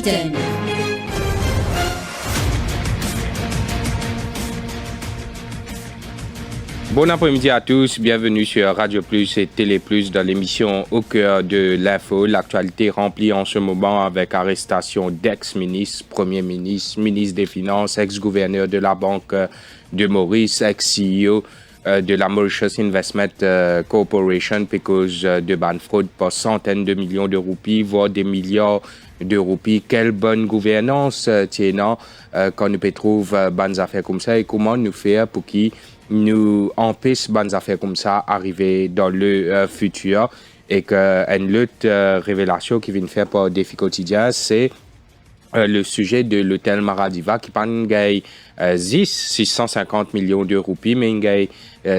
Washington. Bon après-midi à tous, bienvenue sur Radio Plus et Télé Plus dans l'émission Au cœur de l'info. L'actualité remplie en ce moment avec arrestation d'ex-ministres, premier ministre, ministre des Finances, ex-gouverneur de la Banque de Maurice, ex-CEO de la Mauritius Investment Corporation, pour cause de ban fraude pour centaines de millions de roupies, voire des milliards de roupies. Quelle bonne gouvernance, tiens, quand nous peut trouver bonnes affaires comme ça et comment nous faire pour qui nous empêche bonnes affaires comme ça arriver dans le futur et qu'une autre révélation qui vient faire pour Défi Quotidien, c'est le sujet de l'hôtel Maradiva qui gagne 650 millions de roupies, mais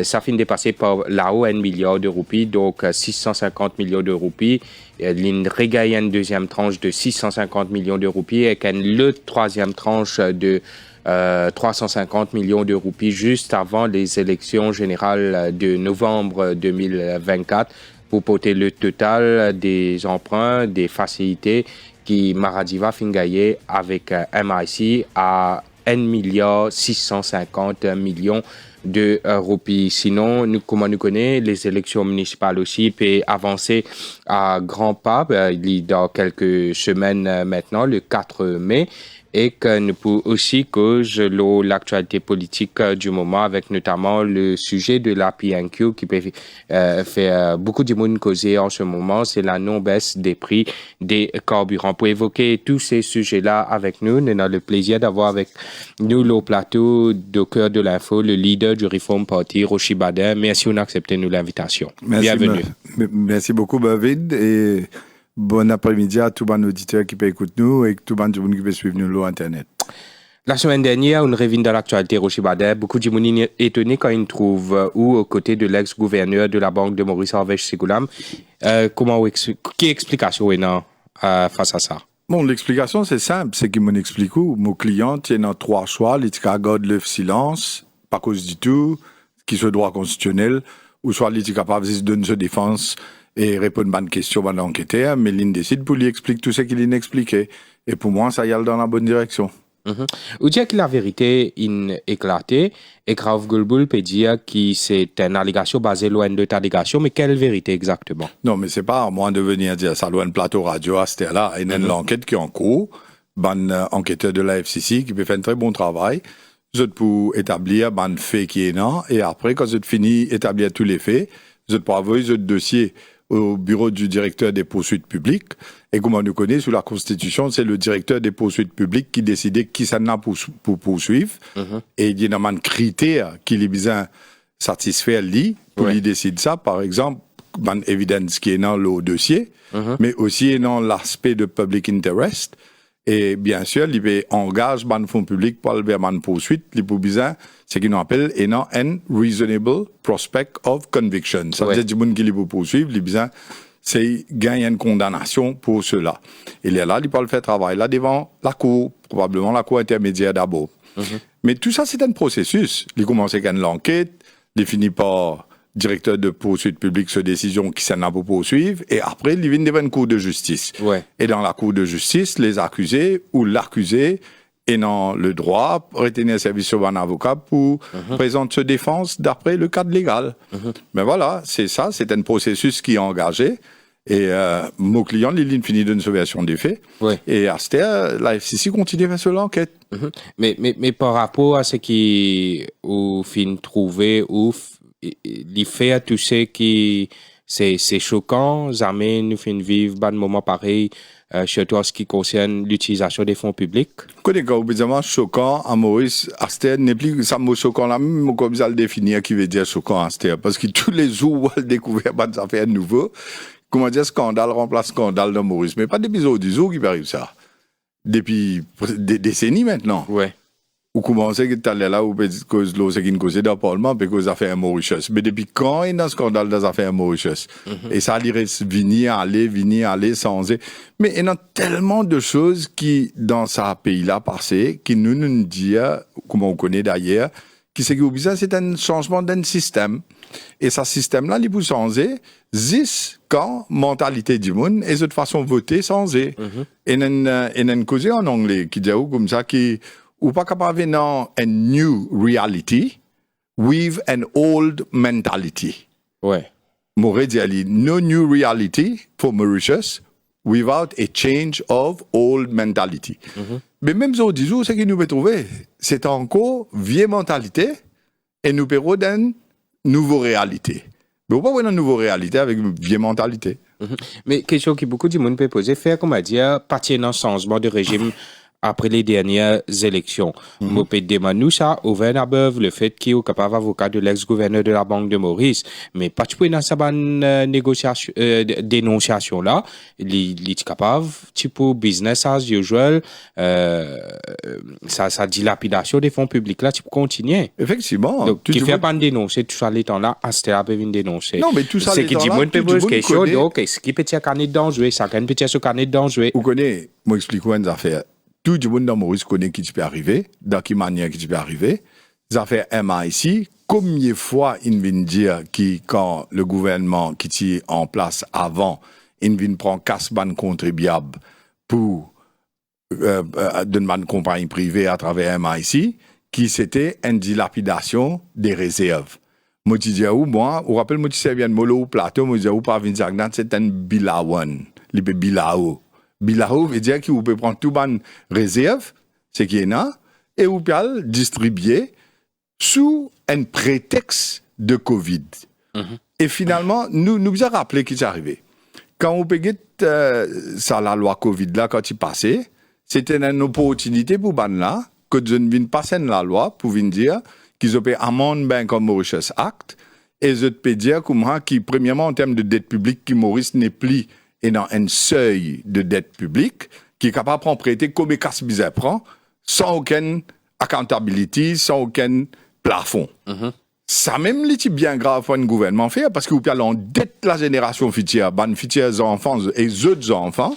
ça finit de passer par là-haut 1 milliard de roupies, donc 650 millions de roupies. Il regagne une deuxième tranche de 650 millions de roupies et le troisième tranche de 350 millions de roupies juste avant les élections générales de novembre 2024 pour porter le total des emprunts, des facilités qui Maradiva fin gagner avec MIC à 1 milliard 650 millions de roupies. Sinon, comme nous connaissons, les élections municipales aussi peuvent avancer à grands pas dans quelques semaines maintenant, le 4 mai. Et que nous pouvons aussi cause l'actualité politique du moment avec notamment le sujet de la PNQ qui peut faire beaucoup de monde causer en ce moment, c'est la non-baisse des prix des carburants. Pour évoquer tous ces sujets-là avec nous, nous avons le plaisir d'avoir avec nous le plateau de cœur de l'info, le leader du Reform Party, Rochi Bader. Merci d'accepter nous l'invitation. Bienvenue. Merci beaucoup, David, et bon après-midi à tous les auditeurs qui peuvent écouter nous et tout le monde qui peut suivre nous sur Internet. La semaine dernière, on revient dans l'actualité Rochi Bader. Beaucoup de gens sont étonnés quand ils trouvent aux côtés de l'ex-gouverneur de la Banque de Maurice Harvey Segulam. Quelle explication est face à ça? Bon, l'explication c'est simple, c'est qu'il m'explique où mon client tient trois choix, il garde le silence, pas cause du tout, qui soit droit constitutionnel, ou soit il est capable de donner sa défense et répondre à une question à l'enquêteur, mais il décide pour lui expliquer tout ce qu'il a expliqué. Et pour moi, ça y est dans la bonne direction. Vous dites que la vérité est éclatée et Grave Goulboul peut dire que c'est une allégation basée loin de ta allégation, mais quelle vérité exactement? Non, mais c'est pas à moi de venir dire ça loin de plateau radio à cette là. Il y a une enquête qui est en cours, un enquêteur de la FCC qui peut faire un très bon travail. Vous êtes pour établir un fait qui est non, et après, quand vous êtes fini d'établir tous les faits, vous êtes pour envoyer votre dossier au bureau du directeur des poursuites publiques. Et comme on nous connaît, sous la Constitution, c'est le directeur des poursuites publiques qui décide qui ça n'a pour poursuivre. Et il y a un critère qui les besoin satisfaire lui, pour lui décider ça. Par exemple, une évidence qui est dans le dossier, mais aussi dans l'aspect de public interest. Et bien sûr, il engage un fonds public pour aller vers une poursuite. Il peut besoin, ce qu'on appelle un reasonable prospect of conviction. Ça veut dire que les gens qui peuvent poursuivre, il besoin, c'est gagner une condamnation pour cela. Et là, il peut le faire travail là devant la cour, probablement la cour intermédiaire d'abord. Mais tout ça, c'est un processus. Il commence avec une enquête, il finit par directeur de poursuite publique sur décision qui s'en a pour poursuivre, et après, il vient devant une cour de justice. Et dans la cour de justice, les accusés ou l'accusé ayant le droit de retenir un service sur un avocat pour présenter sa défense d'après le cadre légal. Mais voilà, c'est ça, c'est un processus qui est engagé. Et mon client, il finit d'une version des faits. Et à ce terme, la FCC continue à faire sur l'enquête. Mais par rapport à ce qui ou fin trouvé ou les faits, tout ce qui c'est choquant, jamais nous fin vivre un moment pareil surtout en ce qui concerne l'utilisation des fonds publics. Quand il est choquant à Maurice, Aster n'est plus ça mot choquant là, même comme ça le définir qui veut dire choquant Aster, parce que tous les jours on découvre des affaires nouveaux. Comment dire, scandale remplace scandale dans Maurice, mais pas d'épisode du jour qui arrive ça. Depuis des décennies maintenant. Ou comment c'est que tu allais là, ou cause l'eau, c'est qu'il cause dans le Parlement, puis cause affaires Mauritius. Mais depuis quand il y a un scandale dans les affaires Mauritius? Et ça, il reste venir, aller, sans. Mais il y a tellement de choses qui, dans ce pays-là, passé, qui nous disent, comme on connaît d'ailleurs, qui c'est que besoin, c'est un changement d'un système. Et ce système-là, il peut changer, quand mentalité du monde, et de toute façon voter changer. Et une cause en anglais, qui dit comme ça, ou pas capable d'avoir une new reality with an old mentality. Ouais. M'aurait dit, no new reality for Mauritius without a change of old mentality. Mais même ça, disons, ce que nous pouvons trouver, c'est encore vieille mentalité et nous pouvons d'une nouvelle réalité. Mais on peut pas avoir une nouvelle réalité avec une vieille mentalité. Mais question que beaucoup de monde peut poser, faire, comment dire, partir dans changement de régime après les dernières élections. Moi, peut demander nous ça, au Vernabeuf, le fait qu'il est capable avocat de l'ex-gouverneur de la Banque de Maurice, mais pas tu dans sa négociation, dénonciation là, il est capable, type business as usual, sa dilapidation des fonds publics là, tu peux continuer. Effectivement. Donc, qui fait pas dénoncer tout ça, les temps là, Astéa peut venir dénoncer. Non, mais tout ça, c'est qui dit, moi, peut poser question, donc, est-ce qu'il peut être carnet dangereux, ça peut être ce carnet dangereux. Vous connaissez, moi, explique-moi une affaire. Tout le monde dans Maurice connaît qui peut arriver, dans quelle manière qui peut arriver. Les affaires MIC, combien de fois il vient dire que quand le gouvernement qui est en place avant, il vient prendre casse-ban contribuable pour d'une compagnie privée à travers MIC, qui c'était une dilapidation des réserves. Moi, je dis, moi, vous rappelez, moi, je sais bien, Molo ou Plateau, moi, je dis, pas venir dire, c'est un bilawan, il peut bilao. Bilao veut dire que vous pouvez prendre tout ban réserve, c'est qu'il y en a, et vous pouvez le distribuer sous un prétexte de Covid. Et finalement, nous avons rappelé ce qui est arrivé. Quand vous payez ça, la loi Covid là, quand il passait, c'était une opportunité pour ban là, que je ne vienne passer la loi pour venir dire qu'ils ont payé amende ben comme Mauritius Act, et je peux dire comment, qui, premièrement, en termes de dette publique, qui Maurice n'est plus et dans un seuil de dette publique qui est capable de prendre prêter comme les casse bizarre prend sans aucune accountability, sans aucun plafond. Ça même les bien grave pour un gouvernement faire parce que vous pouvez en dette la génération future, ban futurs enfants et les autres enfants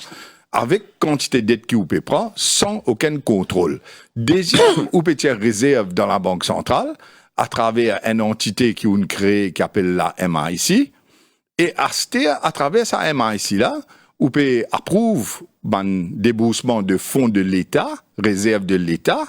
avec quantité de dette qui vous peut prendre sans aucun contrôle. Deuxième, vous pouvez réserve dans la banque centrale à travers une entité qui vous créée qui appelle la MIC. Et à travers sa MIC-là, vous pouvez approuver un déboursement de fonds de l'État, réserve de l'État,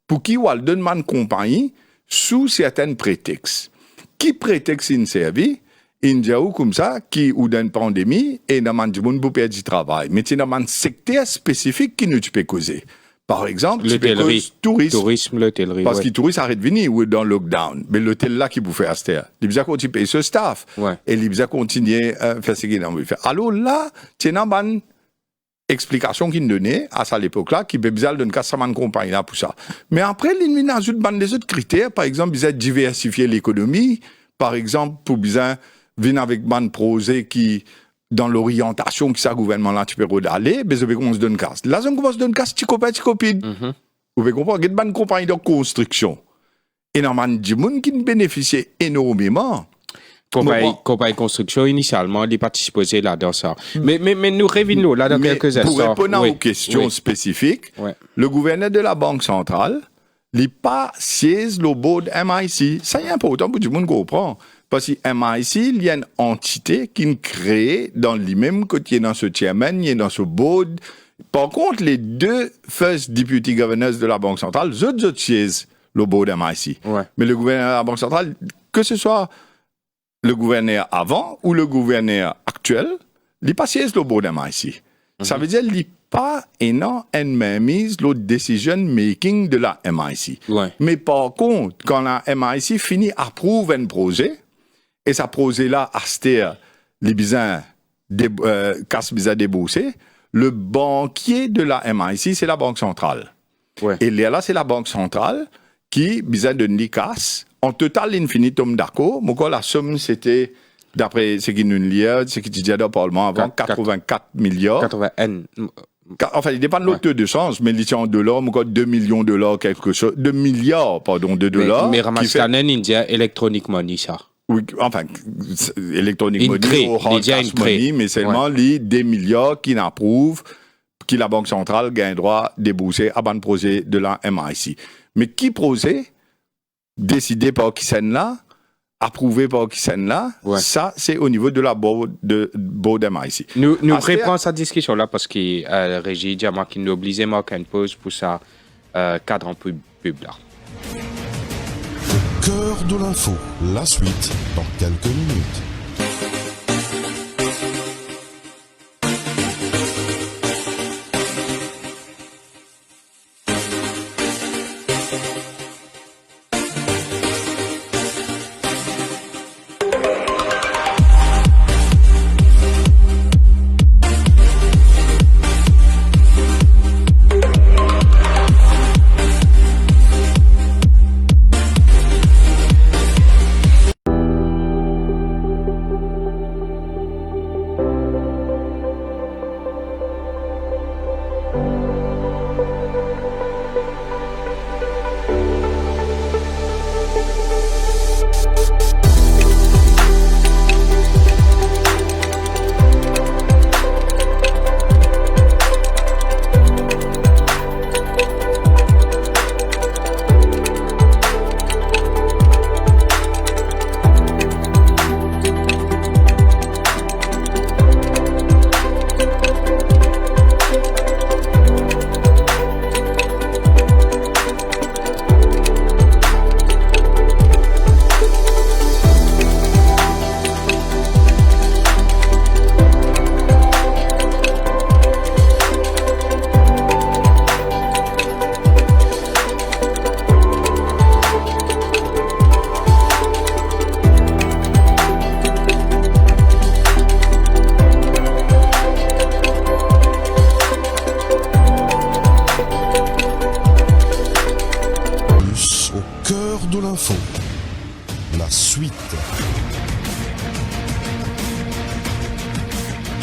pour qui vous donne une compagnie sous certains prétextes. Qui prétexte une service, il y a comme ça, qui ou d'une pandémie, et dans un monde pour perdre du travail. Mais c'est dans un secteur spécifique qui nous peut causer. Par exemple, l'hôtellerie, tourisme, l'hôtellerie. Parce que les touristes arrêtent de venir ou dans le lockdown. Mais l'hôtel là qui vous fait acheter. Il besoin continuer payer ce staff. Et il besoin continuer à faire ce qu'il a envie de faire. Alors là, c'est une explication qu'il donnait à ça l'époque là, qui peut besoin d'une casse-man compagnie là pour ça. Mais après, il ajoute des autres critères. Par exemple, besoin diversifier l'économie. Par exemple, pour besoin venir avec un projet qui dans l'orientation que ça gouvernement-là tu peux aller, mais je vais qu'on se donne casse. Là, on commence à se donner casse, tu copines. Vous pouvez comprendre, il y a une compagnie de construction. Et normalement, du monde qui bénéficie énormément. Compagnie construction, initialement, les participants là dans ça. Mais nous revenons là dans quelques instants. Pour répondre aux questions spécifiques, le gouverneur de la Banque centrale, il n'est pas siège le board MIC. Ça est important pour tout le monde comprendre. Parce que MIC, il y a une entité qui est créée dans lui-même, qui est dans ce chairman, il est dans ce board. Par contre, les deux first deputy governors de la Banque centrale, eux siègent le board MIC. Mais le gouverneur de la Banque centrale, que ce soit le gouverneur avant ou le gouverneur actuel, il n'est pas siège le board MIC. Ça veut dire qu'il n'est pas une mainmise le decision making de la MIC. Mais par contre, quand la MIC finit à approuver un projet, et ce projet-là, Aster, les bizarres, casse bizarre déboursé, le banquier de la MIC, c'est la Banque centrale. Et là, c'est la Banque centrale qui, bizarre de casse, en total infinitum d'accord. Moi, la somme, c'était, d'après ce qu'il nous lit, ce qu'il disait dans le Parlement avant, 84 milliards. 80 N. Enfin, il dépend de l'autre de change, mais il y a en dollars, encore 2 millions de dollars, quelque chose, 2 milliards, pardon, de dollars. Mais Ramastanen, il dit électronique money, ça. Oui, enfin, électronique money, ou hard cash money, mais seulement les des milliards qui n'approuvent, qui la Banque centrale gagne droit débourser à un projet de la MIC. Mais qui projet? décidé par qui scène là, approuvé par qui scène là, ça, c'est au niveau de la board ici. Nous reprenons cette discussion-là parce que Régie Diamant qui nous obligeait à marquer une pause pour ça cadre en pub là. Au cœur de l'info, la suite dans quelques minutes.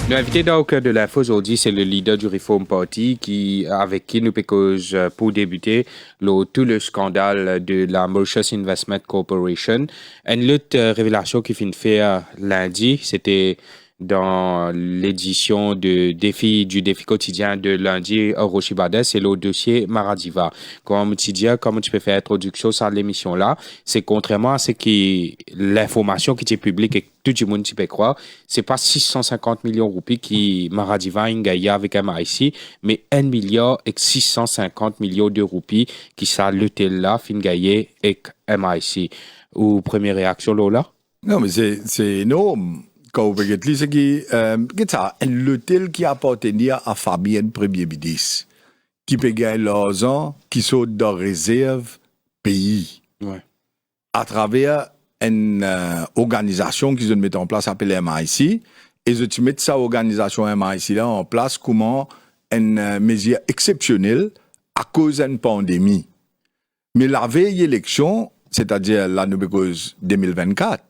L'invité dans Au cœur de l'info aujourd'hui, c'est le leader du Reform Party avec qui nous cause pour débuter tout le scandale de la Mauritius Investment Corporation. Une autre révélation qui finit faire lundi, c'était dans l'édition du défi quotidien de lundi au Rochibada, c'est le dossier Maradiva. Comme tu dis, comment tu peux faire introduction sur l'émission là, c'est contrairement à ce qui l'information qui est publique et que tout le monde peut croire, c'est pas 650 millions de roupies qui Maradiva a gagné avec MIC, mais 1 milliard et 650 millions de roupies qui ça l'hôtel là fin gagné avec MIC. Ou première réaction Lola? Non, mais c'est énorme. Quand vous regardez, c'est que l'hôtel qui appartenait à Fabien Premier ministre, qui peut gagner l'argent, qui saute dans réserve pays, à travers une organisation qu'ils ont mis en place appelée MIC, et ils mettent cette organisation MIC là en place comme une mesure exceptionnelle à cause d'une pandémie. Mais la veille élection, c'est-à-dire l'année 2024,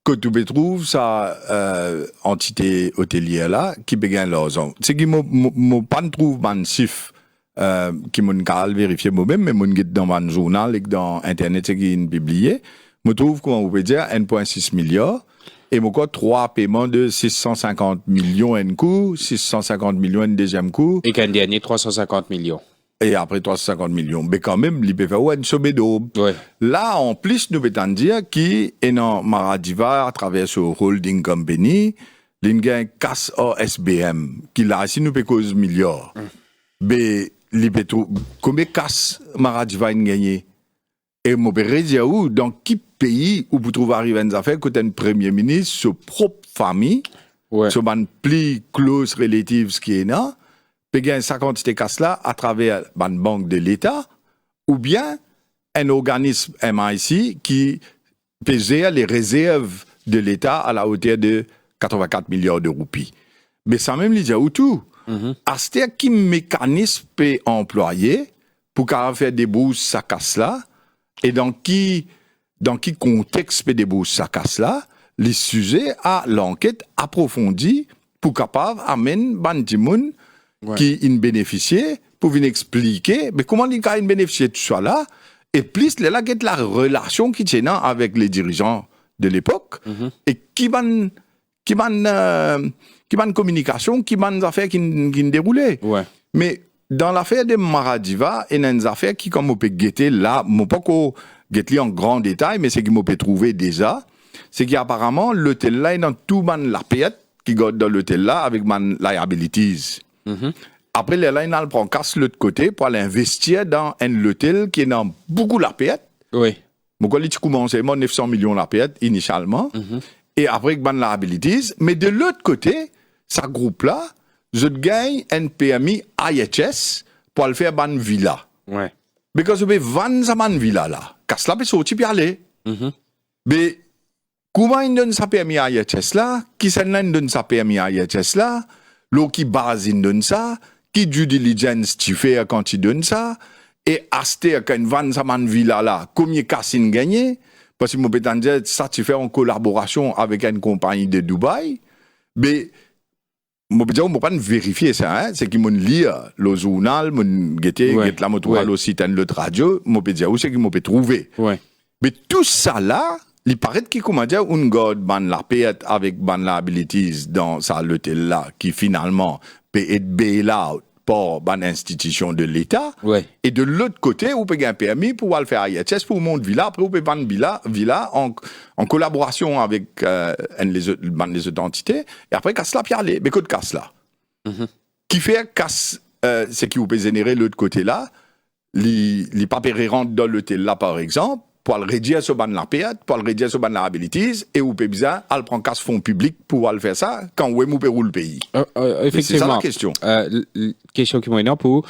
que tu trouves sa entité hôtelière là qui peut gagner l'argent. C'est qui ne pas trouve un chiffre qui m'a vérifié moi-même, mais mon dans mon journal et dans internet c'est qui est publié. Je trouve comment on peut dire 1,6 milliard et moi quoi 3 paiements de 650 millions un coup, 650 millions un deuxième coup et qu'un dernier 350 millions. Et après 350 millions. Mais quand même, il peut faire une somme d'aube. Là, en plus, nous pouvons dire qu'il est dans Maradiva à travers ce holding company, il y a un casse OSBM, qui là, si nous pouvons cause milliards. Mais, il peut trouver, combien de casse Maradiva a gagné? Et moi, je peux dire où, dans quel pays où vous trouvez arriver une affaire, quand un premier ministre, sa propre famille, son plus close relative qui est là, payer sa quantité casse là à travers une banque de l'État ou bien un organisme MIC qui pesait les réserves de l'État à la hauteur de 84 milliards de roupies. Mais ça même les dit où tout. À ce qui mécanisme peut employer pour faire des bourses ça casse là et dans qui contexte peut des bourses ça casse là les sujets à l'enquête approfondie pour capable amener bandimoun qui en bénéficiait pour venir expliquer mais comment il a bénéficié de tout ça là et plus là la relation qui tient avec les dirigeants de l'époque et qui van communication qui van affaires qui déroulaient mais dans l'affaire de Maradiva il y a une affaire qui comme on peut guetter là mon pas get-li en grand détail, mais c'est qu'il m'a pu trouver déjà, c'est qu'apparemment, l'hôtel là est dans tout man la pièce qui garde dans l'hôtel là avec man liabilities. Après, les là, il prend casse l'autre côté pour aller investir dans un hôtel qui est dans beaucoup la pièce. Oui. Donc, il a commencé 900 millions la pièce initialement. Et après, il a liabilities. Mais de l'autre côté, ce groupe-là, je gagne un PMI IHS pour le faire ban villa. Ouais. Parce que je vais vendre sa ban villa là. Casse là, peut sortir puis aller. Mais comment il donne sa PMI IHS là? Qui s'en donne sa PMI IHS là? L'eau qui base il donne ça? Qui due diligence tu fais quand tu donnes ça? Et acheter quand il vend sa ban villa là, combien casse il gagne? Parce que je peux dire ça tu fais en collaboration avec une compagnie de Dubaï. Mais je peux dire, on ne peut pas vérifier ça, hein? C'est qu'ils m'ont lu le journal, m'ont guetté, la moto au site de l'autre radio, je peux dire où c'est qu'ils m'ont trouvé. Ouais. Mais tout ça là, il paraît qu'il comment dire, on garde ban la paie avec ban liabilities dans ça l'hôtel là, qui finalement peut être bail-out par ban institution de l'État. Ouais. Et de l'autre côté, on peut gagner un permis pour aller faire IHS pour monter villa, après on peut vendre villa en collaboration avec les autres entités, et après casse la pierre, mais que de casse là. Qui fait casse, c'est qui vous peut générer l'autre côté là, les papiers rentrent dans l'hôtel là par exemple, pour le rédiger sur ban la paie, pour le rédiger sur ban la liabilities, et vous peut bien, elle prend casse fonds publics pour aller faire ça, quand vous pouvez rouler le pays. Effectivement. C'est ça la question. Question qui m'a pour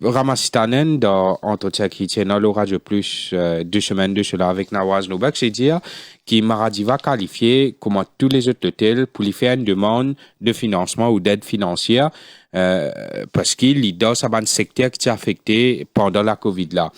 Ramastanen dans entretien qui tient dans le Radio Plus 2 semaines de cela avec Nawaz Noubek, c'est dire qu'il Maradiva qualifié comme tous les autres hôtels pour lui faire une demande de financement ou d'aide financière parce qu'il est dans sa bande secteur qui est affecté pendant la Covid là.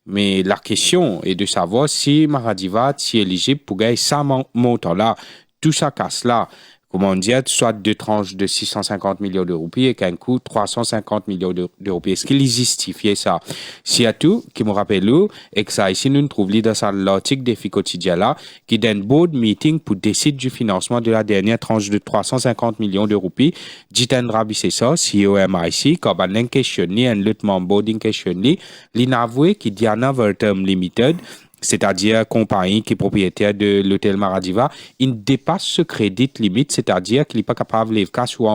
Mais la question est de savoir si Maradiva est éligible pour gagner ça montant là, tout ça casse là. Comment dire, soit deux tranches de 650 millions de roupies et qu'un coût 350 millions de roupies. Est-ce qu'il justifie ça? S'il y a tout, qui me rappelle, et que ça ici, nous trouvons dans l'article Défi quotidien là, qui donne board meeting pour décider du financement de la dernière tranche de 350 millions de roupies. Jiten Rabi, c'est ça, CEO MIC, quand on a questionné, un autre membre questionné, l'inavoué qui Diana Vertem Limited, c'est-à-dire compagnie qui est propriétaire de l'hôtel Maradiva, il dépasse ce crédit limite, c'est-à-dire qu'il n'est pas capable de lever cash ou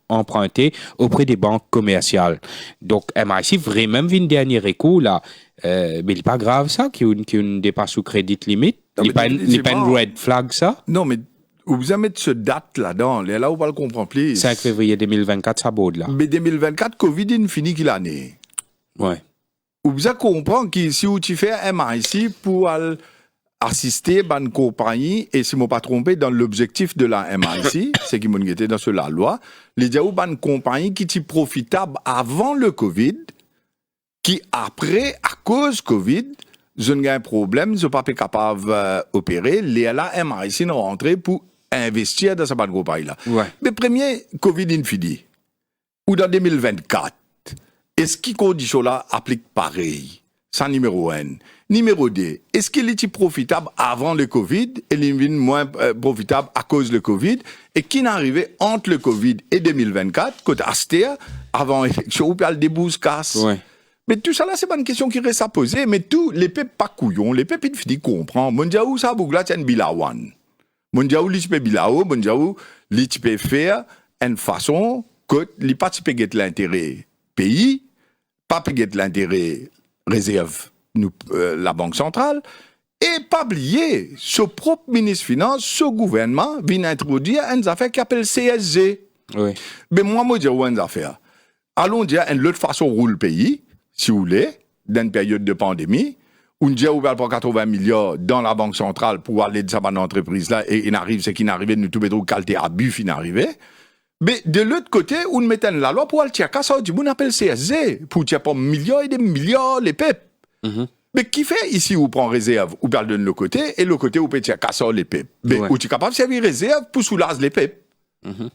emprunter auprès des banques commerciales. Donc, MIC vraiment vu une dernière recours là, mais il n'est pas grave ça, qu'il dépasse ce crédit limite. Il n'est pas une red flag ça. Non, mais vous avez mis ce date là-dedans, là où on va le comprendre plus. 5 février 2024, ça baude là. Mais 2024, Covid, il finit qu'il l'année. Ouais. Vous avez compris que si vous faites un MIC pour assister à une compagnie, et si je ne me pas trompé, dans l'objectif de la MIC, c'est qui m'ont été dans la loi, les gens une compagnie qui est profitable avant le Covid, qui après, à cause Covid, je n'ai un problème, je ne suis pas capable d'opérer, les MIC sont rentrés pour investir dans cette compagnie-là. Ouais. Mais premier, Covid infini, ou dans 2024, est-ce que ces conditions-là appliquent pareil? Ça, numéro 1. Numéro 2, est-ce qu'il est profitable avant le Covid et il est moins profitable à cause du Covid? Et qui n'est arrivé entre le Covid et 2024, côté Astea, avant l'élection, ou bien le débouche casse? Ouais. Mais tout ça là, c'est pas une question qui reste à poser, mais tout, les peuples pas couillons, les peuples ils finissent comprendre. Mon diaou, ça, bougla, tiens, bilawan. Mon diaou, li peut bilao, mon diaou, li peut faire une façon que li pas peut l'intérêt pays, pas payer l'intérêt réserve la Banque centrale, et pas oublier, ce propre ministre Finance, ce gouvernement, vient introduire une affaire qui s'appelle CSG. Oui. Mais moi, je dis une affaire. Allons dire une autre façon de rouler le pays, si vous voulez, dans une période de pandémie, où on dit ouvert pour 80 milliards dans la Banque centrale pour aller de sa bonne entreprise là, et il arrive, c'est qu'il n'arrive, nous tout mettre qualité à but, il n'arrive. Mais de l'autre côté, on mettait la loi pour aller tirer ça, on appelle CSG, pour tirer pas milliards et des milliards les peuples. Mais qui fait ici, on prend réserve, on parle de l'autre côté, et l'autre côté, on peut tirer ça les peuples. Mais où tu es capable de servir réserve pour soulager les peuples.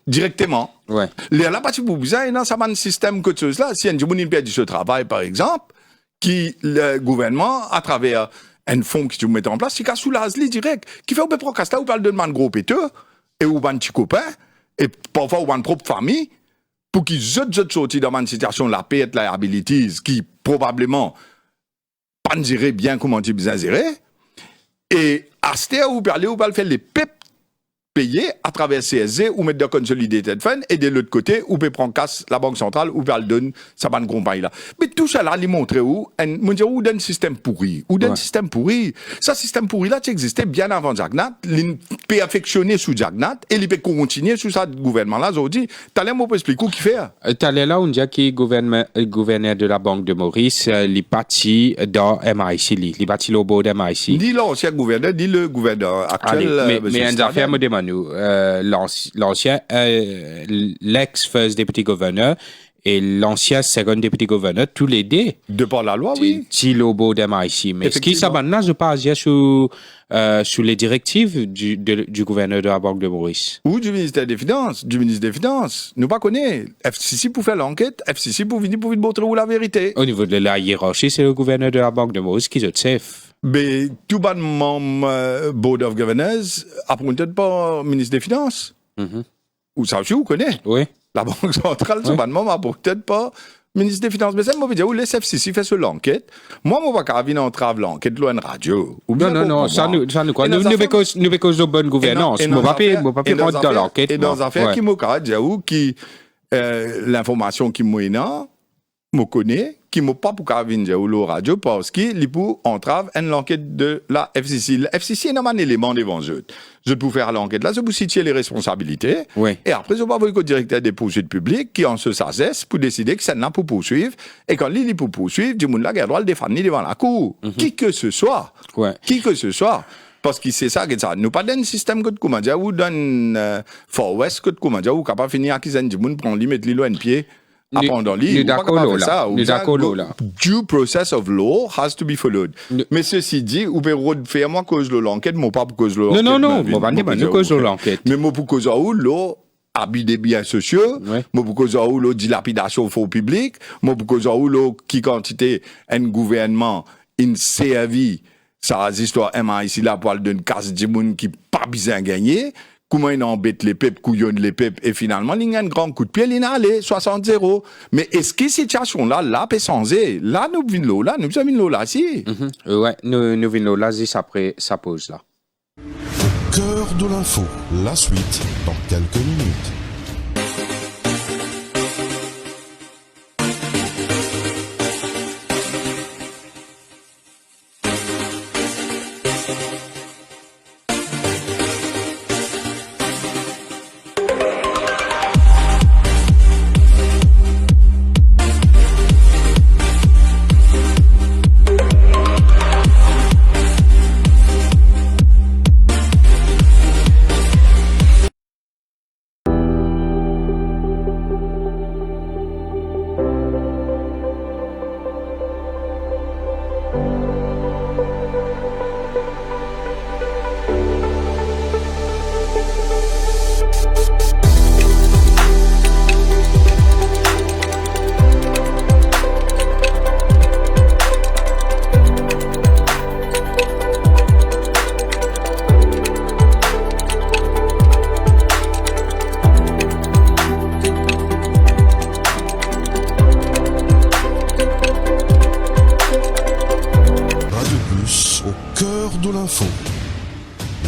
Directement. Ouais. Là, parce que vous avez dans un système que chose là, si un jour perd ce travail, par exemple, qui le gouvernement, à travers un fonds que tu mets en place, qui a soulage les direct, qui fait, on peut prendre casta, on parle de man gros péteux, et ou un petit copain, et parfois ou une propre famille, pour qu'ils sortent une situation de la paix et de liabilities, qui probablement pas gérer bien comment tu bien gérer. Et à ce temps, vous parlez, vous parlez faire les PEP payer à travers CSG ou mettre de Consolidated Fund et de l'autre côté, ou peut prendre casse la Banque Centrale ou peut le donner sa bonne compagnie là. Mais tout ça là, il montre où, on dit où d'un système pourri, ou d'un système pourri. Ça, système pourri là, ça existait bien avant Jagnat, il peut affectionner sous Jagnat et il peut continuer sous ça gouvernement là, aujourd'hui. T'as l'air, moi, pour expliquer qui fait. T'as l'air là, on dit que gouverneur de la Banque de Maurice, il parti dans MIC, il parti au board MIC. Dis l'ancien gouverneur, dis le gouverneur actuel. Mais une affaire me demande l'ancien, l'ex-first deputy governor et l'ancien second deputy governor, tous les deux. De par la loi, oui. Tilobo d'MIC. Mais ce qui s'abandonne, je pense, sous les directives du gouverneur de la Banque de Maurice. Ou du ministère des Finances, Nous pas connaît. FCC pour faire l'enquête, FCC pour venir montrer où la vérité. Au niveau de la hiérarchie, c'est le gouverneur de la Banque de Maurice qui est chef. Mais tout bon membre Board of Governors appointé par ministre des Finances. Ou ça aussi, vous connaissez. Oui. La Banque Centrale, tout bon membre appointé par ministre des Finances. Mais ça, moi, je veux dire, où les FCC fait sur l'enquête. Moi, je ne vais venir entrave l'enquête, loin de radio. Non, ça nous quoi. Nous cause de bonne gouvernance. Je ne vais pas rentrer dans l'enquête. Et dans les affaires qui m'ont dit, qui l'information qui m'a me connaît, qui m'a pas pour venir ou la radio parce qu'il pour entrave l'enquête de la FCC. La FCC est un élément devant eux. Je peux faire l'enquête là, je peux situer les responsabilités. Oui. Et après, je vais voir le directeur des poursuites publiques qui en se sagesse pour décider que c'est là pour poursuivre. Et quand il est pour poursuivre, du monde là, il a le droit de le défendre devant la cour. Qui que ce soit. Ouais. Qui que ce soit. Parce que c'est ça que ça. Nous pas d'un système que comment dire ou d'un Far West que comment dire ou capable finir qui du monde prend lui mettre l'île en pied. Pendant nous d'accord là. Due process of law has to be followed. Mais ceci dit, vous pouvez faire moi cause de l'enquête, moi pas pour cause de l'enquête. Non, moi pas cause de l'enquête. Mais moi pour cause de l'eau, abus des biens sociaux, moi pour cause de l'eau, dilapidation fonds publics, moi pour cause de l'eau, qui quantité un gouvernement, une servi, ça a histoire MIC là pour d'une casse de monde qui pas besoin gagner. Comment il embête les peuples, couillonne les peuples, et finalement, il y a un grand coup de pied, il y a allé, 60-0. Mais est-ce que cette situation-là, peut changer? Là, nous venons là, nous sommes là, si. Ouais, nous venons là, juste après sa pause, là. Au cœur de l'info, la suite, dans quelques minutes.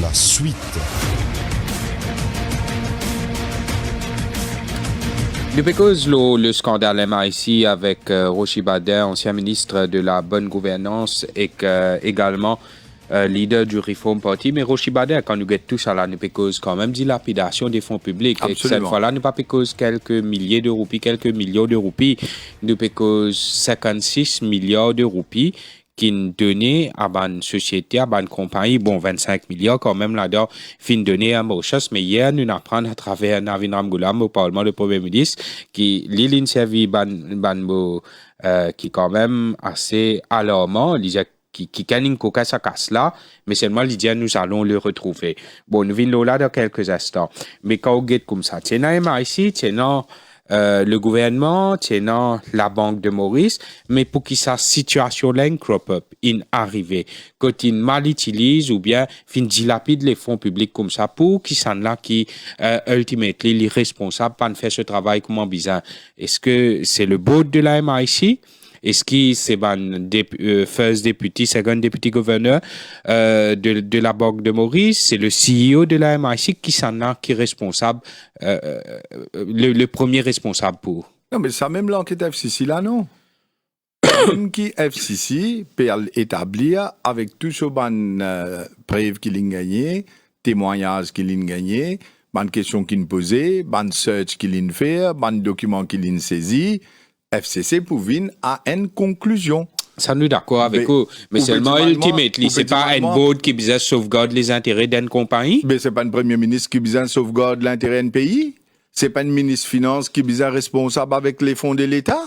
La suite. Depuis cause le scandale MIC avec Rochi Bader, ancien ministre de la bonne gouvernance et également leader du Reform Party, mais Rochi Bader, quand nous guettons tout ça là, nous cause quand même dilapidation des fonds publics. Absolument. Et cette fois-là, nous pas cause quelques milliers de roupies, quelques millions de roupies, nous cause 56 milliards de roupies qui donné à une société, à une compagnie, bon, 25 milliards quand même là-dedans, fin donné à Mauritius, mais hier, nous apprenons à travers Navin Ramgoolam au Parlement, le Premier ministre, qui l'île servi qui quand même assez alarmant, qui gagne coca sa casse là, mais seulement l'idée nous allons le retrouver. Bon, nous venons là dans quelques instants. Mais quand on guette comme ça, tiens, MIC, tiens, le gouvernement, tiens, la Banque de Maurice, mais pour que sa situation-là crop up, arrive, quand il mal utilise ou bien fin dilapide les fonds publics comme ça, pour qui s'en là qui, ultimately, les responsables pas faire ce travail comme bizarre. Est-ce que c'est le board de la MIC? Est-ce que c'est first deputy, second deputy gouverneur de la Banque de Maurice, c'est le CEO de la MIC qui s'en a, qui est responsable, le premier responsable pour. Non, mais ça même l'enquête FCC là, non? Même qui FCC peut établir avec tout ce preuve qu'il a gagné, témoignages qu'il a gagné, ban questions qu'il a posées, ban search qu'il a fait, ban documents qu'il a saisi, FCC pour venir à une conclusion. Ça nous d'accord avec eux, mais seulement ultimately, c'est pas un board qui besoin sauvegarde les intérêts d'une compagnie. Mais c'est pas un premier ministre qui besoin sauvegarde l'intérêt d'un pays. C'est pas un ministre finance qui besoin responsable avec les fonds de l'État.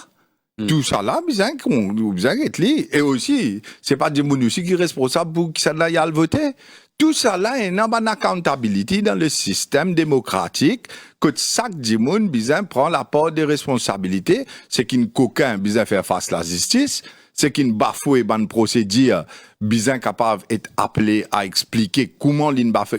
Tout ça là, besoin être lié. Et aussi, c'est pas des gens aussi qui est responsable pour que ça là y a le voter. Tout ça là est une accountability dans le système démocratique que chaque monde besoin prend la part des responsabilités. C'est qu'une coquin besoin faire face à la justice. C'est qu'une bafoue ban procédure besoin capable être appelé à expliquer comment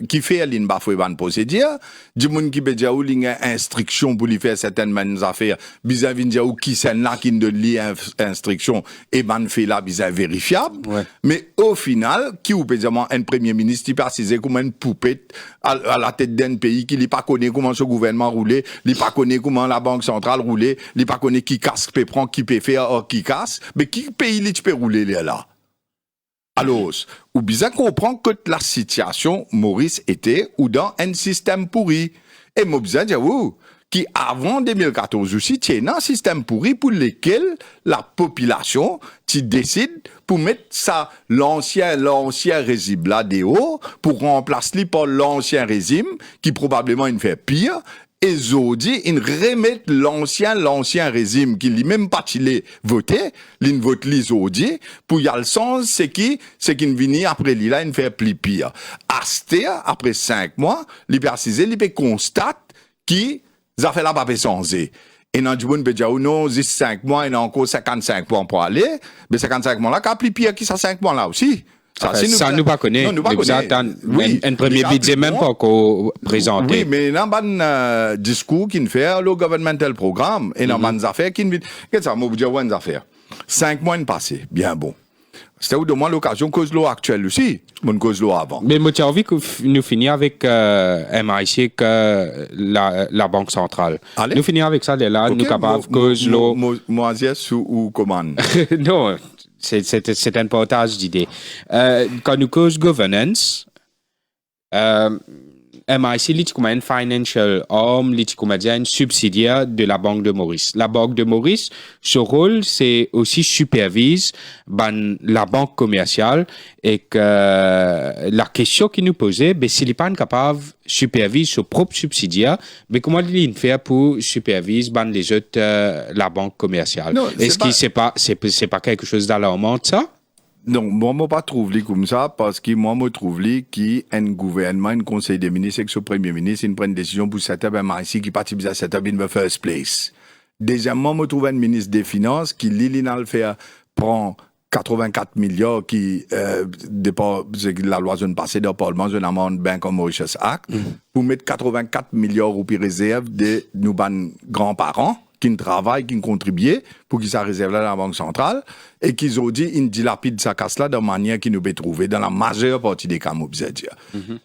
qui fait bafoue ban procédure. Du monde qui peut dire ou instruction pour lui faire certaines affaires besoin venir dire ou qui c'est là qui ne lit instruction et ban fait là besoin vérifiable. Ouais. Mais au final, qui ou peut dire un premier ministre qui précise comment une poupette à la tête d'un pays qui n'est pas connaît comment ce gouvernement roulait, il pas connaît comment la banque centrale roulait, il pas connaît qui casse peut prendre, qui peut faire ou qui casse, mais qui pays il peut rouler là. Alors, ou bien comprend que la situation Maurice était ou dans un système pourri. Et moi bien dire qui avant 2014 aussi tient un système pourri pour lequel la population qui décide pour mettre ça l'ancien régime là dehors pour remplacer par l'ancien régime qui probablement il fait pire. Et Zodi, ils remettent l'ancien régime qui lui même pas voté, il vote les Zodi, pour y a le sens, c'est qu'il vient après lui là, il fait plus pire. Astea, après 5 mois, il précise, il constate qu'il a fait la pas changer. Et dans du bon peut dire, non, 5 mois, il y a encore 55 mois pour aller, mais 55 mois là, qu'il y a plus pire qui ça 5 mois là aussi. Ça nous pas connaît. Nous pas connaît. Oui, un premier budget même pas encore présenté. Oui, mais dans un discours qu'il fait le governmental programme et dans une affaire qu'il dit qu'est-ce que ça m'a dit une affaire 5 mois passés, bien bon. C'était au moins l'occasion cause l'eau actuelle aussi, mon cause l'eau avant. Mais moi j'ai envie que nous finir avec MIC que la banque centrale. Allez. Nous finir avec ça là, okay, nous capables cause l'eau Moisiès ou commande. Non. C'est un portage d'idées. Quand nous cause governance, MIC est comme un financial arm, est comme un subsidiaire de la Banque de Maurice. La Banque de Maurice, son rôle, c'est aussi supervise la banque commerciale et que la question qui nous posait, s'il n'est pas capable de superviser son propre subsidiaire, mais comment il fait pour superviser les autres, la banque commerciale? Non, est-ce que c'est pas quelque chose d'alarmant, ça? Non, moi, je ne pas trouve comme ça parce que moi, je trouve qu'il un gouvernement, un conseil des ministres et que ce premier ministre, il prend une décision pour set up un MIC qui participe à set up in the first place. Deuxièmement, je trouve un ministre des Finances qui, prend 84 milliards qui, dépend, la loi zone passée dans le Parlement, zone amende Bank of Mauritius Act, pour mettre 84 milliards au pire réserve de nos grands-parents qui travaillent, qui contribuent pour qu'ils soient réservés dans la Banque centrale et qu'ils ont dit ils dilapident sa casse là de manière qu'ils nous peut trouver dans la majeure partie des cas,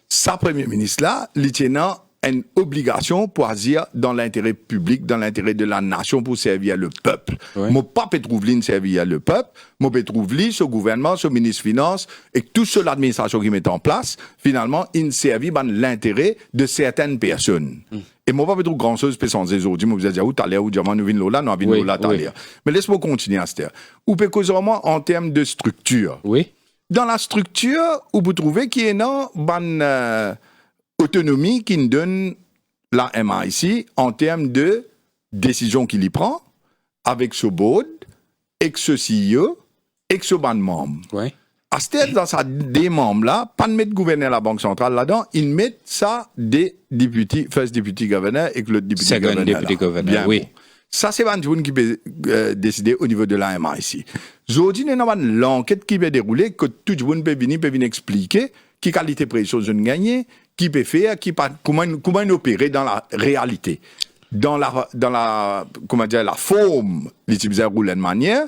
Ça, Premier ministre là, il tient une obligation pour agir dans l'intérêt public, dans l'intérêt de la nation pour servir le peuple. Ouais. Moi, pas Petrouveline servir le peuple, moi Petrouveline, ce gouvernement, ce ministre Finance et tout ce l'administration qui met en place, finalement, il servit l'intérêt de certaines personnes. Et moi, pas trop grand chose, sans des autres. Moi, vous avez dit, où t'as l'air, où diamant, nous venons là, nous venons là, t'as l'air. Mais laisse-moi continuer à ce terme. Ou peut vraiment en termes de structure. Oui. Dans la structure, où vous trouvez qu'il y a une autonomie qui nous donne la MIC en termes de décision qu'il y prend avec ce board, avec ce CEO, avec ce ban membre. Oui. À ce stade, dans sa des membres-là, pas de mettre gouverneur de la Banque centrale là-dedans, ils mettent ça des députés, first deputy governor et que le deputy second governor. deputy governor, bien oui. Bon. Ça, c'est un qui peut décider au niveau de la MIC. Aujourd'hui, il y a l'enquête qui va dérouler, que tout le monde peut venir expliquer qui qualité précieuse on gagne, qui peut faire, comment opérer dans la réalité. Dans la, comment dire, la forme, l'utiliser roule de manière,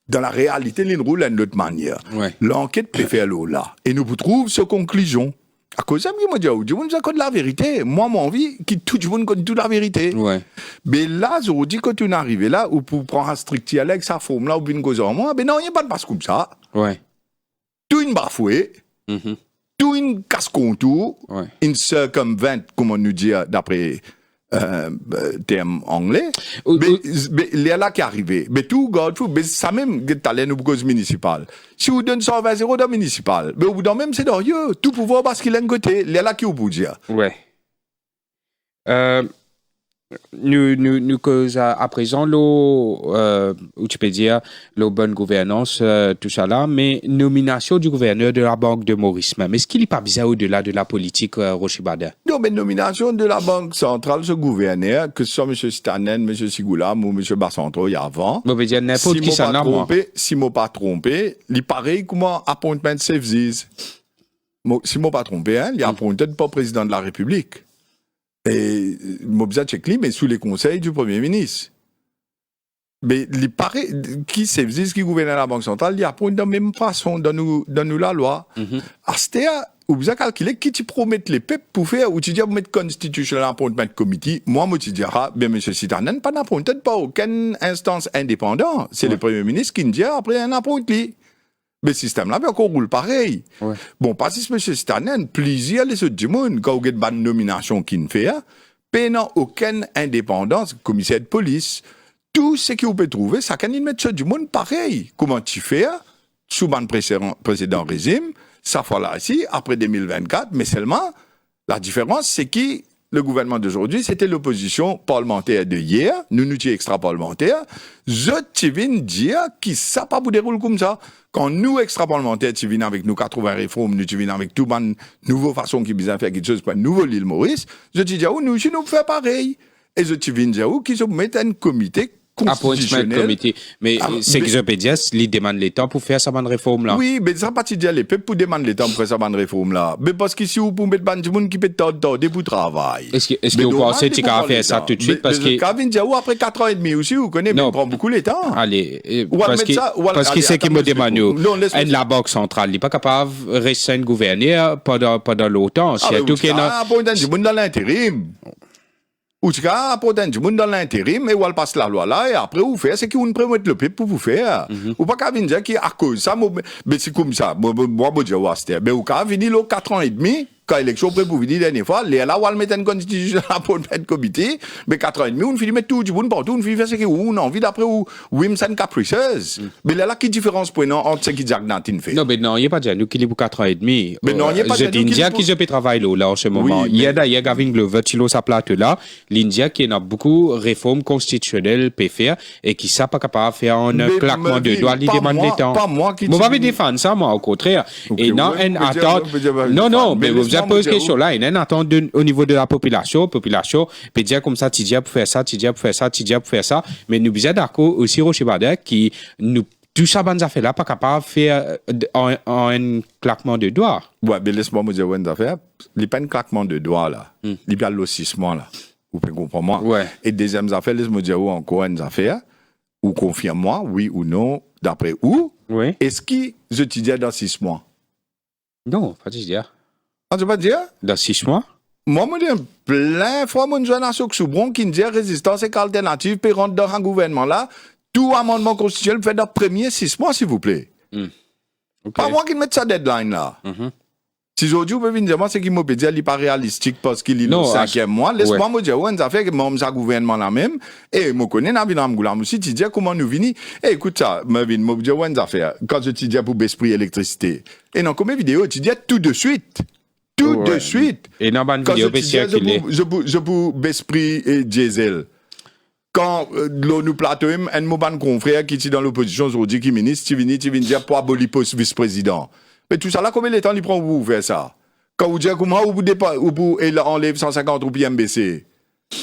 dans la réalité, il roule d'une autre manière. Ouais. L'enquête peut faire là. Et nous trouvons cette conclusion. À cause de ça, je me dis, du monde, ça la vérité. Moi, mon envie, que tout le monde connaît toute la vérité. Ouais. Mais là, je vous dis, quand tu es arrivé là, ou pour prendre un strict avec sa forme là, ou une cause en moi, ben non, il n'y a pas de passe comme ça. Ouais. Tout une bafouée, tout une casse-contour, Ouais. une circumvent, comme on nous dit d'après terme anglais. Mais il y a là qui est arrivé. Mais tout, mais ça même, talent ou cause municipale. Si vous donnez 120 euros dans municipal, mais au bout d'un même, c'est d'orieux. Tout pouvoir parce qu'il a un côté. Il y a là qui est au bout dire. Ouais. Nous cause à présent où tu peux dire la bonne gouvernance, tout ça là, mais nomination du gouverneur de la Banque de Maurice même. Est-ce qu'il n'est pas bizarre au-delà de la politique Rochibada? Non, mais nomination de la Banque centrale, ce gouverneur, que ce soit M. Stanen, M. Sigoulam ou M. Bassantro, il y a avant. On veut dire n'importe qui ça n'a pas. Si je ne pas trompé, il pareil comment appointment services. Si je ne pas trompé, il est appointé pas président de la République. Et Mobza Tchekli, mais sous les conseils du Premier ministre. Mais il paraît, qui service qui gouverne la Banque centrale, il appointe de la même façon dans nous la loi. Astea, ou bien calculer qui tu promet les peuples pour faire, ou tu dis, mettre constitutional appointment committee. Moi, je dis, bien, M. Sitanen, pas d'appointé par aucune instance indépendante. C'est le Premier ministre qui nous dit, après, un appointé. Mais le système là, encore roule pareil. Ouais. Bon, parce que M. Stanen, plaisir les autres du monde, quand vous avez une nomination qu'il ne fait, pénant aucune indépendance, commissaire de police, tout ce que vous pouvez trouver, ça can mettre du monde pareil. Comment tu fais, sous le précédent régime, ça fait là ici, après 2024, mais seulement, la différence, c'est que le gouvernement d'aujourd'hui, c'était l'opposition parlementaire de hier, nous sommes extra-parlementaires, je viens dire qui ça pas pour dérouler comme ça. Quand nous, extra-parlementaires, tu viens avec nous 80 réformes, nous tu viens avec tout une nouvelle façon qui vient faire quelque chose pour un nouveau l'île Maurice, je te dis, nous, si nous faisons pareil. Et je te viens dire, qui se mettent un comité constitutionnel. Comité. Mais c'est que je peux dire, il demande les temps pour faire sa bonne réforme là. Oui, mais ça pas dire les peuples pour demander les temps pour faire sa bonne réforme là. Mais parce que si vous pouvez mettre des gens qui peut tarder pour travail. Est-ce que vous pensez que tu vas faire ça tout de suite parce que Kavin dit après 4 ans et demi aussi, vous connaissez, mais il prend beaucoup de temps. Allez, parce que c'est qui me demande, la Banque centrale n'est pas capable de rester un gouverneur pendant longtemps. Surtout qu'il y a des gens dans l'intérim. Ou tu as apporté du monde dans l'intérim et on passe la loi là et après vous faites ce qu'on peut mettre le peuple pour vous faire. Ou pas qu'à venir dire à cause ça, mais c'est comme ça. Moi, je dis, mais ou qu'à venir 4 ans et demi, quand l'élection près pour venir la dernière fois, là, on va mettre une constitution pour mettre comité, mais 4 ans et demi, on finit mettre tout du monde partout, on finit faire ce qu'on a envie d'après ou Wimson capricieuse. Mais là, qui différence pour nous entre ce qui Jagnatine fait? Non, mais non, il n'y a pas de nous qui est pour 4 ans et demi. Mais non, il n'y a pas de l'India qui peut travailler là en ce moment. Il y a d'ailleurs Gavin Glover, Tilo sa plate là, l'India qui a beaucoup de réformes constitutionnelles peut faire et qui n'est pas capable de faire un claquement de doigts, il demande les temps. Pas moi qui. Moi, je vais défendre ça, moi, au contraire. Et non, non, mais vous avez posé question là, il y a une attente au niveau de la population peut dire comme ça, tu dis pour faire ça, tu dis pour faire ça, tu dis pour faire ça, mais nous sommes d'accord aussi, Rochibada, qui nous, tout ça, bonnes affaires là, pas capable de faire un claquement de doigts. Ouais, mais laisse-moi me dire une affaire, il n'y a pas un claquement de doigts là, il y a l'ossissement là, vous pouvez comprendre moi. Ouais. Et deuxième affaire, laisse-moi dire encore une affaire, ou confirme-moi, oui ou non, d'après où, oui. Est-ce que je te dis dans 6 mois? Non, pas te dire. Ah, tu vas dire? Dans 6 mois? Moi, je dis plein de fois, mon jeune nation qui dit résistance et alternative, puis rentre dans un gouvernement là, tout amendement constitutionnel fait dans les premiers 6 mois, s'il vous plaît. Okay. Pas moi qui mette sa deadline là. Si aujourd'hui, vous pouvez venir dire, c'est qui m'a dit, il n'est pas réalistique parce qu'il est le 5e mois. Laisse-moi me dire, ça fait que moi, ça gouvernement là même, et je connais Navinam Goulam aussi, tu dis comment nous venons. Écoute ça, Mavin, me dire, ça fait, quand je te dis pour Besprit électricité. Et dans combien de vidéos, tu dis tout de suite. Tout de suite. Et dans une vidéo, je pour Besprit et Diesel. Quand nous plateau, un mot confrère qui est dans l'opposition aujourd'hui, qui est ministre, tu viens dire pour abolir poste vice-président. Mais tout ça là, combien de temps il prend pour vous faire ça? Quand vous dites comment vous enlève 150 roupies MBC?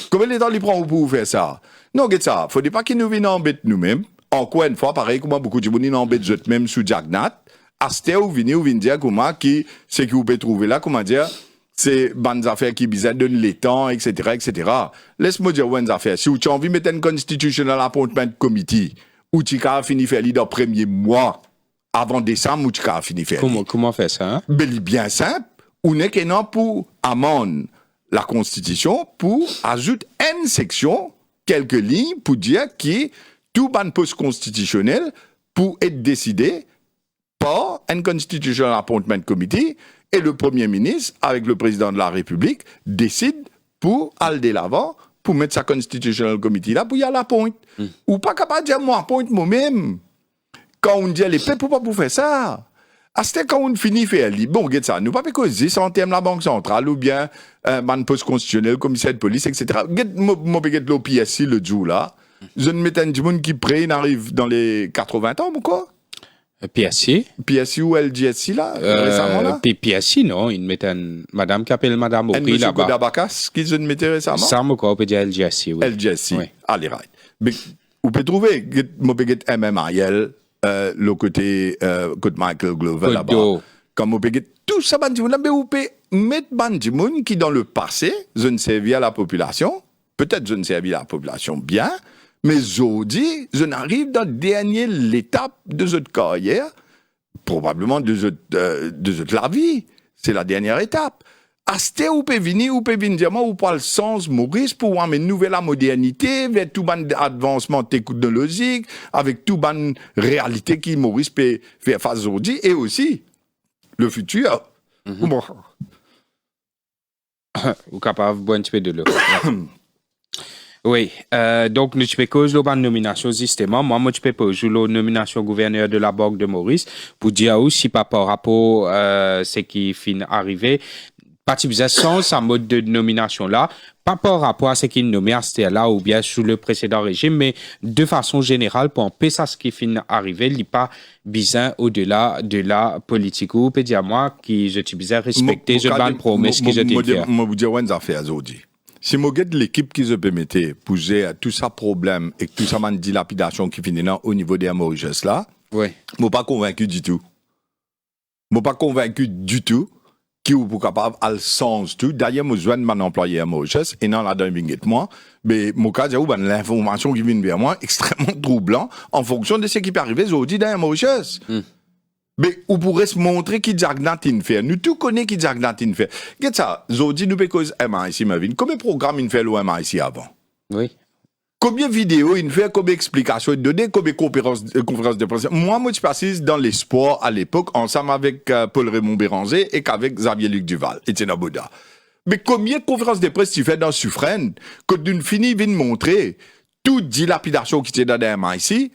Combien de temps il prend pour vous faire ça? Non, regarde ça. Faut pas qu'ils nous viennent embêter nous-mêmes. Encore une fois, pareil, comment beaucoup de gens nous embêtent eux-mêmes sous Jagnat. Asté ou venir dire comment qui, c'est que vous pouvez trouver là, comment dire, c'est bonnes affaires qui bizarres donnent les temps, etc., etc. Laisse-moi dire, bonnes affaires. Si vous avez envie de mettre une constitutional appointment committee, ou tu as fini faire dans le premier mois, avant décembre, ou tu as fini faire. Comment faire ça, hein? Ben, bien simple, on est qu'il pour amende la Constitution pour ajouter une section, quelques lignes, pour dire que tout ban poste constitutionnel pour être décidé par un Constitutional Appointment Committee et le Premier ministre, avec le Président de la République, décide pour aller de l'avant, pour mettre sa Constitutional Committee là, pour y aller à la pointe. Ou pas capable de dire moi, pointe moi-même. Quand on dit les peuples, pourquoi vous faire ça? C'était quand on finit faire bon, regarde ça, nous pas causer ça en termes de la Banque centrale ou bien man poste constitutionnel, commissaire de police, etc. Moi, peut-être l'OPSI le jour là. Je ne m'étonne du monde qui prenne arrive dans les 80 ans, ou quoi? PSI? PSI ou LGSI là, récemment là? PSI, non, il met madame qui appelle madame Opri là-bas. Monsieur Kodabakas, qui se mettait récemment? Ça, on peut dire LGSI, oui. LGSI, oui. Allez, right. Mais, vous pouvez trouver, moi, peut-être MMIL, le côté Michael Glover là-bas. Comme vous pouvez tout ça, vous pouvez mettre Bandimoun qui, dans le passé, je ne servis à la population, peut-être je ne servis à la population bien, mais aujourd'hui, je n'arrive dans la dernière étape de cette carrière, probablement de cette la vie. C'est la dernière étape. Asté ou peut venir dire, moi, ou pas le sens, Maurice, pour amener une nouvelle modernité, vers tout ban avancement technologique, avec tout ban réalité qui Maurice peut faire face aujourd'hui, et aussi le futur. Bon. Ou capable de boire un petit peu de l'eau. Oui, donc nous peux cause la nomination justement. Moi, je peux poser la nomination gouverneur de la Banque de Maurice pour dire aussi par rapport à ce qui finit arrivé. Parti bizarre sans sa mode de nomination là, pas par rapport à ce qui est nommé à ce là ou bien sous le précédent régime, mais de façon générale pour empêcher ça ce qui finit arriver, il n'est pas bizarre au-delà de la politique. Ou peut dire moi qui je suis bizarre respecter, je vais promesse que je t'ai fait. Moi, vous dire une affaire aujourd'hui. Si je regarde l'équipe qui se permettait pour gérer tout ça problème et tout ça man dilapidation qui finit au niveau des Mauritius là, oui. Je ne suis pas convaincu du tout. Je ne suis pas convaincu du tout qui ou pour capable à le sens tout. D'ailleurs, moi, je viens de mon employé à Mauritius et non, là-dedans, moi, mais mon cas, j'ai l'information qui vient vers moi extrêmement troublant en fonction de ce qui peut arriver aujourd'hui dans Mauritius. Mais on pourrait se montrer qui Jagnatin fait. Nous tout connaissons qui Jagnatin fait. Qu'est-ce ça? Aujourd'hui, nous cause MIC, ma vie. Combien de programmes il fait le MIC avant? Oui. Combien de vidéos il fait, combien d'explications il donne, combien de conférences de presse. Moi, je suis passé dans les sports à l'époque, ensemble avec Paul-Raymond Béranger et qu'avec Xavier-Luc Duval et Tina Bouda. Mais combien de conférences de presse tu fais dans Suffren, que d'une finie vient montrer toute dilapidation qui était dans les MIC,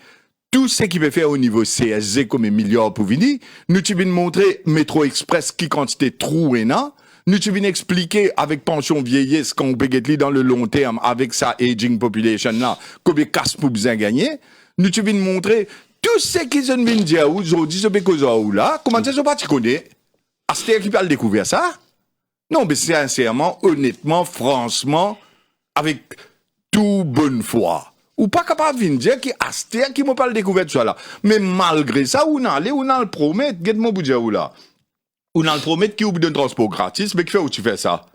tout ce qu'il peut faire au niveau CSG comme un milliard pour venir, nous tu viens montrer Métro Express qui quantité trou et non, nous tu viens expliquer avec pension vieillesse qu'on peut gagner dans le long terme avec sa aging population là, combien casse pour bien gagner, nous tu viens montrer tout ce qu'ils viennent dire aujourd'hui, ce que ou là, comment ça, pas tu connais? Est-ce qui peut le découvrir ça? Non, mais sincèrement, honnêtement, franchement, avec toute bonne foi. Ou pas capable de dire que Aster qui m'a pas le découvert de ça là. Mais malgré ça, on a le promettre, get-moi vous dire où là. On a le promettre qui oublie de transport gratis, mais qui fait où tu fais ça?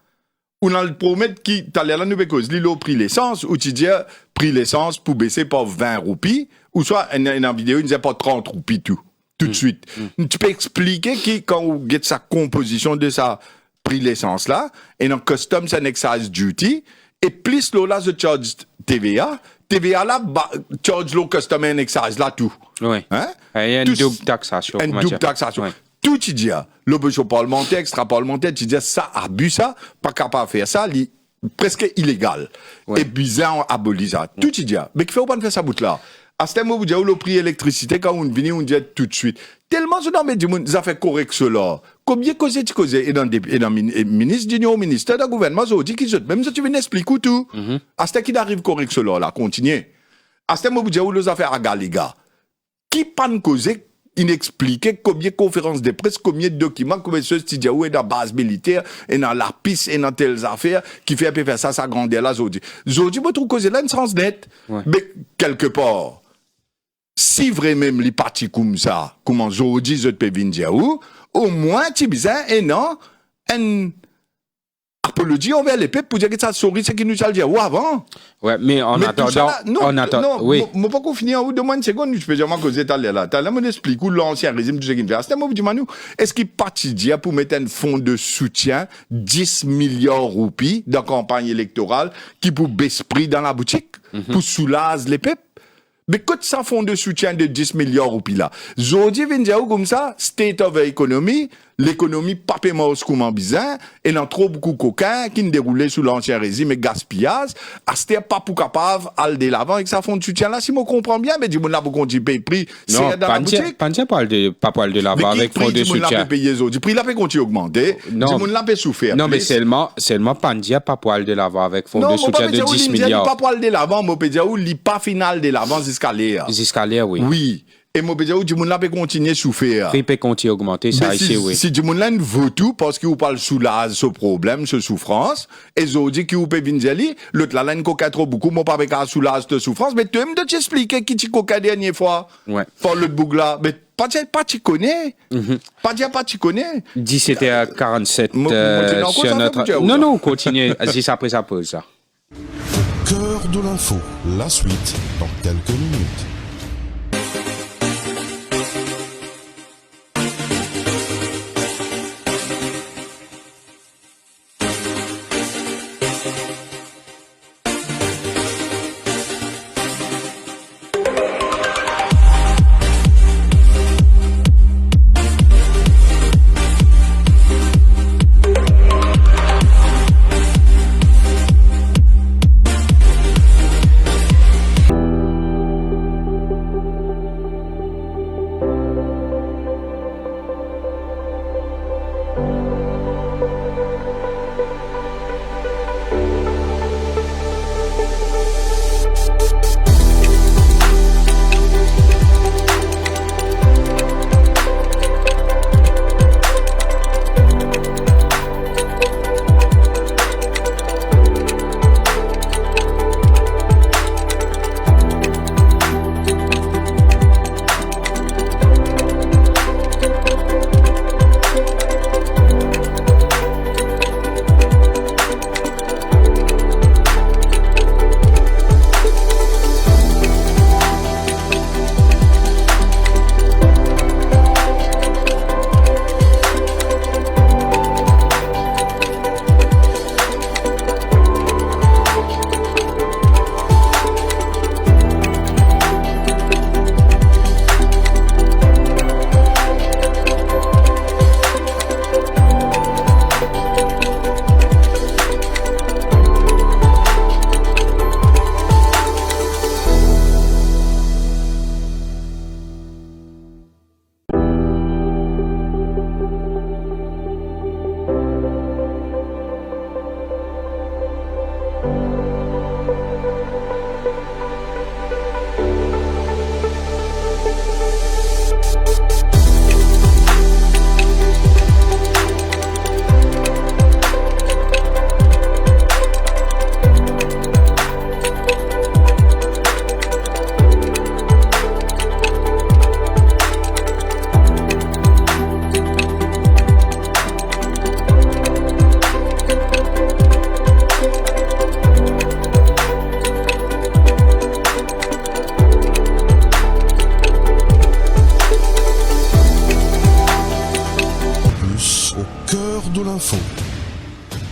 On a le promettre qui, t'as l'air là, nous, parce que l'îlot prix l'essence, ou tu dis, prix l'essence pour baisser par 20 roupies, ou soit, en vidéo, il ne disait pas 30 roupies tout de suite. Tu peux expliquer qui, quand on get sa composition de sa prix l'essence là, et dans Customs and Excise Duty, et plus là, je charge TVA là, charge le Customs and Excise là, tout. Oui. Hein? Il y a une double taxation. Une double taxation. Ouais. Tout, tu dis, l'opposition parlementaire, extra-parlementaire, tu dis, ça, abus ça, pas capable de faire ça, presque illégal. Ouais. Et bizarre, on abolit ça. Tout, tu dis, mais qui fait pas de faire ça bout là? À ce moment où vous dites, le prix électricité, quand on vient, on dit tout de suite. Tellement, je n'en mets du monde, ça fait correct cela. Combien de tu causes? Et dans le ministre d'Union, ministère du gouvernement, ça dit qu'ils même si tu viens expliquer tout. À ce qui arrive correct cela, là, continuez. À ce moment où vous dites, les affaires à Galiga. Qui pas causer, inexpliqué, combien de conférences de presse, combien de documents, combien de choses, tu dis, où est dans la base militaire, et dans la piste, et dans telles affaires, qui fait faire ça, ça grandeur là, aujourd'hui. Aujourd'hui, je trouve que c'est là une sens net. Ouais. Mais, quelque part, si vraiment les partis comme ça, comme aujourd'hui, je peux venir dire, au moins, tu bizarre, et non, apologie envers les peuples pour dire que ça sourit, c'est qui nous a dit ou avant. Ouais, mais en Mais attendant, tout ça là, non, oui. Moi pas qu'on finit en haut de moi une seconde, je peux dire moi causer là. T'as là, me explique où l'ancien régime tout ce qu'il fait. C'était moi, dis-moi nous, est-ce qu'il partit dire pour mettre un fonds de soutien, 10 milliards roupies dans campagne électorale, qui pour baisser prix dans la boutique, pour soulager les peuples? Mais quand ça fonds de soutien de 10 milliards roupies là, Jodi vient dire comme ça, state of economy, l'économie pas paiement au secouement bizarre, et dans trop beaucoup de cocain qui ne déroulait sous l'ancien régime et gaspillage, c'était pas pour capable aller de l'avant avec ça fonds de soutien là, si je comprends bien, mais du monde là pour qu'on dit paye prix, Non, c'est dans la boutique. pas de l'avant avec fonds de soutien. Du prix là peut continuer augmenter, du monde là peut souffrir. Non, mais seulement Pandia pas pour aller de l'avant avec fonds de soutien de 10 Non, milliards. pas pour aller de l'avant, moi peut dire où li pas final de l'avant jusqu'à l'air. Jusqu'à l'air, oui. Oui. Et moi, dire, du monde là peut continuer à souffrir. Prix peut continuer à augmenter, ça ici, oui. Si du monde là veut tout, parce qu'il parle soulage, ce problème, ce souffrance, et ils dit qu'il peut venir dire, l'autre là, il coca trop beaucoup, moi, pas avec un soulage de souffrance, mais tu aimes de t'expliquer qui tu coca dernière fois. Ouais. Pour l'autre boucle là. Mais pas tu connais. Pas tu connais. 17h47, sur notre... Non, continue. Juste après ça pause, ça. Au cœur de l'info, la suite dans quelques minutes.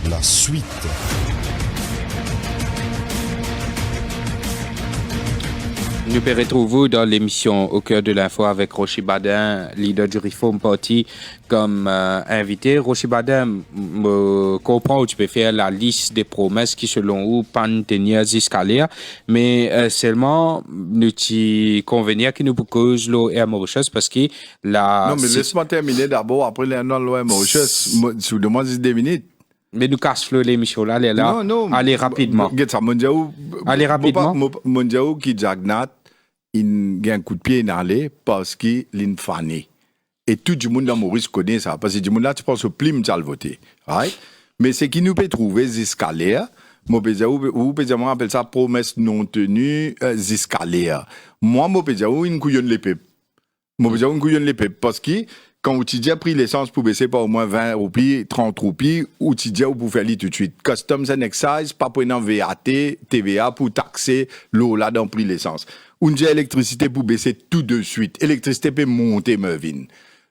La suite. Nous pouvons retrouver dans l'émission Au cœur de l'info avec Rochi Badin, leader du Reform Party, comme invité. Rochi Badin me comprend où tu peux faire la liste des promesses qui, selon vous, pas tenir jusqu'à l'air, mais seulement nous t'y convenir qui nous cause l'OM Mauritius parce que la... Non, mais laisse-moi terminer d'abord, après l'OM Mauritius, si vous demandez 10 minutes. Mais nous casse-le l'émission là, elle est là. Non. Allez rapidement. Allez rapidement. Mondiaou qui jagnat, il a un coup de pied dans l'air parce qu'il est fané. Et tout le monde dans Maurice connaît ça. Parce que du monde là, tu penses au plim, tu as le voté. Right? Mais ce qui nous peut trouver jusqu'à l'air, ou peut on appelle ça promesse non tenue jusqu'à l'air. Moi, il couillonne les peuples. Moi, je dis les pep parce que quand vous avez pris l'essence pour baisser par au moins 20 roupies, 30 roupies, ou tu dis pour faire tout de suite. Customs and Excise, pas pour un VAT, TVA pour taxer l'eau là dans le prix l'essence. Ou dit électricité pour baisser tout de suite. Électricité peut monter, Mervyn.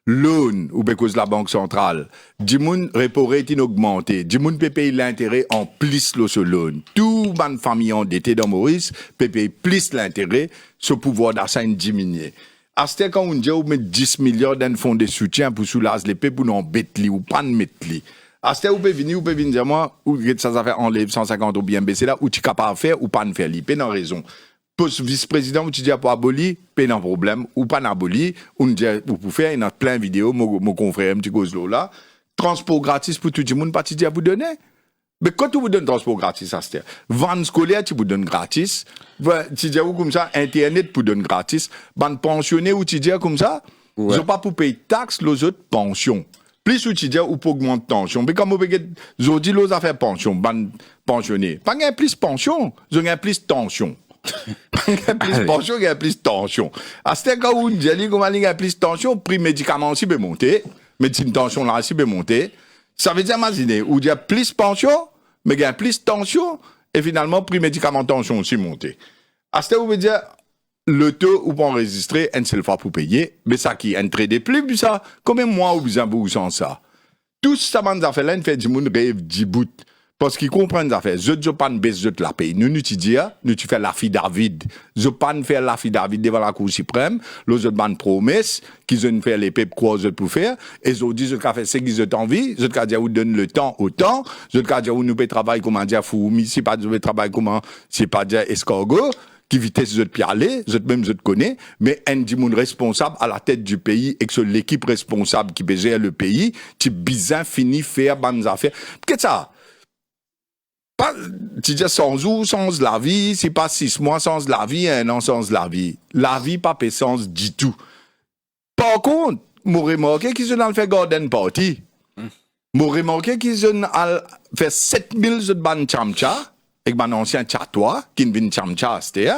Loan, ou cause la banque centrale. Du monde repo rate augmenté. Du monde peut payer l'intérêt en plus ce loan. Tout ban famille endettée dans Maurice peut payer plus l'intérêt, ce pouvoir d'achat diminue. À ce quand on dit, on met 10 milliards d'un fonds de soutien pour soulager les pays pour non mettre ou pas mettre li. À ce vous pouvez venir dire moi, ou ça fait enlève 150 ou bien baisser là, ou tu es capable de faire ou pas de faire li. Pas dans raison. Poste vice-président, ou tu dis pas aboli, pas de problème, ou pas aboli, ou dit, ou pour faire, il y a plein de vidéos, mon confrère, un petit cause là, transport gratis pour tout le monde, pas à vous donner. Mais quand tu vous donnes transport gratis, ça c'est van scolaire, tu vous donnes gratis, tu dis comme ça, internet pour donner gratis, ban pensionné ou tu dis comme ça, ils n'ont pas pour payer taxes, les autres pensions. Plus ou tu dis ou pour augmenter pension, mais comme vous avez dit, les affaires pension, ban pensionné, pas gain plus pension, ils ont plus tension. Plus pension, il y a plus tension. À ce cas où il y a plus tension, prix médicaments aussi peut monter, médecine tension là aussi peut monter. Ça veut dire, imaginez, où il y a plus pension, mais il y a plus tension, et finalement, prix médicaments tension aussi monter. À ce cas où vous dire, le taux où on enregistrer, une seule fois pour payer, mais ça qui est un trade plus, ça, combien de mois ou besoin vous sans ça? Tout ça, man, ça fait là, il fait du monde rêve, du bout. Parce qu'ils comprennent ça fait. Je pas ne baisse la paye. Nous n'utilisons, nous tu fais l'affidavit. Je pas ne faire l'affidavit devant la Cour suprême. L'autre je ban promesse qu'ils ont fait les pep quoi je pour faire. Et je dis je fait ce qu'ils ont envie. Je dis vous donne le temps au temps. Je dis nous peut travailler comment dire fou. Si pas je travailler comment c'est pas dire escargot. Qui vitesse je te aller, je même je te connais, mais un du monde responsable à la tête du pays et que c'est l'équipe responsable qui gère le pays, tu bizarre fini faire bonnes affaires. Qu'est-ce ça? Pas, tu dis 100 jours sans la vie, c'est pas 6 mois sans la vie, 1 an sans la vie. La vie pas fait sens du tout. Par contre, moi remarqué qu'ils ont fait garden party. Moi remarqué qu'ils ont fait 7000 de ban chamcha, avec mon ancien chatois, qui vient chamcha, c'était,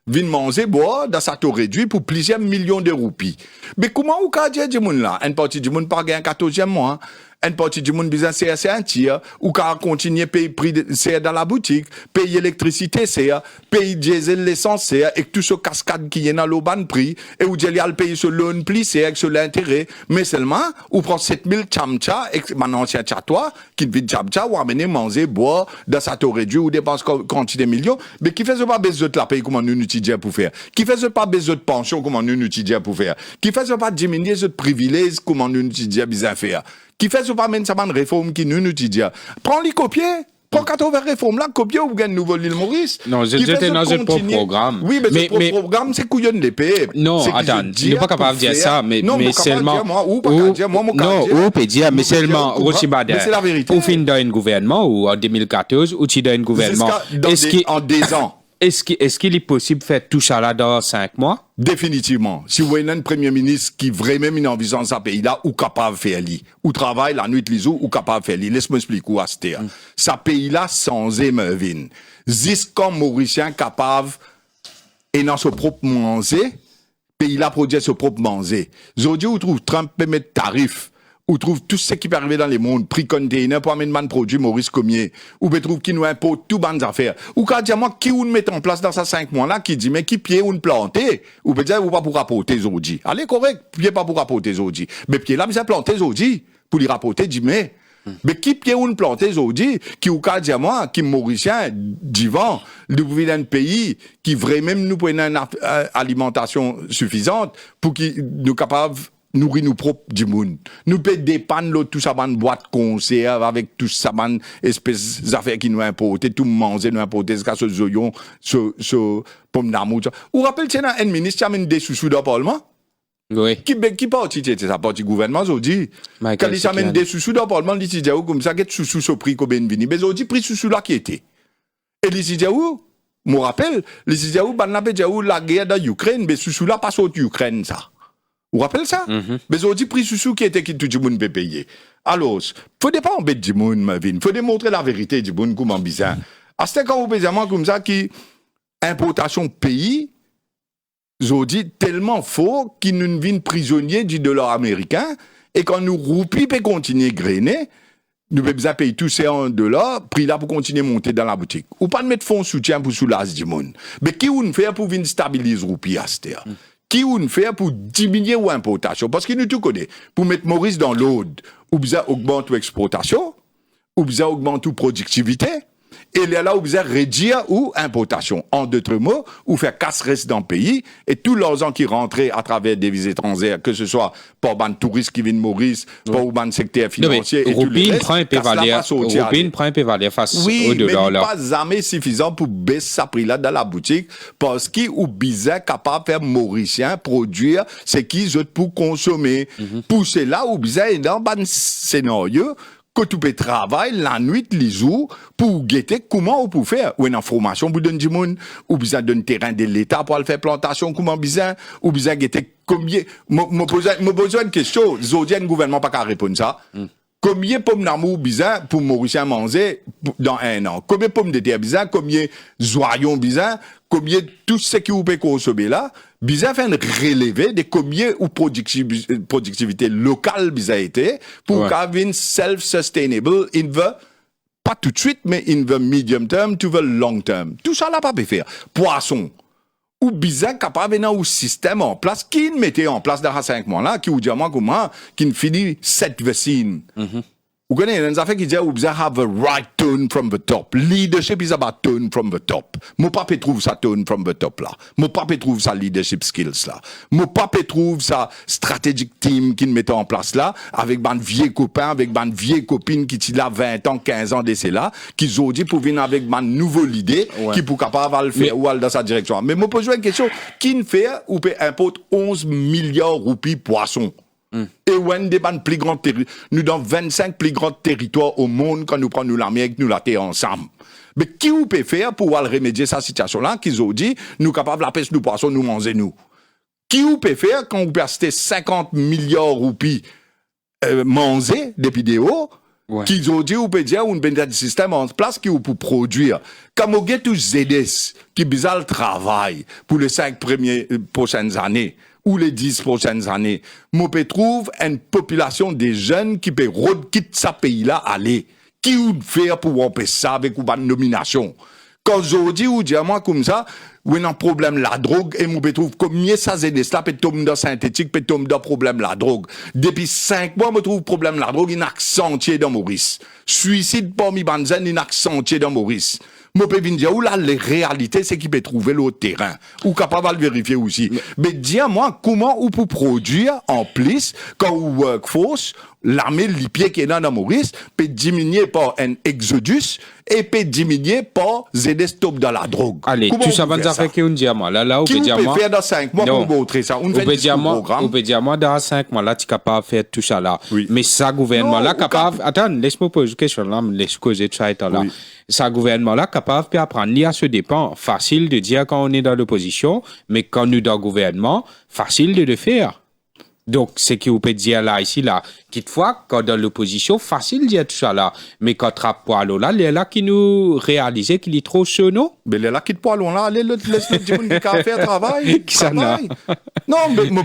vient manger, boire, dans sa taux réduit pour plusieurs millions de roupies. Mais comment ou qu'a dit du monde là? Une partie du monde pas gagné 14e mois. Une partie du monde besoin c'est un tir, ou qu'à continuer payer prix c'est dans la boutique, payer électricité c'est, payer diesel l'essence c'est, et tout ce cascade qui est dans le ban prix, et où il y a le payer sur loan pli c'est avec sur l'intérêt, mais seulement, ou prend 7000 chamcha, et mon ancien chatois, qui vit chamcha, ou amener manger, boire, dans sa taux réduit, ou dépense quantité de millions, mais qui fait pas besoin de la paye comment nous utilisons pour faire, qui fait pas besoin de pension comment nous utilisons pour faire, qui fait pas diminuer ce privilège comment nous utilisons bien faire. Qui fait pas même ça une réforme qui nous dit prends les copier prends 80 réformes là copier ou gagne nouveau l'île Maurice non j'étais dans un propre programme oui mais ce programme c'est couillonne l'épée non attends il n'est pas capable de dire ça mais seulement ou peut dire mais seulement mais c'est la vérité ou fin d'un gouvernement ou en 2014 ou tu d'un gouvernement en 10 ans est-ce qu'il est possible de faire tout ça là dans 5 mois? Définitivement. Si vous avez un premier ministre qui vraiment une envision de ce pays-là, ou capable de faire li, ou travaille la nuit les jours, ou capable de faire li. Laisse-moi expliquer où c'est. Ce pays-là, sans Mervyn. Jusqu'à Mauricien capable, et dans ce propre manger, pays-là produit ce propre manger. Aujourd'hui, vous trouvez Trump peut mettre tarif. Ou trouve tout ce qui peut arriver dans le monde, prix container pour amener un produit Maurice Comier, ou peut trouve qui nous impose tout bonnes affaires. Ou quand dire moi qui ou met en place dans ces 5 mois là qui dit mais qui pied ou planter, ou peut dire ou pas pour rapporter aujourd'hui. Allez correct, pied pas pour rapporter aujourd'hui. Mais pied là mais ça planter aujourd'hui pour lui rapporter dit mais qui pied ou planter aujourd'hui qui ou quand dire moi qui Mauricien divan nous vivons dans un pays qui vraiment nous prenne une alimentation suffisante pour qui nous capable nourrir nous propres du monde. Nous peut dépanner l'autre tout ça ban boîte conserve avec tout ça ban espèces d'affaires qui nous importent, tout manger nous importer ce zoyon, ce pomme d'amour. Ou rappelle tiens un ministre qui amène des sous-sous dans le parlement? Oui. Qui parti c'est ça parti gouvernement aujourd'hui. Quand il amène des sous-sous dans le parlement, il dit comme ça get sous-sous ce prix comme vini. Mais aujourd'hui prix sous-sous là qui était. Et il dit où me rappelle, il dit où ban la guerre dans Ukraine, mais sous-sous là passe au Ukraine ça. Vous rappelez ça? Mais on dit prix sous qui était qui tout le monde peut payer. Alors, faut pas embêter du monde, Mervyn. Faut démontrer la vérité du monde comment bizarre. À ce quand vous payez comme ça qui importation pays Zodi tellement faux qu'ils nous viennent prisonniers du dollar américain et quand nous roupies peut continuer grainer, nous devons payer tous ces $1, prix là pour continuer à monter dans la boutique. Ou pas de mettre fonds soutien pour soulager du monde. Mais qui on fait pour venir stabiliser roupies à cette heure? Qui on fait pour diminuer l'importation? Parce qu'il nous tout connaît. Pour mettre Maurice dans l'aude, ou bien augmenter l'exportation, ou bien augmenter la productivité, et là, ou bien réduire ou importation. En d'autres mots, ou faire casse-reste dans le pays, et tous leurs gens qui rentraient à travers des devises étrangères, que ce soit pour les touristes qui viennent Maurice, pour le secteur financier, et tout le reste, Rupin prend un peu valeur face oui, au dollar. mais pas jamais suffisant pour baisser sa prix là dans la boutique, parce qu'ils ou bizarre capable de faire Mauricien produire ce qu'ils ont pour consommer. Pour cela, ou bizarre dans un scénario, que tu peux travailler la nuit, les jours, pour guetter comment on peut faire. Ou une information pour donner du monde, ou besoin d'un terrain de l'État pour aller faire plantation, comment besoin, ou besoin guetter combien, me besoin une question, Zodian, le gouvernement pas qu'à répondre ça. Combien de pommes d'amour bizarre pour Mauricien manger dans un an? Combien de pommes de terre bizarre? Combien de zoyons bizarre? Combien de tout ce qui vous peut consommer là? Bizarre fait relever de combien ou productivité locale bizarre été pour qu'avoir une self-sustainable in the pas tout de suite, mais in the medium term to the long term. Tout ça là pas peut faire. Poisson. Ou bizarre capable d'avoir un système en place, qui mettait en place dans 5 mois là, qui vous dit à moi comment, qui ne finit 7 vaccines. Vous connaissez, il y a des affaires qui disent, vous devez have a right tone from the top. Leadership is about tone from the top. Mon papa trouve ça tone from the top là. Mon papa trouve ça leadership skills là. Mon papa trouve ça strategic team qui met en place là, avec ban vieux copains, avec ban vieilles copines qui sont là 20 ans, 15 ans d'essai là, qui ont dit pour venir avec ban nouvelle idée, qui pour capable de le faire ou aller dans sa direction. Mais moi pose une question, qui ne fait ou peut importe 11 milliards roupies poissons? Et when des plus grands nous dans 25 plus grands territoires au monde quand nous prenons l'Amérique, nous la terre ensemble. Mais qui vous peut faire pour remédier cette situation-là, qu'ils ont dit, nous capables de pêcher nous poissons, nous manger nous? Qui vous peut faire quand vous pouvez acheter 50 milliards roupies, manger depuis des hauts, qu'ils ont dit, vous pouvez dire, on peut mettre un système en place qui vous peut produire. Comme vous avez tous ZS, qui bizarre le travail pour les 5 prochaines années, ou les 10 prochaines années, moi, je trouve une population de jeunes qui peut quitter ce pays-là, aller. Qui ou faire pour empêcher ça avec une nomination? Quand je dis, ou dis à moi comme ça, ou un problème la drogue, et moi, je trouve combien ça c'est ça peut tomber dans synthétique, peut tomber dans problème la drogue. Depuis 5 mois, je trouve problème la drogue, il accentué dans Maurice. Suicide parmi Banzen, il accentué dans Maurice. Moi, je peux dire, où là, les réalités, c'est qu'il peut trouver l'autre terrain. Ou capable de le vérifier aussi. Mais dis-moi, comment on peut produire, en plus, quand on workforce, l'armée, les pieds qui est dans Maurice, peut diminuer par un exodus, et peut diminuer par ZD stop dans la drogue. Allez, comment tout ça va faire qu'on dit à moi. Là, on peut dire moi. Qui peut faire dans 5 mois pour montrer ça? On peut dire moi, on peut dire moi, dans 5 mois, là, tu es capable de faire tout ça là. Oui. Mais ça, gouvernement là, capable, attends, laisse-moi poser une question là, laisse causer tout ça là. Oui. Ça, gouvernement là, capable de apprendre, il y a ce dépend. Facile de dire quand on est dans l'opposition, mais quand nous dans le gouvernement, facile de le faire. Donc, ce qu'on peut dire là, ici, là, quelquefois, quand dans l'opposition, facile de dire tout ça là. Mais quand Trapoilo là, il est là qui nous réalise qu'il est trop sono. Mais il est là qui te poilent là, laisse-le dire qu'il fait travail. Qui ça n'a? Non, mais moi,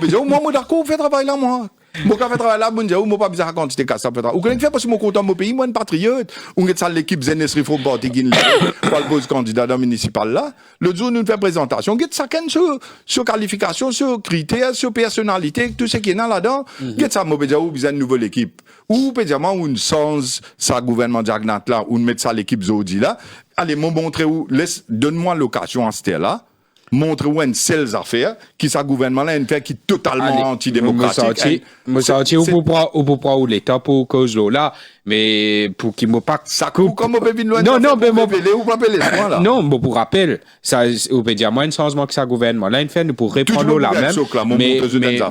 d'accord, fait travail là, moi. Moi, quand je fais travail là, je ne pas besoin de quantité de casse. Ou quand je fais parce que je suis content de mon pays, moi, un patriote. Ou que l'équipe Zenes Reform Party qui est pose candidat dans le municipal là. Le jour où nous fait présentation, on get ça sur qualification, sur critères, sur personnalité, tout ce qui est là-dedans. Get ça, moi, besoin d'une nouvelle équipe. Ou, peut-être, une sens, ça, gouvernement Jagnat là, ou mettre ça l'équipe Zodi là. Allez, moi, montrer où, donne-moi l'occasion à ce là. Montre-vous une seule affaire qui sa gouvernement là une fait qui est totalement antidémocratique. Moi sorti ou pour pas ou l'état pour cause là mais pour qui me pas ça coupe comme on peut venir loin. Non mais mon ou pas appeler là. Non, mais pour rappel ça on peut dire moi un changement que sa gouvernement là une fait nous pour répondre là même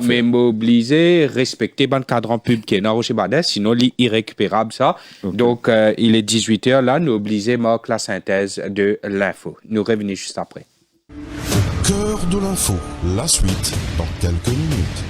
mais mobiliser respecter ban cadre public qui est dans Rocher Badès sinon irrécupérable ça. Donc il est 18h là nous obliger Marc la synthèse de l'info. Nous revenons juste après. Au cœur de l'info, la suite dans quelques minutes.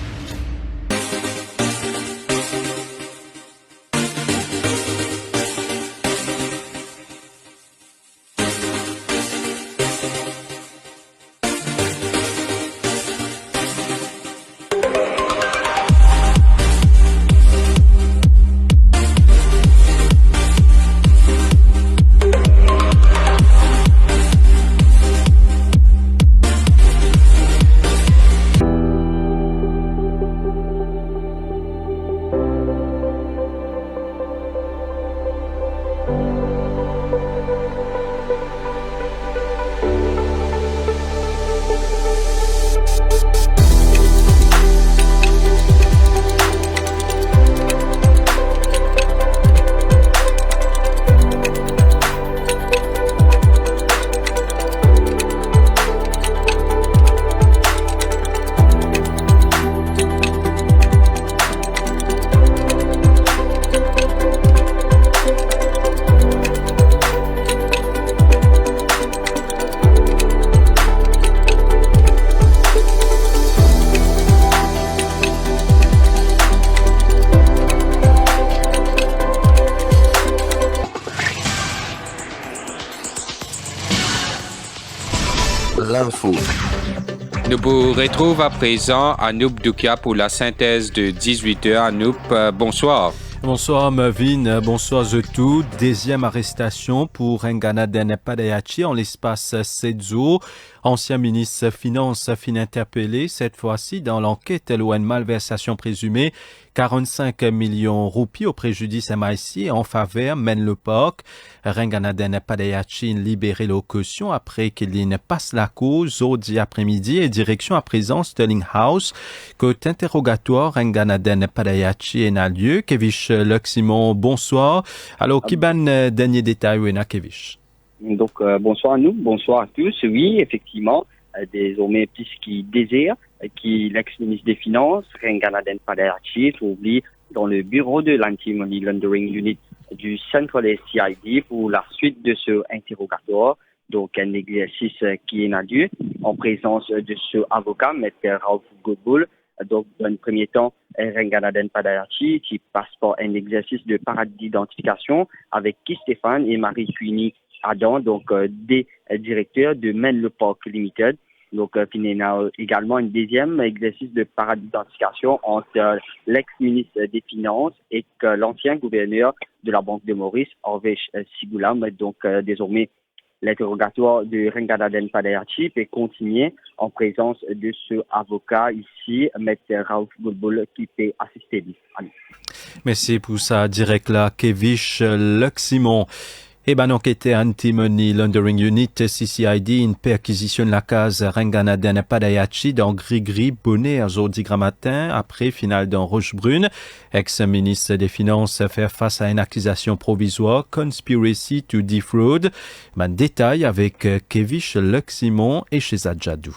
l'info. Nous vous retrouvons à présent Anoop Doukia pour la synthèse de 18h. Anoop, bonsoir. Bonsoir Mervyn, bonsoir à tous. Deuxième arrestation pour Nganaden Padayachi en l'espace 7 jours. Ancien ministre Finances fin interpellé, cette fois-ci dans l'enquête loin de malversation présumée. 45 millions roupies au préjudice MIC en faveur Menlo Park. Nganaden Padayachi libéré la caution après qu'il passe la cause jeudi après-midi et direction à présent Sterling House. Côté interrogatoire, Nganaden Padayachi est lieu. Kevish Luc-Simon, bonsoir. Alors, qui ban dernier détail ou Kevish? Donc, bonsoir à nous, bonsoir à tous. Oui, effectivement, désormais, puisqu'il désire, qui l'ex-ministre des Finances, Nganaden Padayachi, oublie dans le bureau de l'Anti-Money Laundering Unit du Central CID pour la suite de ce interrogatoire. Donc, un exercice qui est lieu en présence de ce avocat, M. Raouf Godboul. Donc, dans le premier temps, Nganaden Padayachi qui passe par un exercice de paradis d'identification avec Guy Stéphane et Marie Cuini Adam, donc des directeurs de Menlo Park Limited. Donc, il y a également un deuxième exercice de paradis d'identification entre l'ex-ministre des Finances et l'ancien gouverneur de la Banque de Maurice, Orvesh Sigoulam. Donc, désormais, l'interrogatoire de Nganaden Padayachi peut continuer en présence de ce avocat ici, M. Raouf Godboul, qui peut assister. Merci pour ça, direct là, Kevish Luc-Simon. Enquêteur Anti-Money Laundering Unit, CCID, une perquisitionne la case Nganaden Padayachi dans Gris-Gris, Bonnet, à jeudi matin, après finale dans Rochebrune. Ex-ministre des Finances faire face à une accusation provisoire, conspiracy to defraud. Détail avec Kevish Luc-Simon et Shezad Jadou.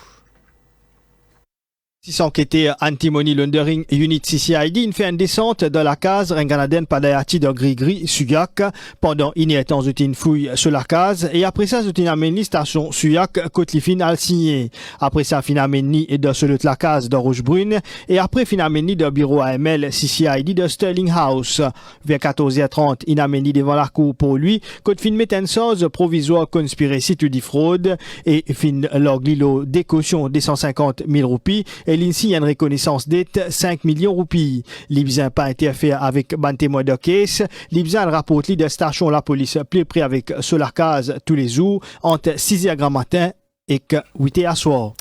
Si enquêteur Anti-Money Laundering Unit CCID, il fait une descente dans la case Nganaden Padayachi de Gris-Gris, Suyak. Pendant une temps, une fouille sur la case. Et après ça, une amène station Suyak, Côte-Lifine al signé. Après ça, fin amène de sur la case de Rochebrune. Et après, fin amène de bureau AML CCID de Sterling House. Vers 14h30, il amène devant la cour pour lui. Côte fin met une chose provisoire conspiracy to defraud. Et fin l'oglilo des cautions des 150 000 roupies. Et l'INSI a une reconnaissance dette 5 millions roupies. L'Ibzin pas interfère avec ban témoin de caisse. L'Ibzin rapporte de station la police plus près avec sur la case tous les jours entre 6h matin et 8h soir.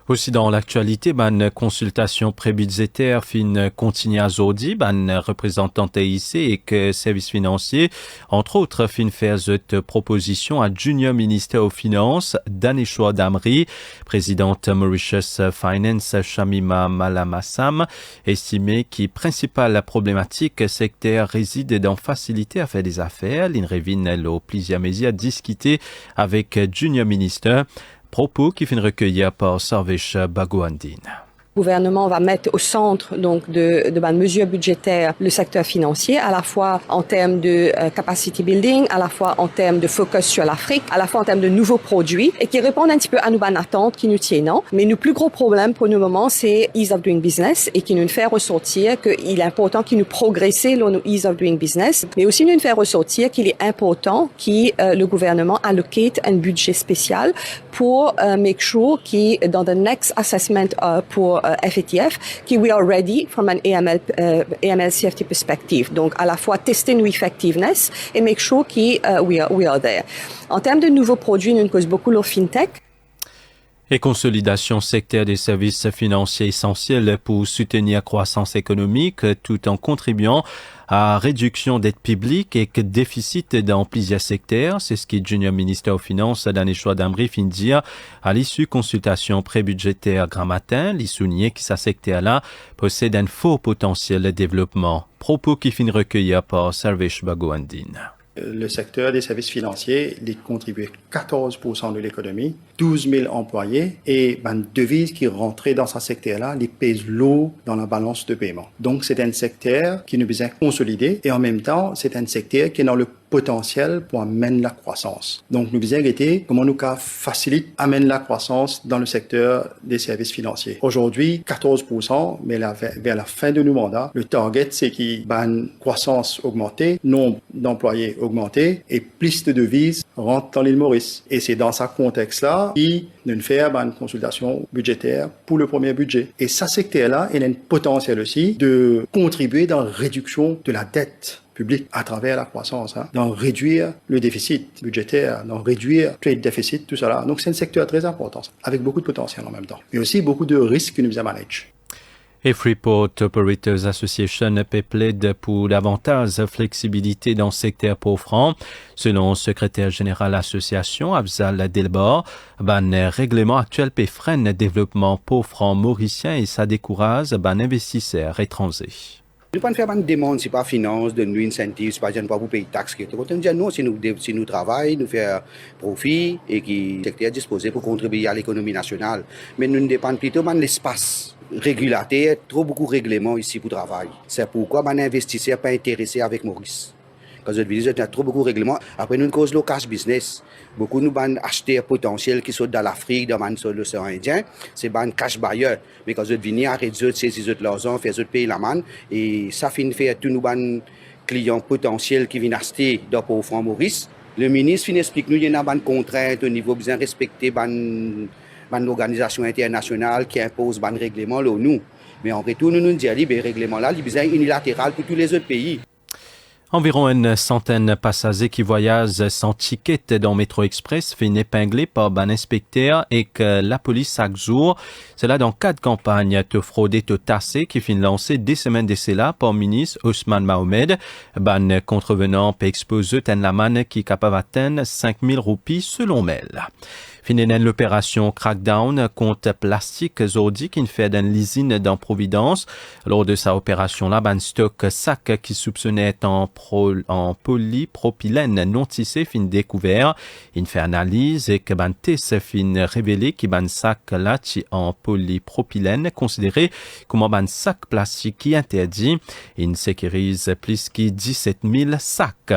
Aussi dans l'actualité, consultation prébudgétaire fin continue à jeudi, représentant TIC et que services financiers, entre autres, fin faire cette proposition à Junior Minister aux Finances, Daneshwa Damri, présidente Mauritius Finance, Shamima Malamassam, estimé que principale problématique secteur réside dans facilité à faire des affaires. L'Inrevin au plusieurs mesures discuté avec Junior Minister. Propos qui finissent recueillis par Sarvesh Bagouandine. Le gouvernement va mettre au centre donc de mesures budgétaires le secteur financier, à la fois en termes de capacity building, à la fois en termes de focus sur l'Afrique, à la fois en termes de nouveaux produits et qui répondent un petit peu à nos attentes qui nous tiennent. Mais nos plus gros problèmes pour le moment, c'est ease of doing business et qui nous fait ressortir qu'il est important qu'il nous progresser dans nos ease of doing business, mais aussi nous fait ressortir qu'il est important que le gouvernement allocate un budget spécial pour make sure que dans the next assessment pour FATF, que we are ready from an AML CFT perspective. Donc, à la fois tester nos effectiveness et make sure que we are there. En termes de nouveaux produits, nous causons beaucoup le fintech. Et consolidation secteur des services financiers essentiels pour soutenir croissance économique tout en contribuant à réduction dette publique et que déficit dans plusieurs secteurs. C'est ce que Junior Minister aux Finances Daneshwa Damri fin dire à l'issue consultation prébudgétaire grand matin. Il soulignait que ce secteur-là possède un fort potentiel de développement. Propos qui fin recueillis par Sarvesh Bagouandine. Le secteur des services financiers, il contribue 14% de l'économie, 12 000 employés et une devise qui rentrait dans ce secteur-là, il pèse lourd dans la balance de paiement. Donc, c'est un secteur qui nous besoin consolider et en même temps, c'est un secteur qui est dans le potentiel pour amener la croissance. Donc, nous besoin guetter comment nous facilite, amène la croissance dans le secteur des services financiers. Aujourd'hui, 14%, mais vers la fin de nos mandats, le target, c'est qu'il y ait une croissance augmentée, nombre d'employés augmenté et plus de devises rentre dans l'île Maurice. Et c'est dans ce contexte-là qu'il nous fait une consultation budgétaire pour le premier budget. Et ce secteur-là, il a un potentiel aussi de contribuer dans la réduction de la dette publique à travers la croissance, d'en réduire le déficit budgétaire, d'en réduire le déficit, tout ça là. Donc c'est un secteur très important, avec beaucoup de potentiel en même temps, mais aussi beaucoup de risques que nous avons à manager. Et Freeport Operators Association plaide pour davantage de flexibilité dans le secteur pauvre. Selon le secrétaire général de l'association, Afzal Delbar, le règlement actuel peut freiner le développement pauvre mauricien et ça décourage les investisseurs étrangers. Nous ne pouvons pas faire une demande, ce n'est pas finance, de nous incentives, ce n'est pas pour payer taxes. On dit non, si nous travaillons, nous faisons profit et que le secteur est disposé pour contribuer à l'économie nationale. Mais nous dépendons plutôt de l'espace régulateur, trop beaucoup de règlements ici pour travailler. C'est pourquoi les investisseurs ne sont pas intéressés avec Maurice. Quand je dis, il y a trop beaucoup de règlements. Après, nous cause le cash business. Beaucoup de acheteurs potentiels qui sont dans l'Afrique, dans l'océan Indien, c'est un cash buyer. Mais quand je dis, arrêtez de saisir l'argent, faites payer la manne. Et ça finit faire tous nos clients potentiels qui viennent acheter dans le franc Maurice. Le ministre explique nous qu'il y a une contrainte au niveau bien respecter une organisation internationale qui impose un règlement là nous. Mais en retour, nous disons que les règlements-là, ils sont unilatéral pour tous les autres pays. Environ une centaine de passagers qui voyagent sans ticket dans Métro Express finissent épinglés par un inspecteur et que la police chaque jour. C'est là dans 4 campagnes de fraude et de tassé qui finissent lancées des semaines d'essai là par le ministre Ousmane Mohamed. Ban contrevenant peut exposer la manne qui est capable d'atteindre 5 000 roupies selon Mel. Fininen l'opération Crackdown contre plastique Zordi qui fait d'une usine dans Providence. Lors de sa opération là, un stock sac qui soupçonnait en polypropylène non tissé fin découvert. Il fait analyse et que ban test fin révélé que ban sac là en polypropylène considéré comme un sac plastique qui interdit. Il sécurise plus que 17 000 sacs.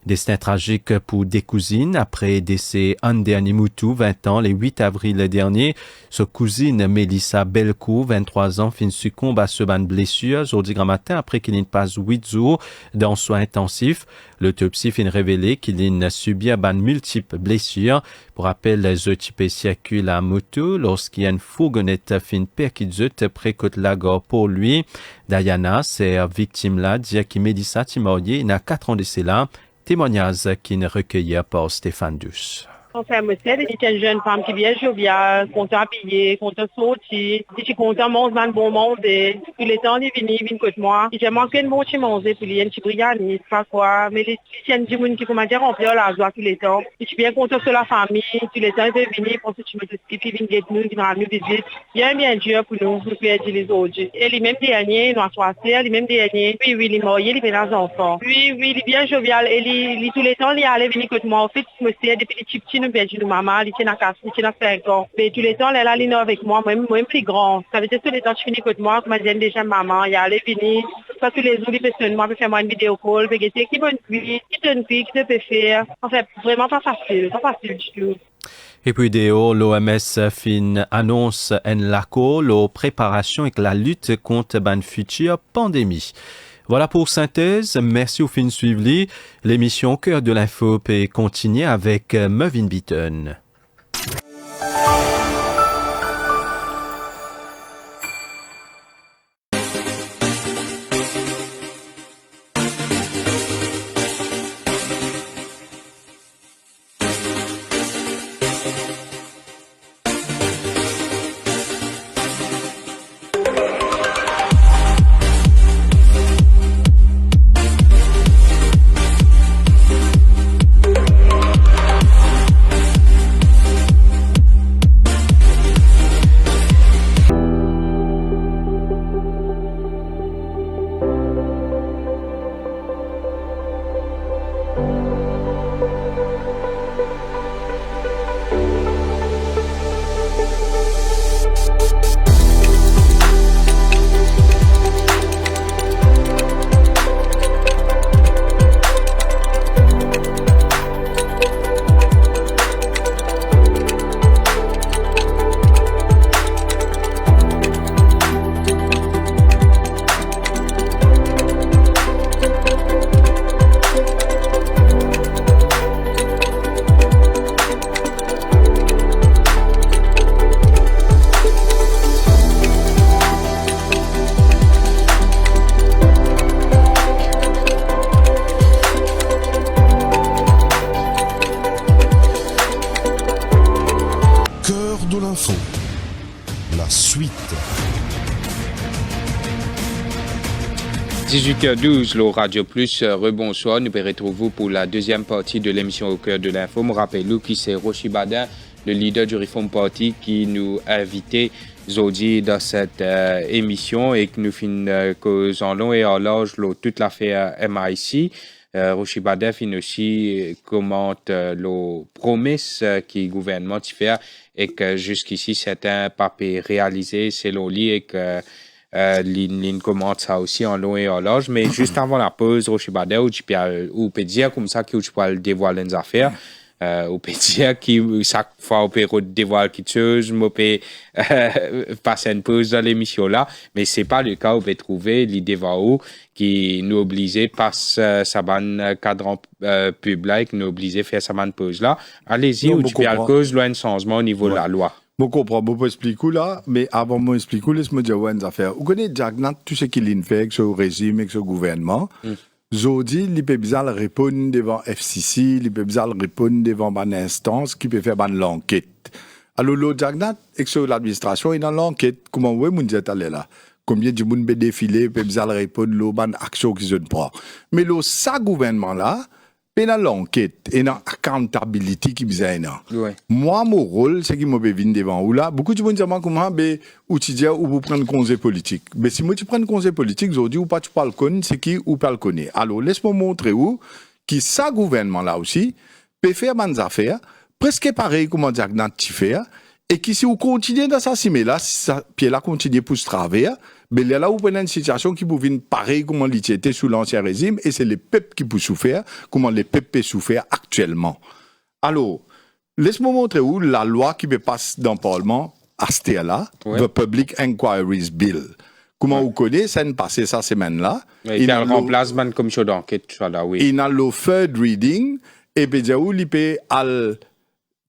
Destin tragique pour des cousines après décès un dernier Moutou, 20 ans, le 8 avril dernier. Sa cousine Mélissa Belcourt, 23 ans, fin succombe à ce ban blessure aujourd'hui grand matin après qu'il passe 8 jours dans soins intensifs. L'autopsie fin révélé qu'il a subi ban multiples blessures. Pour rappel, les occupés circulent à moto lorsqu'il y a une fourgonnette fin perquisite près Côte-Lagor pour lui. Diana, c'est victime là, dit que Mélissa Timorier n'a 4 ans de cela. Témoignage qui est recueilli par Stéphane Douce. Enfin, moi, c'est une jeune femme qui vient joviale, content habillée, content sortir, qui content manger dans le bon monde, et tous les temps, il vient côté moi. J'ai manqué de manger, puis il y a une petite brillante, pas quoi, mais les gens qui font remplir la joie tous les temps. Je suis bien content sur la famille, tous les temps, ils viennent venir, pour que tu me dis, puis ils viennent nous, ils viennent nous visiter. Il y a un bien Dieu pour nous aider les autres. Et les mêmes derniers, nous avons les mêmes derniers, oui, il est marié, il est des enfants. Oui, il est bien jovial, et tous les temps, il allait venir côté moi. En fait, monsieur, depuis les petits nous perdu de maman, il tient à 5 ans. Mais tous les temps, elle est là, elle est avec moi, moi plus grand. Ça veut dire tous les temps, je finis côté moi, comme je dis déjà maman, il allait venir. Pas tous les jours, il peut seulement faire moi une vidéo call, peut dire qui bonne vie, qui donne vie, qui te peut faire. En fait, vraiment pas facile du tout. Et puis l'OMS fin annonce en LACO, la préparation et la lutte contre une future pandémie. Voilà pour synthèse. Merci au fin de suivre. L'émission Cœur de l'info peut continuer avec Mervyn Beaton. 18h12, le Radio Plus, rebonsoir. Nous vous retrouvons pour la deuxième partie de l'émission Au cœur de l'info. Je rappelle que c'est Rochi Badin, le leader du Reform Party, qui nous a invités aujourd'hui dans cette émission et que nous finissons en long et en large toute l'affaire MIC. Rochi Badin finit aussi commente les promesses que le gouvernement fait et que jusqu'ici c'est un papier réalisé selon lui et que Lynn commente ça aussi en long et en large. Mais juste avant la pause, Rochi Badin, ou peut dire comme ça que tu peux dévoiler les affaires. Ou peut dire que chaque fois on peut dévoiler quelque chose, on peut passer une pause dans l'émission là, mais c'est pas le cas. On peut trouver l'idée qui nous obligeait passer sa ban cadran public, qui nous obligeait faire sa ban pause là. Allez-y, ou tu peux cause là un changement au niveau de la loi. Je comprends, je peux expliquer là, mais avant de m'expliquer, laisse-moi dire une affaire. Vous connaissez Jagnat, tout ce qu'il fait avec ce régime, avec ce gouvernement. Aujourd'hui, il peut bien répondre devant FCC, il peut bien répondre devant une instance qui peut faire l'enquête. Alors, le Jagnat, avec l'administration, il est dans l'enquête. Comment vous voulez dire là? Combien de monde peut défiler, peut bien répondre aux actions qu'ils ont pris. Mais le ça gouvernement là, et dans l'enquête et dans l'accountability qui est là. Moi, mon rôle, c'est qu'il m'a venir devant ou là. Beaucoup de gens disent comment ou tu dis ou vous prenez conseil politique. Mais si moi tu prends conseil politique, aujourd'hui ou pas tu parles con, c'est qui ou pas le connaît. Alors laisse-moi montrer où qui ça gouvernement là aussi peut faire des affaires presque pareil comme Jagnat tu fais et qui si vous continuez dans ça cimer là, si ça puis là continue pour se travailler. Mais là, vous prenez une situation qui pouvait pareil comme l'était sous l'ancien régime, et c'est les peuples qui peuvent souffrir, comment les peuples peuvent souffrir actuellement. Alors, laisse-moi montrer où la loi qui passe dans le Parlement, à ce là, The Public Inquiries Bill. Comment vous connaissez, ça ne passé ça semaine-là. Il a le remplacement de commission d'enquête, là, oui. Il a le third reading, et puis il peut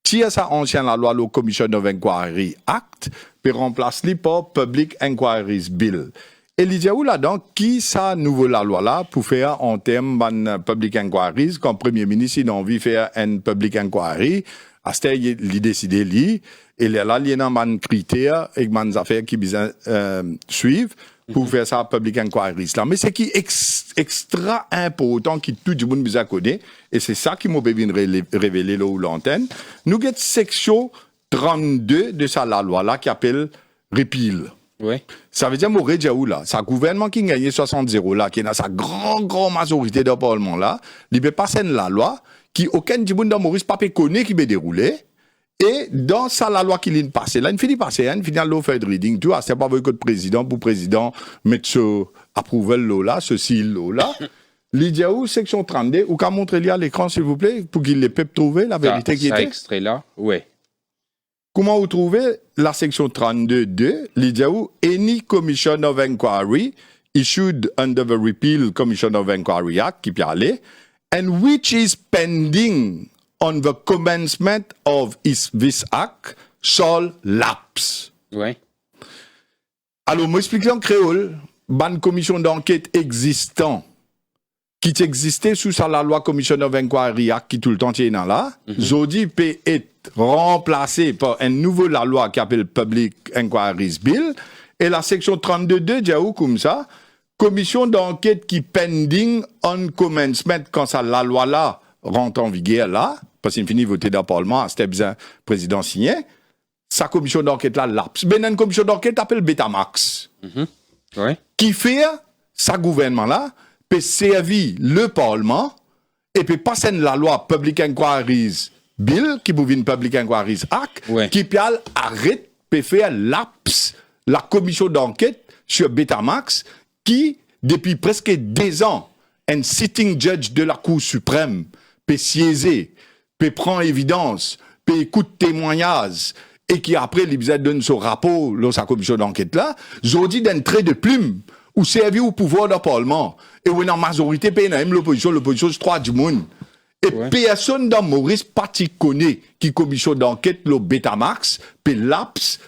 tirer ça ancien la loi, le Commission of Inquiry Act, puis remplacer par Public Inquiries Bill. Et il y a où là-dedans, qui ça nouveau la loi là pour faire en termes de Public Inquiries, quand le Premier ministre il a envie de faire un Public Inquiry, à ce temps il décide lui, et là il y a un critère et des affaires qui besoin suivre pour faire ça Public Inquiries là. Mais c'est qui extra important qui tout le monde besoin connaître, et c'est ça qui m'a bien révélé là où l'antenne. Nous avons section 32 de ça, la loi là, qui appelle repeal. Oui. Ça veut dire, Maurice Diaou là, c'est un gouvernement qui a gagné 60-0 là, qui a sa grande majorité dans le Parlement là, il peut passer la loi, qui aucun du dans Maurice pas connaît qui peut dérouler, et dans ça, la loi qui vient de passer, là, il finit passer, il finit le third reading, tu vois, c'est pas votre président, pour président, mettre ce approval là, ce seal là. L'Idiaou, section 32, ou qu'à montrer à l'écran, s'il vous plaît, pour qu'il les peut trouver la vérité qui était. Ça extrait là, oui. Comment vous trouvez la section 32.2, l'Idiaou, any commission of inquiry issued under the repeal Commission of Inquiry Act, qui peut aller, and which is pending on the commencement of this act shall lapse. Oui. Alors, moi, expliquer en créole, une commission d'enquête existante qui existait sous la loi Commission of Inquiry Act qui tout le temps est là, Zodi peut être remplacé par un nouveau la loi qui s'appelle Public Inquiries Bill, et la section 32.2 dit comme ça, commission d'enquête qui pending on commencement quand ça la loi là rentre en vigueur là, parce qu'il finit voter dans le Parlement, c'était bien président signé, sa commission d'enquête là lapse. Ben une commission d'enquête appelle Betamax. Oui. Qui fait sa gouvernement là peut servir le Parlement et peut passer la loi Public Inquiries Bill, qui vous une Public Inquiries Act, qui peut arrêter, peut faire lapse la commission d'enquête sur Betamax, qui, depuis presque 2 ans, un sitting judge de la Cour suprême peut siéger, peut prendre évidence, peut écouter témoignages, et qui après, il donne son rapport dans sa commission d'enquête là, aujourd'hui d'un trait de plume, ou servir au pouvoir du Parlement. Et où en majorité, même l'opposition c'est 3 du monde. Et personne dans Maurice Parti connaît qui commission d'enquête, le Betamax, puis lapse,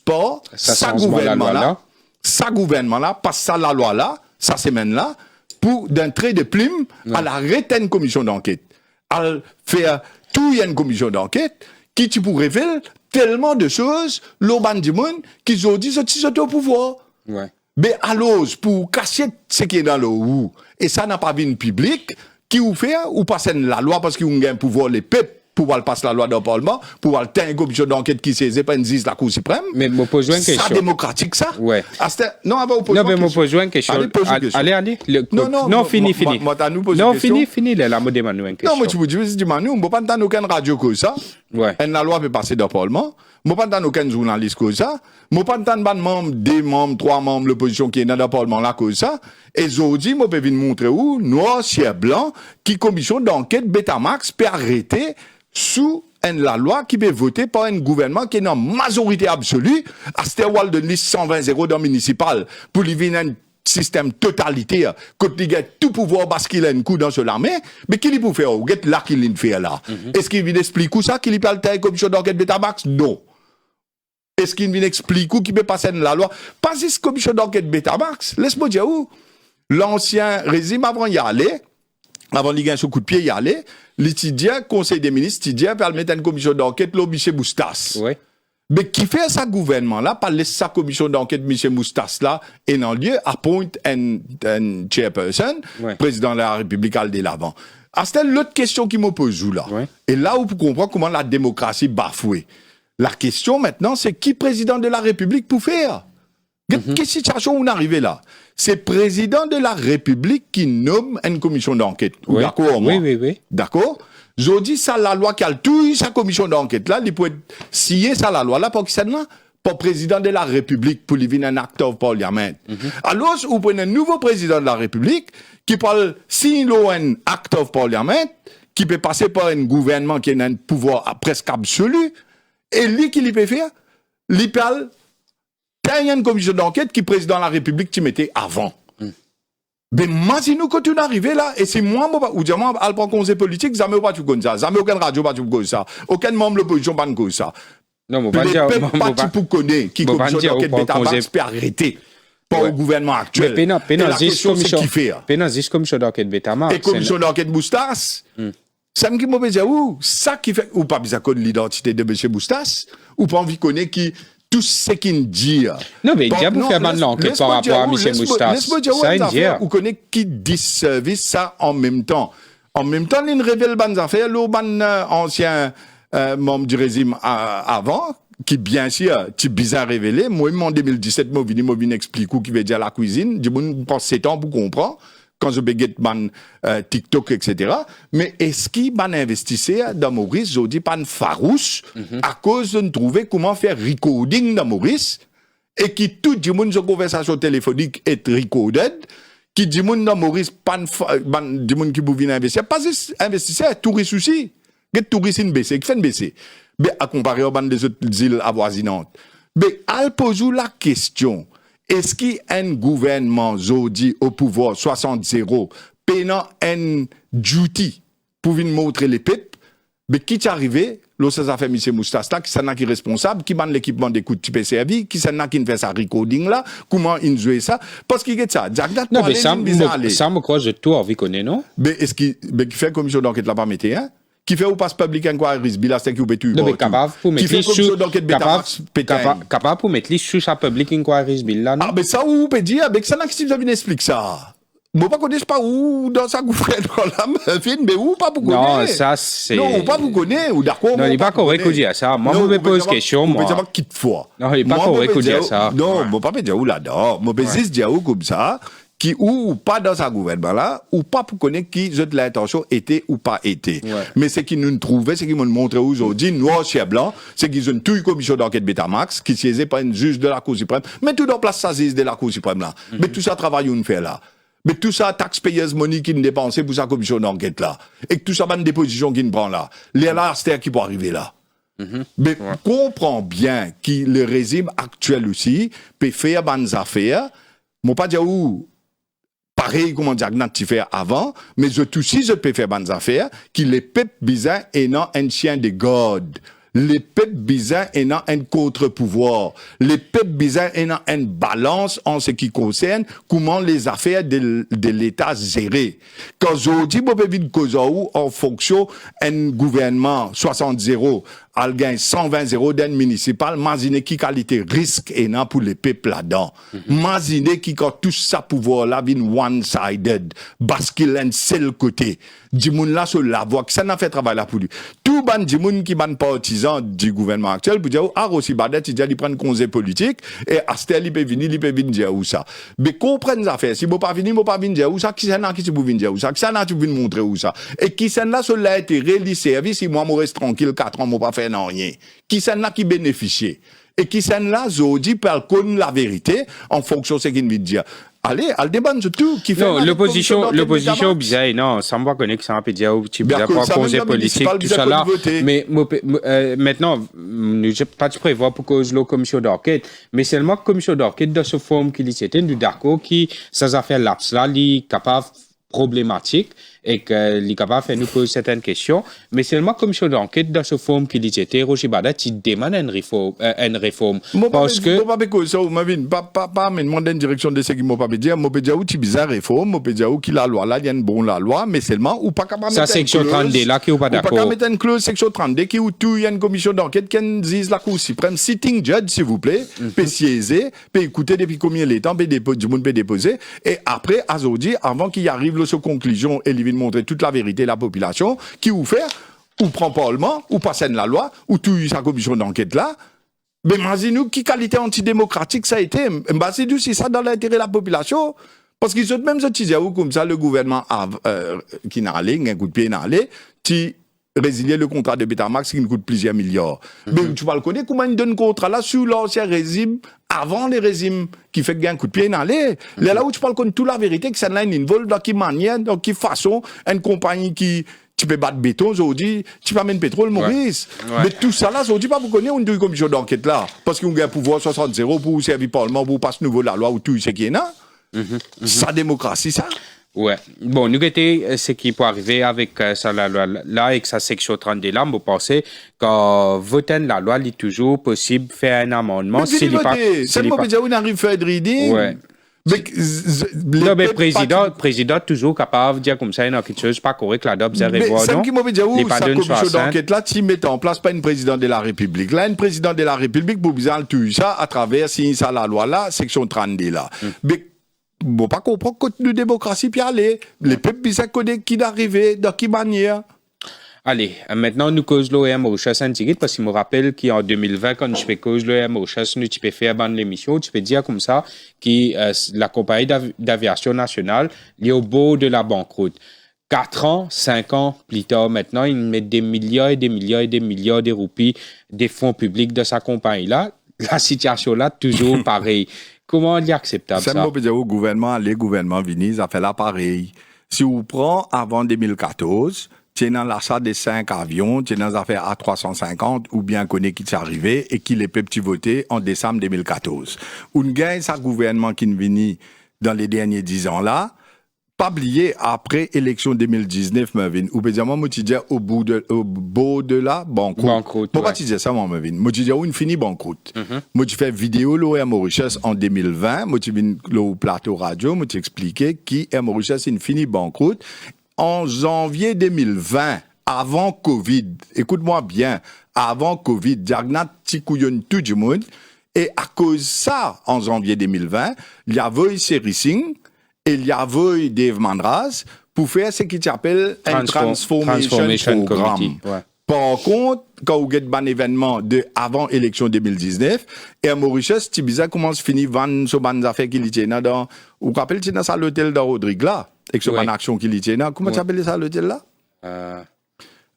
pas sa gouvernement là, passe ça la loi là, sa semaine là, pour d'un trait de plume, à la retenir une commission d'enquête. À faire tout, il y a une commission d'enquête, qui tu pourrais révéler tellement de choses, l'urban du monde, qu'ils ont dit, c'est au pouvoir. Ouais. Mais alors, pour cacher ce qui est dans le ou, et ça n'a pas vu une public, qui ou fait, ou passer la loi parce qu'ils ont un pouvoir les peuples, pouvoir passer la loi dans le Parlement, pouvoir tenir une commission d'enquête qui saisit pas une la Cour suprême. Mais me pose une question. C'est démocratique, ça? Ouais. Non, mais me pose une question. Allez. Non, fini. Non, fini, la me demande une question. Non, moi, tu me dis, Manu, on ne peut pas entendre aucune radio comme ça. Ouais. Et la loi peut passer dans le Parlement. On ne peut pas entendre aucun journaliste comme ça. On ne peut pas entendre deux membres, trois membres de l'opposition qui est dans le Parlement là comme ça. Et aujourd'hui, moi, je peux venir montrer où, noir, ciel blanc, qui commission d'enquête Betamax peut arrêter sous la loi qui peut voter par un gouvernement qui est en majorité absolue, à Stéwal de liste 120-0 dans le municipal, pour lui venir un système totalitaire, quand il a tout pouvoir parce qu'il a un coup dans l'armée, mais qu'il peut faire, ou là qu'il le fait là. Est-ce qu'il vient expliquer ça, qu'il peut le commission d'enquête Betamax? Non. Est-ce qu'il vient expliquer qu'il peut passer la loi? Pas cette commission d'enquête Betamax, laisse-moi dire où. L'ancien régime avant y aller, avant de gagner ce coup de pied, y aller, l'étudiant, conseil des ministres, l'étudiant, peut mettre une commission d'enquête, là, M. Moustas. Oui. Mais qui fait ça gouvernement-là, par laisser sa commission d'enquête, M. Moustas-là, et en lieu, appointe un chairperson, président de la République, Aldé Lavant. Ah, c'était l'autre question qui me pose là. Ouais. Et là où vous comprenez comment la démocratie bafouée. La question maintenant, c'est qui président de la République pour faire? Quelle situation on est arrivé là? C'est président de la République qui nomme une commission d'enquête. Oui. D'accord, moi? Oui. D'accord? Je dis ça, la loi qui a tout sa commission d'enquête là, il peut signer ça, la loi là, pour qui ça là? Pour président de la République, pour lui venir un acte of parliament. Alors, vous prenez un nouveau président de la République qui parle, signer un acte of parliament, qui peut passer par un gouvernement qui a un pouvoir presque absolu, et lui, qui lui peut faire? Lui parle, il y a une commission d'enquête qui président de la République qui mettait avant. Mais moi, si nous continuons d'arriver là, et c'est moi, ou dire moi, al prend conseil politique, jamais pas tout comme ça, jamais aucune radio pas tout comme ça, aucun membre de l'opposition pas comme ça. Non, pas tout pour connaître qui commission d'enquête Betamax peut arrêter par le gouvernement actuel. Mais la question c'est qui fait. Pénazis commission d'enquête Betamax. Et commission d'enquête Moustas. Ça me dit, moi, ça qui fait, ou pas besoin de l'identité de M. Moustas, ou pas envie de connaître qui, tout ce qu'il dit. Non, mais il y a pour faire maintenant l'enquête par rapport à M. Moustas. Laisse-moi dire, ou connaît qui dit service ça en même temps. En même temps, il révèle bonnes affaires, ancien membre du régime avant, qui bien sûr, tu bizarre révélé. Moi-même en 2017, moi, venu expliquer qui veut dire la cuisine. Je pense 7 ans pour comprendre. Quand je béguette TikTok, etc. Mais est-ce qu'il va investir dans Maurice, je dis pas farouche, à cause de trouver comment faire recording dans Maurice, et qui tout le monde sur conversation téléphonique est recorded, qui dit monde dans Maurice, pas du monde qui peut venir investir, pas investisseur, touriste aussi. Les touristes une baissé, qui fait une baissée. Mais à comparer aux bandes des autres îles avoisinantes. Mais elle pose la question. Est-ce qu'il y a un gouvernement aujourd'hui au pouvoir 60-0 payant un duty pour venir montrer les pipes? Mais qui est arrivé? Lorsque ça fait M. Moustas là, qui s'en a qui est responsable, qui mène l'équipement des coups de type servi, qui s'en a qui fait sa recording là, comment il joue ça? Parce qu'il y a ça. Non, mais ça me croise de tout envie qu'on est, non? Mais est-ce qu'il fait commission d'enquête là pas mettre, hein? Qui fait ou passe public inquiry bill c'est qui ou pétu non mais capable pour mettre capable pour mettre sous sa public inquiry bill là non ah mais ça ou peut dire avec ça qui vous explique ça moi pas connais pas où dans sa gouvernement là mais où pas pour connaître non ça c'est non pas vous connaître ou d'accord non il pas correct de dire ça moi me pose question moi vous dire fois non il pas correct de dire ça non moi pas dire où là-dedans moi peux juste dire où comme ça qui ou pas dans sa gouvernement là ou pas pour connaître qui l'intention était ou pas été mais c'est qui nous trouvaient c'est qui nous montré aujourd'hui noir sur blanc c'est qu'ils ont toute une commission d'enquête Betamax qui siégeait pas une juge de la Cour suprême mais tout dans place ça de la Cour suprême là mais tout ça travail on fait là mais tout ça taxpayers money qui nous dépensait pour sa commission d'enquête là et que tout ça bonne déposition qui nous prend là les là c'est qui pour arriver là mais comprend bien que le régime actuel aussi peut faire bonnes affaires moi pas dire où pareil, comment dire, tu fais avant, mais je peux faire bonnes affaires, qui les peuples bizarres et non un chien de God. Les peuples bizarres et non un contre-pouvoir. Les peuples bizarres et non une balance en ce qui concerne comment les affaires de l'État gérées. Quand je dis, moi, je cause en fonction un gouvernement 60-0 al gagne 120 d'un municipal, imaginez qui qualité risque et non pour les peuples là-dedans. Imaginez qui quand tout ça pouvoir là vient one-sided, bascule un seul côté. Dimoun là sur la voie, ça n'a fait travail là pour lui. Tout ban dimoun qui ban partisan du gouvernement actuel, pour dire, ah, aussi badet, il dit, il prend un conseil politique, et Astel, il peut venir dire où ça. Mais comprennent ça fait, si vous pas venir, vous pas venir dire où ça, qui s'en a qui vous venir dire où ça, qui s'en a qui vous montrer où ça. Et qui s'en là, cela a été réalisé service, si moi, je reste tranquille 4 ans, je pas fait rien. Qui s'en là qui bénéficie. Et qui s'en là, Zodi, peut connaître la vérité, en fonction de ce qu'il veut dire. Allez, al débat de tout, qui fait. Non, l'opposition, bizarre, non, ça me va connaître ça un peu dire, tu bizarre pour causer politique, tout ça là. Mais, maintenant, je pas de prévoir pour cause la commission d'enquête, mais seulement commission d'enquête de ce forme qu'il y était, nous d'accord, qui, ça a fait laps là, li capable problématique, et qu'il est capable de faire nous poser certaines questions, mais seulement commission d'enquête dans ce forme qu'il y était, Roger Badat, il demande une réforme. Parce que. Pas me demander une direction de ce qui m'a pas dire, m'a dire où tu bizarre réforme, m'a dire où qui la loi là, il y a une bonne la loi, mais seulement, ou pas capable de mettre une clause. Ça, section 32 là, qui est pas d'accord. Ou pas mettre une clause, section 32, qui où tout, il y a une commission d'enquête qui dit la Cour suprême, sitting judge, s'il vous plaît, peut siéger, peut écouter depuis combien de temps, du monde peut déposer, et après, à Zodi, avant qu'il arrive là, sur conclusion, et de montrer toute la vérité à la population, qui ou fait, ou prend parlement, ou passe la loi, ou tout sa commission d'enquête là. Mais imaginez-nous qui qualité antidémocratique ça a été. C'est si ça dans l'intérêt de la population. Parce qu'ils sont même utilisés comme ça, le gouvernement qui n'a allé, un coup de pied n'a allé, qui résilier le contrat de Betamax qui nous coûte plusieurs milliards. Mais tu vas le connaître, comment ils donnent contrat là sous l'ancien régime, avant les régimes qui fait un coup de pied dans les. Là où tu parles toute la vérité, que ça n'a une vol, dans quelle manière, dans quelle façon, une compagnie qui, tu peux battre béton, aujourd'hui, tu peux amener pétrole, Maurice. Mais tout ça là, aujourd'hui, pas vous connaissez une commission d'enquête là. Parce qu'on a un pouvoir 60-0 pour servir parlement, pour passer nouveau la loi ou tout ce qui est là. Ça démocratie, ça. Ouais. Bon, nous étions ce qui peut arriver avec ça, la loi là, avec sa section 32 là, vous pensez qu'en votant la loi, il est toujours possible de faire un amendement. C'est le moment où on arrive à faire de reading. Ouais. Mais président toujours capable de dire comme ça, il y a quelque chose pas correct là, d'observer. Mais ça qui m'a dit où sa commission d'enquête là, tu mets en place pas une présidente de la République. Là, une présidente de la République, pour bien tout ça, à travers, si ça la loi là, section 32 là. Mais, bon, pas comprendre que de démocratie, puis aller. Les peuples, ils connaissent qui d'arriver, de quelle manière. Allez, maintenant, nous cause l'OM Mauritius un petit parce qu'il me rappelle qu'en 2020, quand je fais cause l'OM Mauritius, tu peux faire ban l'émission, tu peux dire comme ça, que la compagnie d'aviation nationale est au bord de la banqueroute. 4 ans, 5 ans plus tard, maintenant, ils mettent des milliards et des milliards et des milliards de roupies des fonds publics de sa compagnie-là. La situation là, toujours pareille. Comment est acceptable ça? C'est moi dire au gouvernement, les gouvernements viennent, ça fait là pareil. Si vous prenez avant 2014, tu es dans l'achat des 5 avions, tu es dans les affaires A350, ou bien connaît qui t'est arrivé, et qui les peuples voter en décembre 2014. On gagne ça gouvernement qui vient dans les derniers 10 ans là, pas oublier après élection 2019, Mervyn, ou bien moi tu dis au bout de la banqueroute. Pourquoi tu dis ça, moi, Mervyn? Moi tu dis où une finie banqueroute. Moi tu fais vidéo l'OM Mauritius en 2020, moi tu viens au plateau radio, moi tu expliquais qui est Mauritius une finie banqueroute en janvier 2020, avant Covid. Écoute-moi bien, avant Covid, Diagnat Tikouyon tout le monde, et à cause de ça, en janvier 2020, il y avait Serissing, et il y avait Dave Mandras pour faire ce qui s'appelle un transformation programme. Par contre, quand vous avez un événement de avant élection 2019, et Mauritius, tu bizarre comment se finit van so ban affaires qu'il y a dans, vous vous rappelez, c'est dans ça l'hôtel de Rodrigue là, avec ce ban action qu'il y a, comment tu appelles ça l'hôtel là?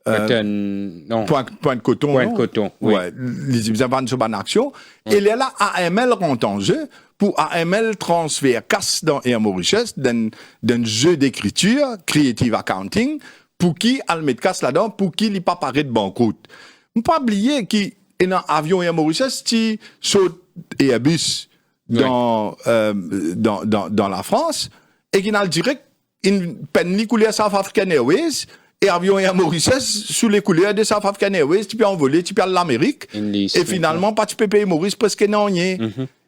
Non. Point de coton. Point de coton. Oui. Ouais. Les van so ban action. Et là, AML rentre en jeu pour AML transfert casse dans Air Mauritius d'un jeu d'écriture, creative accounting, pour qui elle met casse là-dedans, pour qui il pas paraît de banqueroute. On pas oublier qu'il y a un avion Air Mauritius qui saute Airbus dans la France et qui n'a le direct une peine couler à South African Airways et avion Air Mauritius sous les couleurs de South African Airways, tu peux envoler, tu peux aller à l'Amérique. Et finalement, pas tu peux payer Maurice parce que non, rien.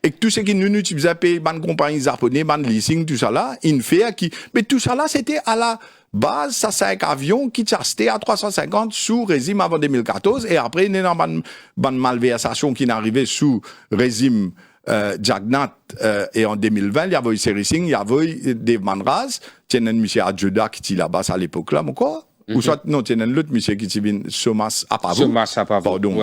Et que tout ce qui nous utilisait payer ban compagnie japonais, ban leasing, tout ça là, il fait qui, mais tout ça là, c'était à la base, ça 5 avions qui resté à 350 sous régime avant 2014 et après, il y a une malversation qui est arrivée sous régime Jagnat et en 2020, il y avait eu Serising, il y avait eu Dave Manraz, il y a un monsieur Adjuda qui était là-bas à l'époque là, quoi. Ou soit, non, il y a un autre monsieur qui était Somas Apavou. Somas Apavou. Pardon,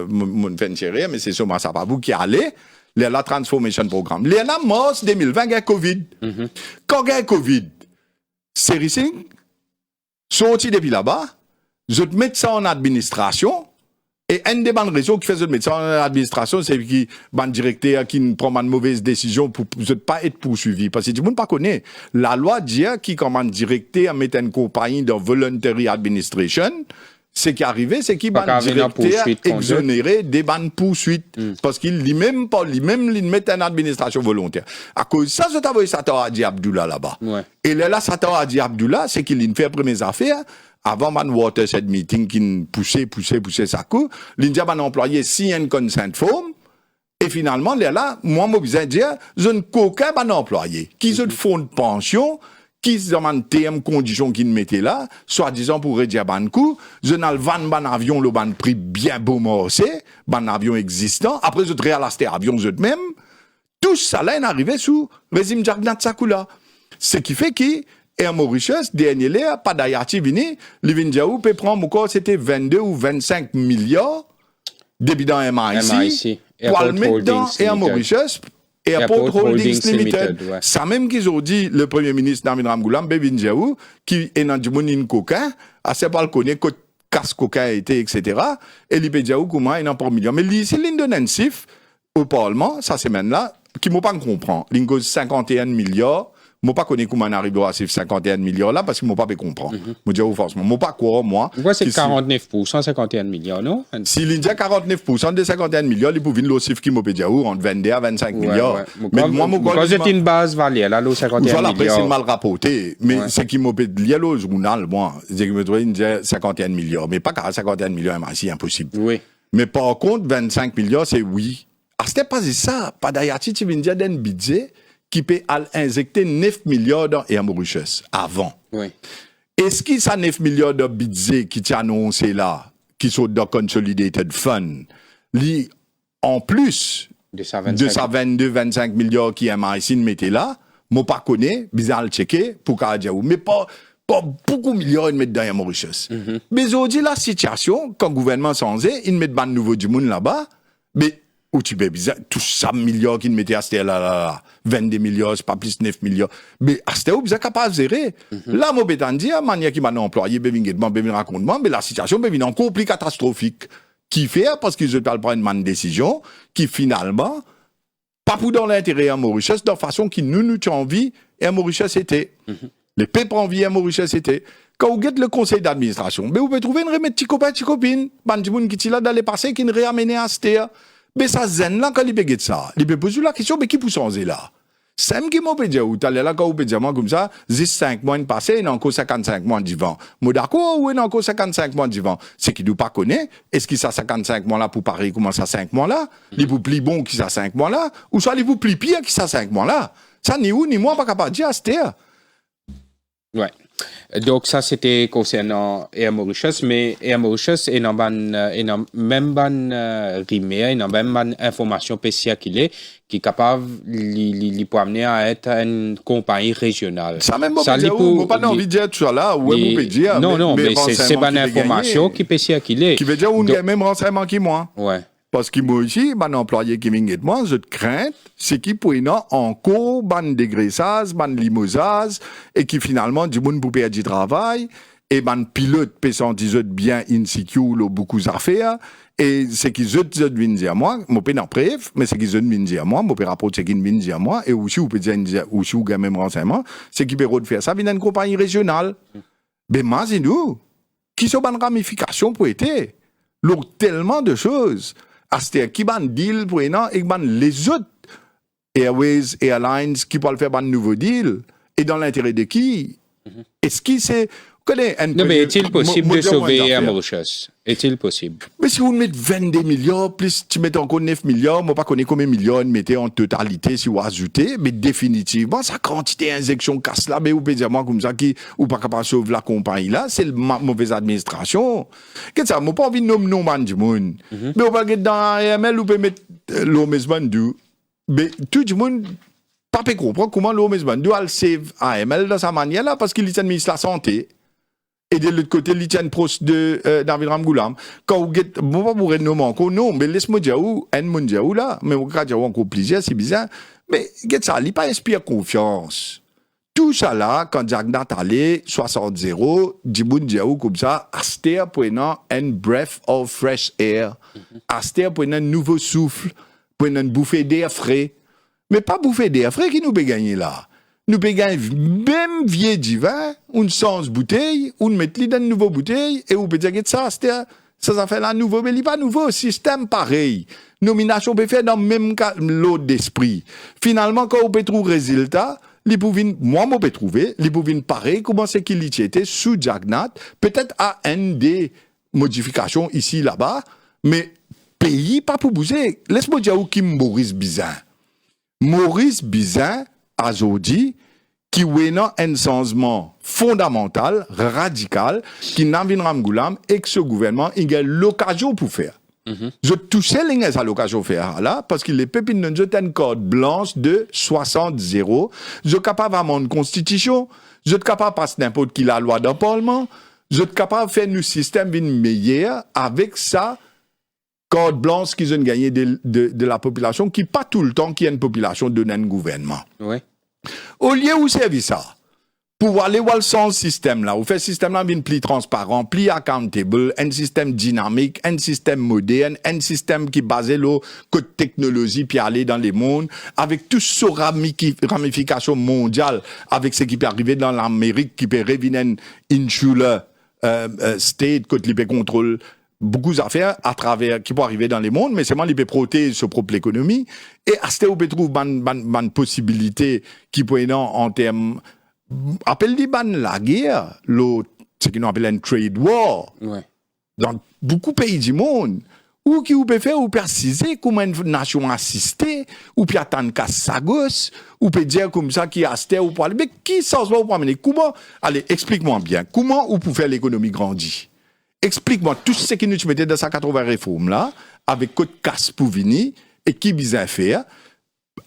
mon fait mais c'est Somas Apavou qui allait, la Transformation Programme. Il y a mars 2020, il y a Covid. Quand il y a Covid, Serising, sorti depuis là-bas, je te mets ça en administration, et un des bonnes raisons qui fait de mettre ça en administration, c'est que le directeur qui prend une mauvaise décision pour ne pas être poursuivi. Parce que tout le monde ne connaît. La loi dit qui commande directeur à mettre une compagnie dans Voluntary Administration, ce qui est arrivé, c'est qu'il va directeur exonéré des bonnes poursuites. Parce qu'il lui-même pas, lui-même, il met une administration volontaire. À cause de ça, je t'avais Satan Hadi Abdullah là-bas. Ouais. Et là, Satan Hadi Abdullah, c'est qu'il fait premières affaires. Avant man Watershed meeting qui poussait sa coup, l'India man employé si un consent form, et finalement, là, moi, je besoin de dire, je ne coquin ban employé, qui se font de pension, qui se demandent TM conditions qu'ils mettaient là, soit disant pour réduire ban coup, je n'ai ban avion, le ban prix bien beau morcé, ban avion existant, après je réalasté avion je même, tout ça là est arrivé sous régime Jagnat Sakula. Ce qui fait que, Air Mauritius, dernier là, pas d'Ayati vini, l'Ivindiaou peut prendre encore, c'était 22 ou 25 milliards débit dans MIC, pour le mettre dans Air Mauritius, Airport Holdings Limited. Ouais. Ça même qu'ils ont dit, le Premier ministre Namin Ramgoulam, Bebindiaou, qui est dans du monde coquin, à ce pas le connaît, que casse coquin était, etc. Et l'Ibediaou, comment, il n'en pas millions. Mais c'est l'Indonensif, au Parlement, ça semaine-là, qui m'a pas comprendre. L'Ingos 51 milliards, moi pas connais comment on arrive à ces 51 milliards là parce que moi pas peut comprendre. Moi dire forcément, moi pas quoi moi. Pourquoi c'est 49% 51 milliards non? Si l'India 49% des 51 milliards, il pouvait le chiffre qui m'a dire entre 22 à 25 milliards. Ouais. Mais moi quand c'est une base valée là le 51 milliards. Voilà, après c'est mal rapporté, mais c'est qui m'a dit le journal moi, c'est que me doit dire 51 milliards, mais pas 51 milliards c'est impossible. Oui. Mais par contre 25 milliards c'est oui. Ah c'était pas ça, pas d'ailleurs tu viens dire d'un budget qui peut injecter 9 milliards dans Air Mauritius avant. Oui. Est-ce que ça 9 milliards de budget qui t'a annoncé là, qui sont dans Consolidated Fund, en plus de sa 22-25 milliards qui MIC mettait là, moi pas connais, bizarre le checker pour Kadiaou, mais pas beaucoup de milliards ils mettent dans Air Mauritius. Mais aujourd'hui la situation, quand le gouvernement s'en est, ils mettent ban nouveau du monde là-bas, mais où tu peux bizarre, tout ça milliards qu'ils mettaient à cette là, 22 milliards, c'est pas plus 9 milliards. Mais à cette vous êtes capable de gérer. Là, moi, je vais dire, manière qui m'a employé, je raconte-moi, mais la situation est encore plus catastrophique. Qui fait, parce qu'ils ont prendre une décision, qui finalement, pas pour dans l'intérêt à Mauritius, de façon qui nous envie, et à Mauritius était. Les peuples envie à Mauritius était. Quand vous êtes le conseil d'administration, vous pouvez trouver une remède petit copain, petit copine, bandimoun qui est là dans les passés, qui ne réamené à cette. Mais ça zen là quand il peut ça, il peut poser la question mais qui peut changer là. Sam qui m'a dire ou t'allais là quand vous peut dire moi comme ça, 5 mois passé, il a encore 55 mois d'ivant. Moi d'accord ou il a encore 55 mois d'ivant. C'est qu'il ne pas connaît, est-ce qu'il ça 55 mois là pour Paris comment ça 5 mois là, il vous plie bon qui ça 5 mois là ou soit il vous plie pire qui ça 5 mois là. Ça ni ou ni moi pas capable de dire c'était. Ouais. Donc ça c'était concernant Air Mauritius, mais Air Mauritius est dans même ban rimé, dans même ban information spéciale qui est capable pour amener à être une compagnie régionale. Ça même pas envie de dire tout ça là, ou vous pouvez dire. Non, mais c'est ban information qui spéciale qui est. Qui veut dire on a même renseignement qui moi. Ouais. Parce que moi aussi, ban employé qui vient de moi, je crains, c'est qui pour encore ban dégraissage, ban limosage, et qui finalement, du monde pour perdre du travail, et ban pilote, pesant des autres bien insecure, beaucoup d'affaires, et c'est qu'ils viennent dire moi, mon père en bref, mais c'est qu'ils viennent dire moi, mon père rapporte ce qu'ils viennent dire moi, et aussi, vous pouvez dire, aussi, vous avez même renseignement, c'est qu'ils peuvent faire ça, vient d'une compagnie régionale. Mais moi, c'est nous, qui sont ban ramification pour être, tellement de choses. C'est qui ban deal pour et ban les autres Airways, Airlines qui peuvent faire ban nouveau deal et dans l'intérêt de qui? Est-ce que c'est Non, mais est-il possible de sauver Mauritius? Est-il possible? Mais si vous mettez 22 milliards, plus tu mets encore 9 milliards, moi pas connaître combien de milliards vous mettez en totalité si vous ajoutez, mais définitivement, sa quantité d'injection casse là, mais vous pouvez dire moi comme ça, ou pas capable de sauver la compagnie là, c'est la mauvaise administration. Qu'est-ce que ça? Moi pas envie de nommer non du monde. Mais on va mettre dans AML, vous pouvez mettre l'homme bandu. Mais tout le monde, pas peut comprendre comment l'homme bandu a le save AML de sa manière là, parce qu'il est ministre de la Santé. Et de l'autre côté, il tient proche de David Ramgoulam. Quand vous êtes, bon, pas pour nommer encore, non, mais laisse-moi dire où, là, mais on va dire encore plusieurs, c'est bizarre. Mais, qu'est-ce ça, il pas inspire confiance. Tout ça là, quand Jagnat allait, 60-0, Djiboun Diaou comme ça, Aster prenant un breath of fresh air, Aster prenant un nouveau souffle, prenant une bouffée d'air frais. Mais pas bouffée d'air frais qui nous peut gagner là. Nous pouvons gagner même vieux divin, une sans bouteille, on met dans une nouvelle bouteille, et on peut dire que ça fait la nouveau, mais il n'y a pas nouveau système pareil. Nomination peut faire dans le même lot d'esprit. Finalement, quand on peut trouver résultat, moi, je peux trouver, les pouvines pareil, comment c'est qu'il y était sous Jagnat, peut-être à une des modifications ici, là-bas, mais pays, pas pour bouger. Laisse-moi dire où qui Maurice Bizin. Maurice Bizin, Azodi, qui a un changement fondamental, radical, qui n'a pas Ramgoulam et que ce gouvernement il a l'occasion pour faire. Je touchais à l'occasion de faire là, parce qu'il est pépine de une corde blanche de 60-0. Je suis capable de mon constitution, je suis capable de passer n'importe qui la loi d'un parlement, je suis capable de faire un système meilleur avec ça. Corde blanche qu'ils ont gagné de la population, qui pas tout le temps qui est une population de un gouvernement. Ouais. Au lieu où servi ça, pour aller voir le système là, vous faites système là bien plus transparent, plus accountable, un système dynamique, un système moderne, un système qui basé le côté technologie puis aller dans les mondes, avec tout ce ramification mondiale, avec ce qui peut arriver dans l'Amérique, qui peut revenir insular state, côté libre contrôle. Beaucoup d'affaires à travers, qui peuvent arriver dans les mondes, mais seulement ils peuvent protéger sa propre économie. Et à ce moment, on peut trouver une possibilité qui peut être en termes, appelle-les la guerre, ce qu'on appelle un trade war. Ouais. Dans beaucoup de pays du monde, ou qui peut faire, ou préciser comment une nation assistée, ou puis attendre qu'à Sagos, ou peut dire comme ça, qui assiste ou pas. Mais qui s'en va pour amener? Comment? Allez, explique-moi bien. Comment ou pour faire l'économie grandir? Explique-moi tout ce que nous mettons dans sa 80 réformes là, avec quoi de casse pour venir, et qui bizarre faire,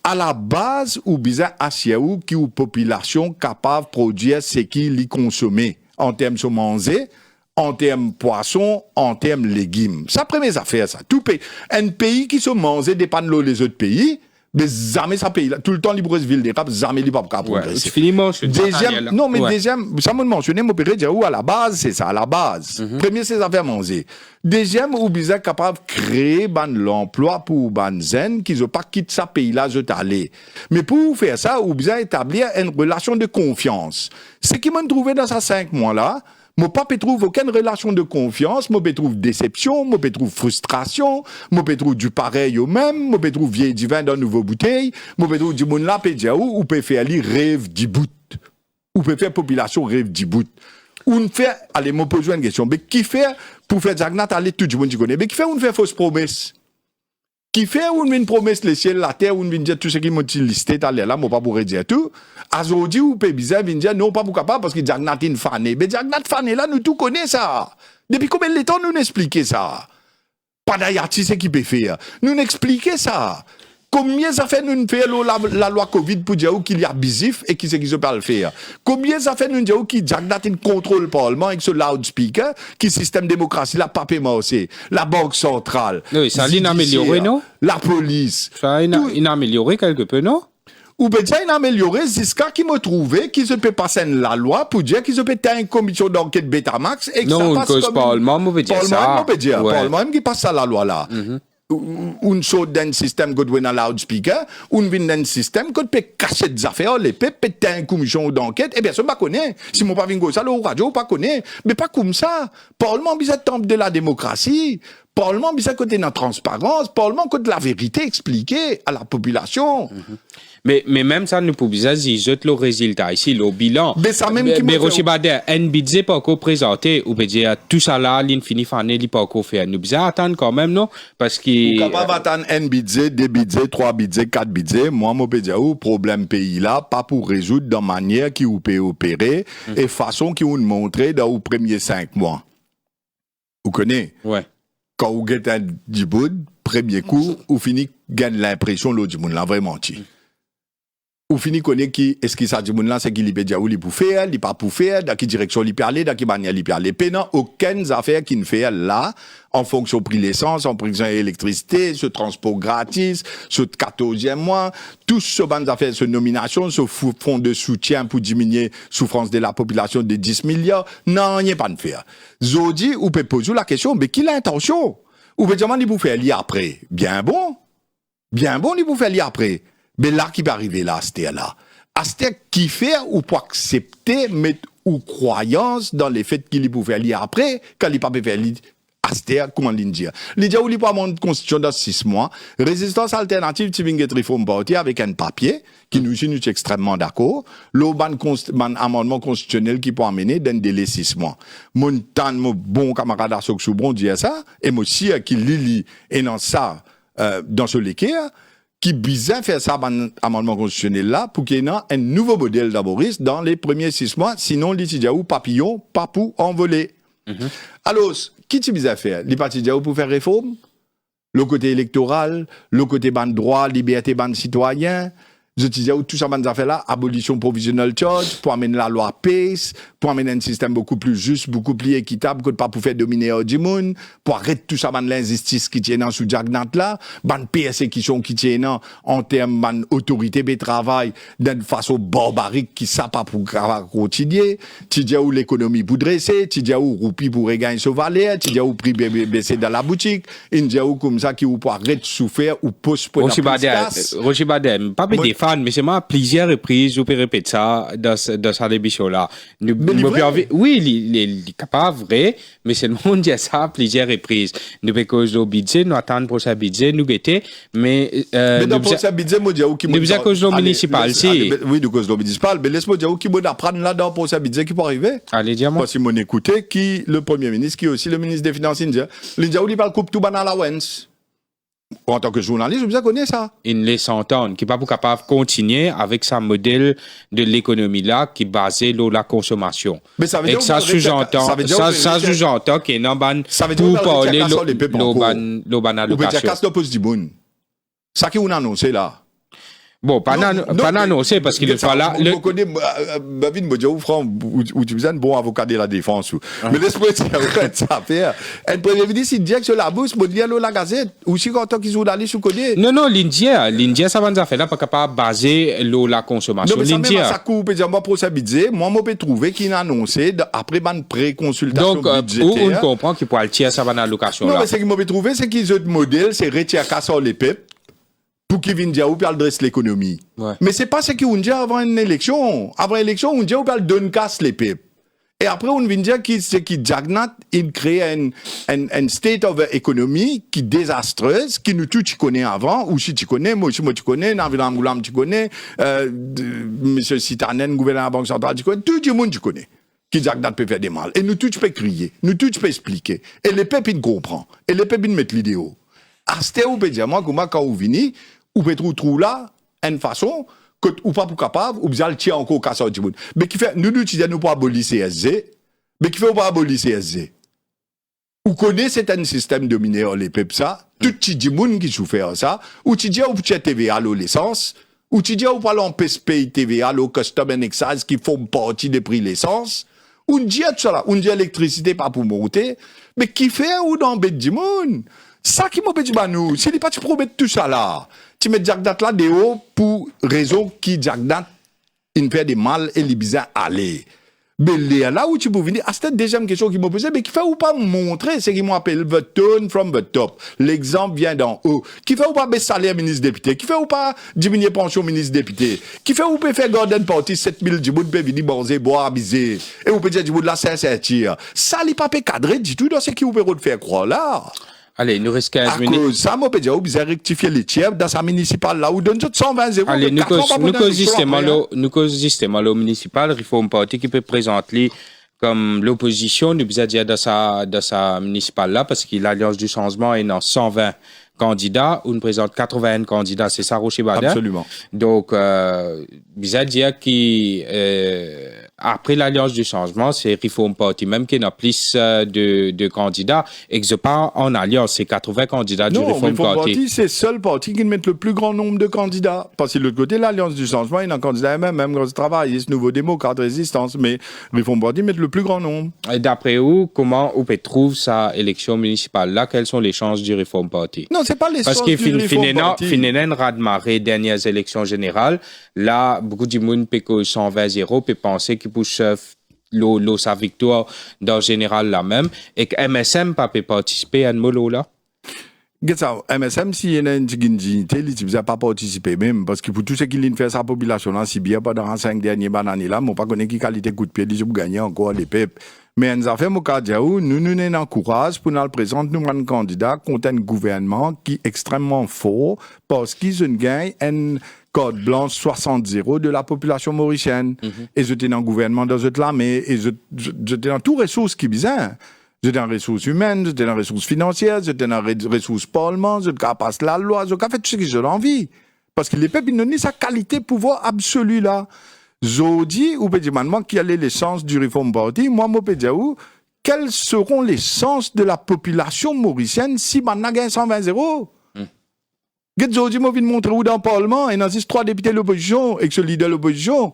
à la base, ou bizarre assier ou qui ou population capable de produire ce qu'il y consommer, en termes de manger, en termes poissons, en termes légumes. Ça, première affaire, ça. Tout pays. Un pays qui se mange dépend de les autres pays, mais jamais ça pays là. Tout le temps, les grosses villes des Caps, jamais les pas progresser. Deuxième, non, mais deuxième, ça m'a mentionné, mon père, dire où à la base, c'est ça, à la base. Premier, c'est affaires manger. Deuxième, ou bizarre capable de créer l'emploi pour ban zen, qu'ils ont pas quitté ça pays là, je t'allais. Mais pour faire ça, ou bizarre établir une relation de confiance. Ce qui m'a trouvé dans ces 5 mois là, moi pas trouve aucune relation de confiance, moi trouve déception, moi trouve frustration, moi trouve du pareil au même, moi trouve vieille divin dans nouveau bouteille, moi trouve du monde là peut dire ou peut faire les rêve du bout. Ou peut faire population rêve du bout. Ou fait allez moi poser une question, mais qui fait pour faire Jagnat aller tout le monde connaît, mais qui fait on fait fausse promesse. Qui fait une promesse le ciel la terre, on vient dire tout ce qui m'ont listé là, moi pas pour dire tout. Azodi ou peut bizarre vient dire non pas pour capable parce que Jagnat est fané. Mais Jagnat fané là nous tout connaît ça. Depuis combien de temps nous expliquer ça? Pas d'ailleurs c'est qui peut faire. Nous expliquer ça. Combien ça fait nous faire la loi Covid pour dire qu'il y a bisif et qui c'est qui se peut le faire? Combien ça fait nous dire qu'il Jagnat contrôle le parlement avec ce loudspeaker qui système démocratie la papement aussi, la banque centrale. Oui, ça l'a amélioré, non? La police. Ça a amélioré quelque peu, non? Ou peut-être il a amélioré jusqu'à qui me trouvait qui se peut passer la loi pour dire qu'il se peut faire une commission d'enquête Betamax et que non, ça passe comme Parlement, on peut dire ça. Parlement qui passe à la loi là. Une sorte d'un système que doit dans loudspeaker, une vient d'un système que peut cacher des affaires, les peut faire une commission d'enquête, et bien ça, on ne connaît. Si mon pas vient ça, le radio, pas connaît. Mais pas comme ça. Parlement, c'est le temple de la démocratie. Parlement, mais ça côté de la transparence, Parlement côté de la vérité expliquée à la population. Mais même ça, nous pouvons dire, le résultat ici, le bilan. Mais ça même qui mais Rochibade, un budget pas encore présenté, ou peut dire, tout ça là, l'infini fané, il pas encore fait. Nous pouvons attendre quand même, non? Parce que. Vous capable d'attendre un budget, 2 budgets, 3 budgets, 4 budgets. Moi, je peux dire, problème pays là, pas pour résoudre de manière qui vous peut opérer et façon qui vous montrer dans les premiers 5 mois. Vous connaissez? Ouais. Quand vous gagnez un Djibout, premier coup, vous finissez gagne l'impression l'autre Djibout l'a vraiment menti. Vous finissez connaître qui est-ce qu'il ça Djibout là c'est qu'il peut dire où il peut faire, il pas pour faire, dans quelle direction il peut aller, dans quelle manière il peut aller. Pénant aucune affaire qu'il ne fait là en fonction prix l'essence, en fonction de l'électricité, ce transport gratis, ce 14e mois, tout ce ban d'affaires, ce nomination, ce fonds de soutien pour diminuer souffrance de la population de 10 milliards, non, il n'y a pas de faire. Zodi, ou peut poser la question, mais qui a l'intention? Ou peut dire, il peut faire l'y après. Bien bon, il peut faire l'y après. Mais là, qui va arriver là, c'était là. C'est qui fait ou pas accepter, mettre ou croyance dans les faits qu'il peut faire l'y après, quand il peut faire l'y Aster, comment dire? L'idée où il peut avoir une constitution dans 6 mois, résistance alternative, tu viens de réforme parti avec un papier, qui nous est extrêmement d'accord, l'auban amendement constitutionnel qui peut amener d'un délai 6 mois. Mon bon camarade à Soubron dit ça, et moi aussi, qui lit, et dans ça, dans ce l'équerre, qui bizarre faire ça, amendement constitutionnel là, pour qu'il y ait un nouveau modèle d'Aboris dans les premiers 6 mois, sinon, l'itidia ou papillon, papou, envolé. Alors, qui tu bizarre faire? Les partis pour faire réforme? Le côté électoral, le côté ban droit, liberté ban citoyen, je disais tout ça ban affaires là, abolition provisional charge, pour amener la loi PACE, pour amener un système beaucoup plus juste, beaucoup plus équitable, que de pas pour faire dominer du monde, pour arrêter tout ça ban l'injustice qui tient dans sous Jagnat là, ban persécution qui tient en termes ban autorité de travail d'une façon barbarique qui ça pas pour quotidien, tu dis où l'économie pour dresser, tu dis où roupie pour regagner ce valeur, tu dis où prix baisser dans la boutique, il dit où comme ça qui ou pour arrêter de souffrir ou poste pour Roger Badem, pas des fans, mais c'est moi plusieurs reprises, je peux répéter ça dans sa émission là. Oui, il est capable, vrai, mais c'est le monde dit ça plusieurs reprises. Nous peut cause au budget, nous attendre pour sa budget, nous guetter, mais dans pour sa budget, moi dire qui nous besoin cause au municipal si. Oui, nous cause au municipal, mais laisse-moi dire qui moi d'apprendre là-dedans pour sa budget qui peut arriver. Allez, dis-moi. Parce que mon écouté qui le premier ministre qui est aussi le ministre des Finances indien, l'India où il parle coupe tout ban allowance. En tant que journaliste, vous connaissez ça? Il laisse entendre qu'il n'est pas capable de continuer avec sa modèle de l'économie là qui est basé sur la consommation. Mais ça veut dire que ça sous-entend qu'il y a un ban pour parler de l'oban allocation. Vous pouvez dire casse l'oppose du bon. Ça qui vous annoncé là. Bon, pas annoncé parce qu'il est pas là. Vous connaissez, Bavine Bodjaou, où tu besoin de bon avocat de la défense. Mais laisse-moi dire, ça fait. Un premier ministre, il dit que sur la bourse, il dit la gazette. Ou si quand ils ont d'aller sous côté. Non, l'India, ça va nous faire là, pas capable de baser la consommation. Non, mais ça même ça coupe, moi, pour ça budget, moi, je peux trouver qu'il a annoncé, après, une pré-consultation budgétaire. Donc, on comprend qu'il pourra le tirer, ça va dans l'allocation. Non, mais ce qu'il m'a trouvé, c'est qu'ils ont le modèle, c'est retirer cassant les peuples. Pour qu'il vienne dire où parle de l'économie. Ouais. Mais c'est pas ce qu'on dit avant une élection. Avant une élection, on dit où parle d'un casse les peuples. Et après, on vient dire que c'est qui Jagnat, il crée un state of economy qui est désastreuse, qui nous tous tu connais avant, ou si tu connais, moi tu connais, Navilam Goulam tu connais, Monsieur Sitanen, gouverneur de la Banque Centrale, tu connais, tout le monde tu connais. Qui Jagnat peut faire des mal. Et nous tous tu peux crier, nous tous tu peux expliquer. Et les peuples ils comprennent. Et les peuples ils mettent l'idée. À ce où peut dire, moi, quand vous venez, ou peut trouver là une façon que ou pas pour capable ou bien le tient encore casse du monde mais qui fait nous disons nous pas abolir CSG mais qui fait pas abolir CSG ou connaît c'est un système dominé les peuples ça tout petit du monde qui souffre ça ou tu dis ou tu TVA l'essence ou tu dis ou pas l'empêche payer TVA le custom and excise qui font partie des prix l'essence ou dit tout ça là on dit électricité pas pour monter mais qui fait ou dans bête du monde ça qui m'a dit bah nous c'est pas tu promets tout ça là tu mets Jagnat là dehors pour raison qui Jagnat il fait des mal et les bizarres aller. Mais là où tu peux venir, c'est la deuxième question qui m'a posé, mais qui fait ou pas montrer, c'est qui m'appelle the tone from the top. L'exemple vient d'en haut. Qui fait ou pas baisser salaire ministre député, qui fait ou pas diminuer pension ministre député, qui fait ou pas faire garden party 7000 du monde peut venir manger, boire, biser, et ou peut dire du monde là, c'est un tir. Ça, il pas cadré du tout dans ce qui vous peut faire croire là. Allez, il nous reste 15 minutes. cause ça, moi, peut dire, vous avez rectifié les tiers dans sa municipale là, où donne 120 000. Allez, nous cause justement le municipal, Reform Party qui peut présenter comme l'opposition, nous besoin dire dans sa municipale là, parce que l'Alliance du changement est dans 120 candidats, où nous présente 81 candidats, c'est ça, Rocher Badin? Absolument. Donc, besoin dire après l'Alliance du changement, c'est Reform Party même qui a plus de candidats, et que je pas en alliance, c'est 80 candidats du Reform Party. C'est le seul parti qui met le plus grand nombre de candidats. Parce que de l'autre côté, l'Alliance du changement, il y a un candidat même quand je travaille, ce nouveau démocrate résistance, mais Reform Party met le plus grand nombre. Et d'après vous, comment on peut trouver sa élection municipale là? Quelles sont les chances du Reform Party? Non, c'est pas les parce chances que du Reform Party. Finenen radmaré dernières élections générales, là, beaucoup de monde peut que 120-0 peut penser qu'il pousse sa victoire dans le général là même, et que MSM pas peut participer à ce molo là. MSM, s'il y a une dignité, il ne va pas participer même, parce que pour tout ce qu'il fait sa population là, si bien pendant 5 dernières années là, je ne sais pas quelle qualité coup de pied, il va gagner encore les peuples. Mais nous avons fait mon cas nous encourageons pour nous présenter nous un candidat contre un gouvernement qui est extrêmement fort, parce qu'ils ont gagné un code blanc 60-0 de la population mauricienne. Et j'étais dans le gouvernement dans ce là, mais j'étais dans toutes les ressources qui besoin. J'étais dans les ressources humaines, j'étais dans les ressources financières, j'étais dans les ressources parlement, j'étais capable de la loi, j'étais fait tout ce que j'ai envie. Parce que les peuples, ils n'ont ni sa qualité, pouvoir absolu là. Je dis, ou peut dire maintenant, quelle est l'essence du Reform Party? Moi, je peux dire, quelles seront les chances de la population mauricienne si maintenant gagne 120-0? Je dis, moi, je vais montrer où dans le Parlement, et dans 3 députés de l'opposition, et que ce leader de l'opposition,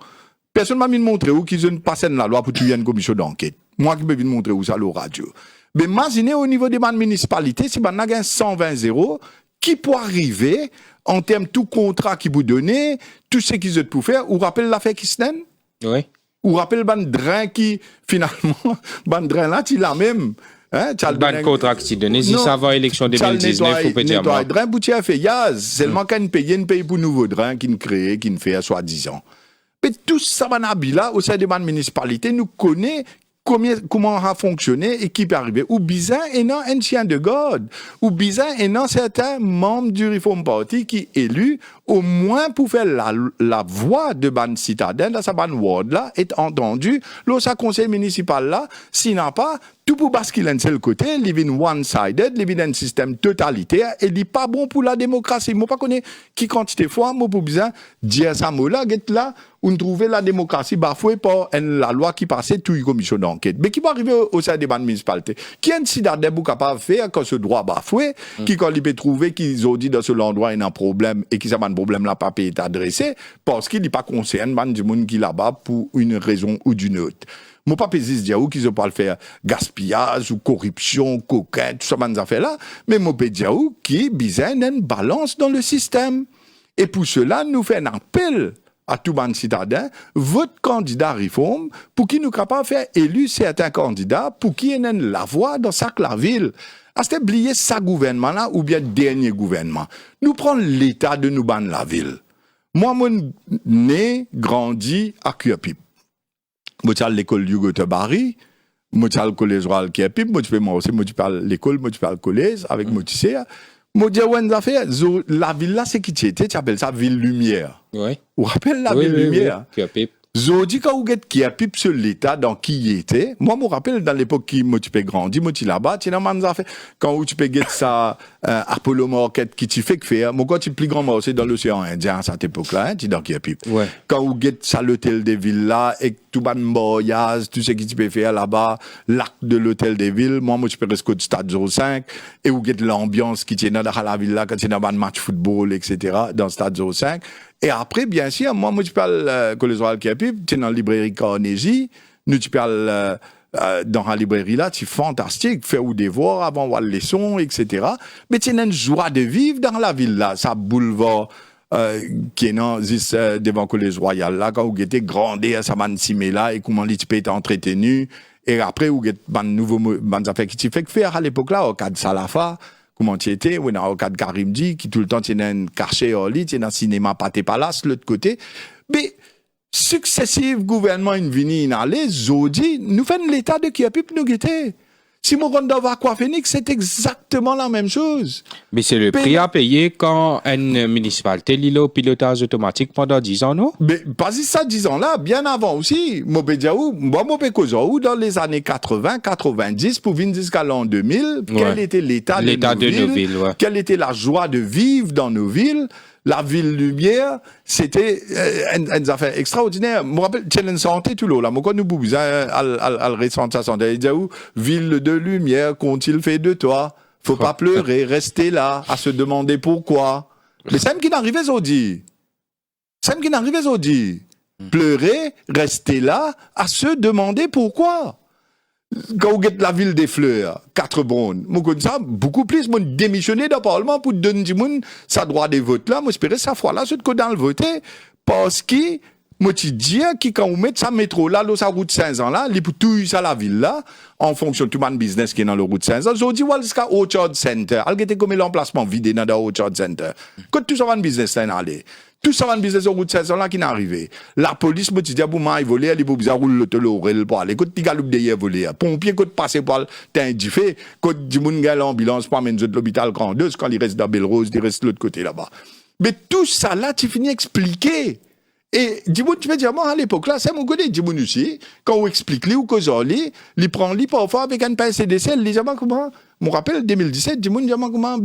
personne m'a montré où qu'ils ont passé la loi pour tuer une commission d'enquête. Moi qui peux vous montrer où ça le radio. Mais imaginez au niveau des municipalités, si on a 120-0, qui peut arriver en termes de tout contrat qui vous donnez, tout ce qu'ils ont pour faire, ou rappelle l'affaire qui se donne? Oui. Ou rappelle le drain qui, finalement, le drain là, tu l'as même. Le contrat qui donné, si ça va à l'élection 2019, il faut dire moi. Le drain, boutier fait yaz, seulement quand il paye pour nouveau drain qui crée, qui fait soi-disant. Mais tout ça, là, au sein des municipalités, nous connaissons comment a fonctionné et qui peut arriver. Ou bizarre et non un chien de garde. Ou bizarre et non certains membres du Reform Party qui élus au moins pour faire la voix de ban citadin dans sa ban ward là est entendu. Là, sa conseil municipal là, s'il n'a pas, tout pour basculer d'un seul côté, il est one-sided, il est un système totalitaire et il n'est pas bon pour la démocratie. Moi, pas connais qui quantité de fois, moi, pour bien dire ça, moi, là, là, on trouvait la démocratie bafouée par la loi qui passait toute une commission d'enquête. Mais qui va arriver au sein des municipalités? Qui est un citadin capable de faire quand ce droit bafoué, qui quand il peut trouver qu'ils ont dit dans ce endroit il y a un problème et qui ça un problème là pas été adressé parce qu'il n'est pas concerné du monde qui là-bas pour une raison ou d'une autre. Moi, pas pésis dire où qu'ils ont pas le faire gaspillage ou corruption, coquin, tout ça, ces affaires-là. Mais moi, peux dire où qui, bizarre, une balance dans le système. Et pour cela, nous faisons un appel à tout le citadin, votre candidat réforme, pour qu'il nous capable de faire élu certains candidats, pour qu'il ait la voix dans chaque la ville. À ce oublier ça gouvernement-là, ou bien dernier gouvernement. Nous prenons l'état de nous ban la ville. Moi, né, grandi à Kuapip. Moi, je suis à l'école du Goethe-Barry. Moi, je suis à collège Royal Kuapip. Moi, je suis à l'école, moi, je suis à collège avec moi, tu sais. Moi, je dis, la ville là, c'est qui tu étais? Tu appelles ça ville lumière. Oui. Vous rappelez la ville lumière? Kuapip. Zodi, quand vous êtes qui a pip sur l'état dans qui il était, moi, je me rappelle dans l'époque qui moi, tu peux grandir, moi, tu là-bas, tu n'as fait, quand tu peux get ça, Apollo Market qui tu fais que faire, moi, quand tu es plus grand, moi, c'est dans l'océan Indien à cette époque-là, hein, tu es dans qui a pip. Ouais. Quand vous get ça, l'hôtel des villes là, et tout ban voyage, tout ce que tu peux faire là-bas, l'acte de l'hôtel des villes, moi, tu peux rester au stade 05, et vous get l'ambiance qui tient dans la ville là, quand tu es dans un match football, etc., dans le stade 05. Et après, bien sûr, moi, je parle que les oies qui tu es dans la librairie Carnegie, nous, tu parles dans la librairie là, c'est fantastique, faire ou devoir avant voir les leçons, etc. Mais tu as une joie de vivre dans la ville là, ça boulevard qui est devant que les royales là, quand vous étiez grandé à sa mansimé là, et comment tu peux être entretenu, et après, vous êtes un nouveau affaire qui tu fait que faire à l'époque là, au cas de Salafa. Comment tu étais, ou dans le cas de Karimdi, qui tout le temps tient un quartier au lit, tient un cinéma Pâté Palace, l'autre côté. Mais, successifs gouvernements, ils viennent, ils allaient, Zodi, nous faisons l'état de qui a pu nous guetter. Si mon rentre dans Aquaphénix, c'est exactement la même chose. Mais c'est le prix à payer quand une municipalité lit le pilotage automatique pendant 10 ans, non? Mais pas si ça 10 ans là, bien avant aussi. Moi, dans les années 80, 90, pour venir jusqu'à l'an 2000, quel était l'état de nos villes, quelle était la joie de vivre dans nos villes. La ville lumière, c'était une affaire extraordinaire. Je me rappelle, Challenge Santé, tout là. Moi, quand nous pouvons, à ressentir ça santé, il dit, ville de lumière, qu'ont-ils fait de toi? Faut pas pleurer, rester là, à se demander pourquoi. Mais c'est même qui n'arrivait Zodi. Pleurer, rester là, à se demander pourquoi. Quand vous êtes la ville des fleurs, 4 bonnes, moi, comme ça, beaucoup plus, moi, démissionner d'un parlement pour donner du monde, ça droit des votes là, moi, espérer ça fois là, ce que dans le voter, parce que, moi, tu dis, que quand vous mettez ça métro là, sa route 500 là, les pour tout ça la ville là, en fonction de tout le business qui est dans le route 500, je dis, ouais, jusqu'à Orchard Center, elle était comme l'emplacement vide dans le Orchard Center. Quand tout ça va business là, aller. Tout ça va business au route 500 là qui n'est arrivé. La police me dit, bon, il volait, il faut rouler le telorel pour aller. Quand il galoupe derrière voler, pompier, quand passer par le temps du fait, quand du monde gagne l'ambulance pour amener l'hôpital Grand 2, quand il reste dans Belle Rose, il reste de l'autre côté là-bas. Mais tout ça là, tu finis expliquer. Et dis-moi, tu peux dire, moi, à l'époque là, c'est mon côté, dis-moi aussi, quand on explique lui ou qu'on il prend parfois avec un PCDC, il dit, comment, je me rappelle 2017, dis-moi, comment,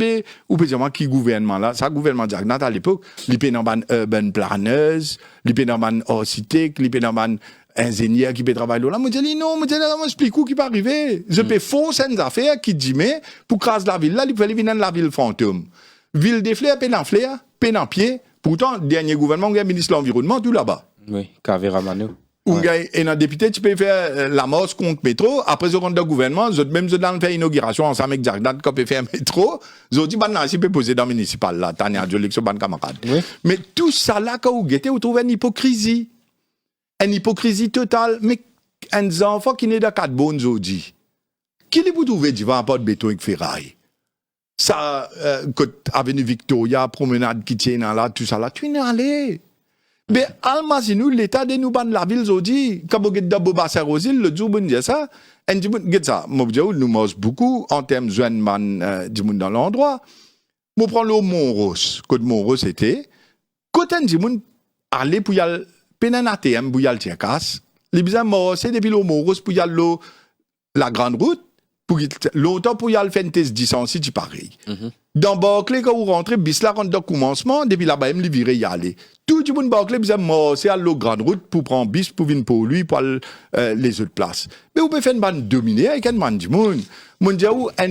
ou peut dire, qui gouvernement là, ça gouvernement Diagnat à l'époque, il peut dans une urban planeuse, il peut dans une orcité, il peut dans une ingénieur qui peut travailler là. Moi, je dis, non, moi, je explique où qui peut arriver. Je peux fausser une affaire qui dit, mais, pour craser la ville là, il peut aller venir dans la ville fantôme. Ville des fleurs, peine en pied. Pourtant, dernier gouvernement, on a un ministre de l'Environnement, tout là-bas. Oui, Kavira Manu. On a un député, tu peux faire la mort contre métro. Après, on rentre dans le gouvernement, même si on fait inauguration ensemble avec Jardin, quand on peut faire un métro, on dit, non, si on peut poser dans le municipal, là, t'as un l'élection, ban camarade. Mais tout ça, là, quand vous guettez, vous trouvez une hypocrisie. Une hypocrisie totale. Mais un enfant qui n'est dans 4 bonnes, vous dit, qui vous trouvez, du vent, pas de béton avec ferraille? Ça, avenue Victoria, promenade qui tient là, tout ça là, tu es allé. Mais, almasinou, l'état de nous ban la ville, zodi, quand vous êtes dans Boba Rosil, le jour, vous dites ça, et vous dites ça, moi, nous mange beaucoup, en termes de jeunes man, du monde dans l'endroit. Moi, prends le Mont-Rose, quand Mont-Rose était, quand un monde allait pour y aller, peine ATM, pour y aller, tiens, casse, les bizarres, moi, c'est depuis le Mont-Rose, pour y aller, la grande route, longtemps pour y aller faire une thèse 10 ans, si tu pareil. Dans Barclay, quand vous rentrez, bis là, rentre dans le commencement, depuis là-bas, il virer y aller. Tout le monde Barclay, c'est à la grande route pour prendre bis, pour venir pour lui, pour aller, les autres places. Mais vous pouvez faire une bande dominée avec un man du monde. Mon dieu,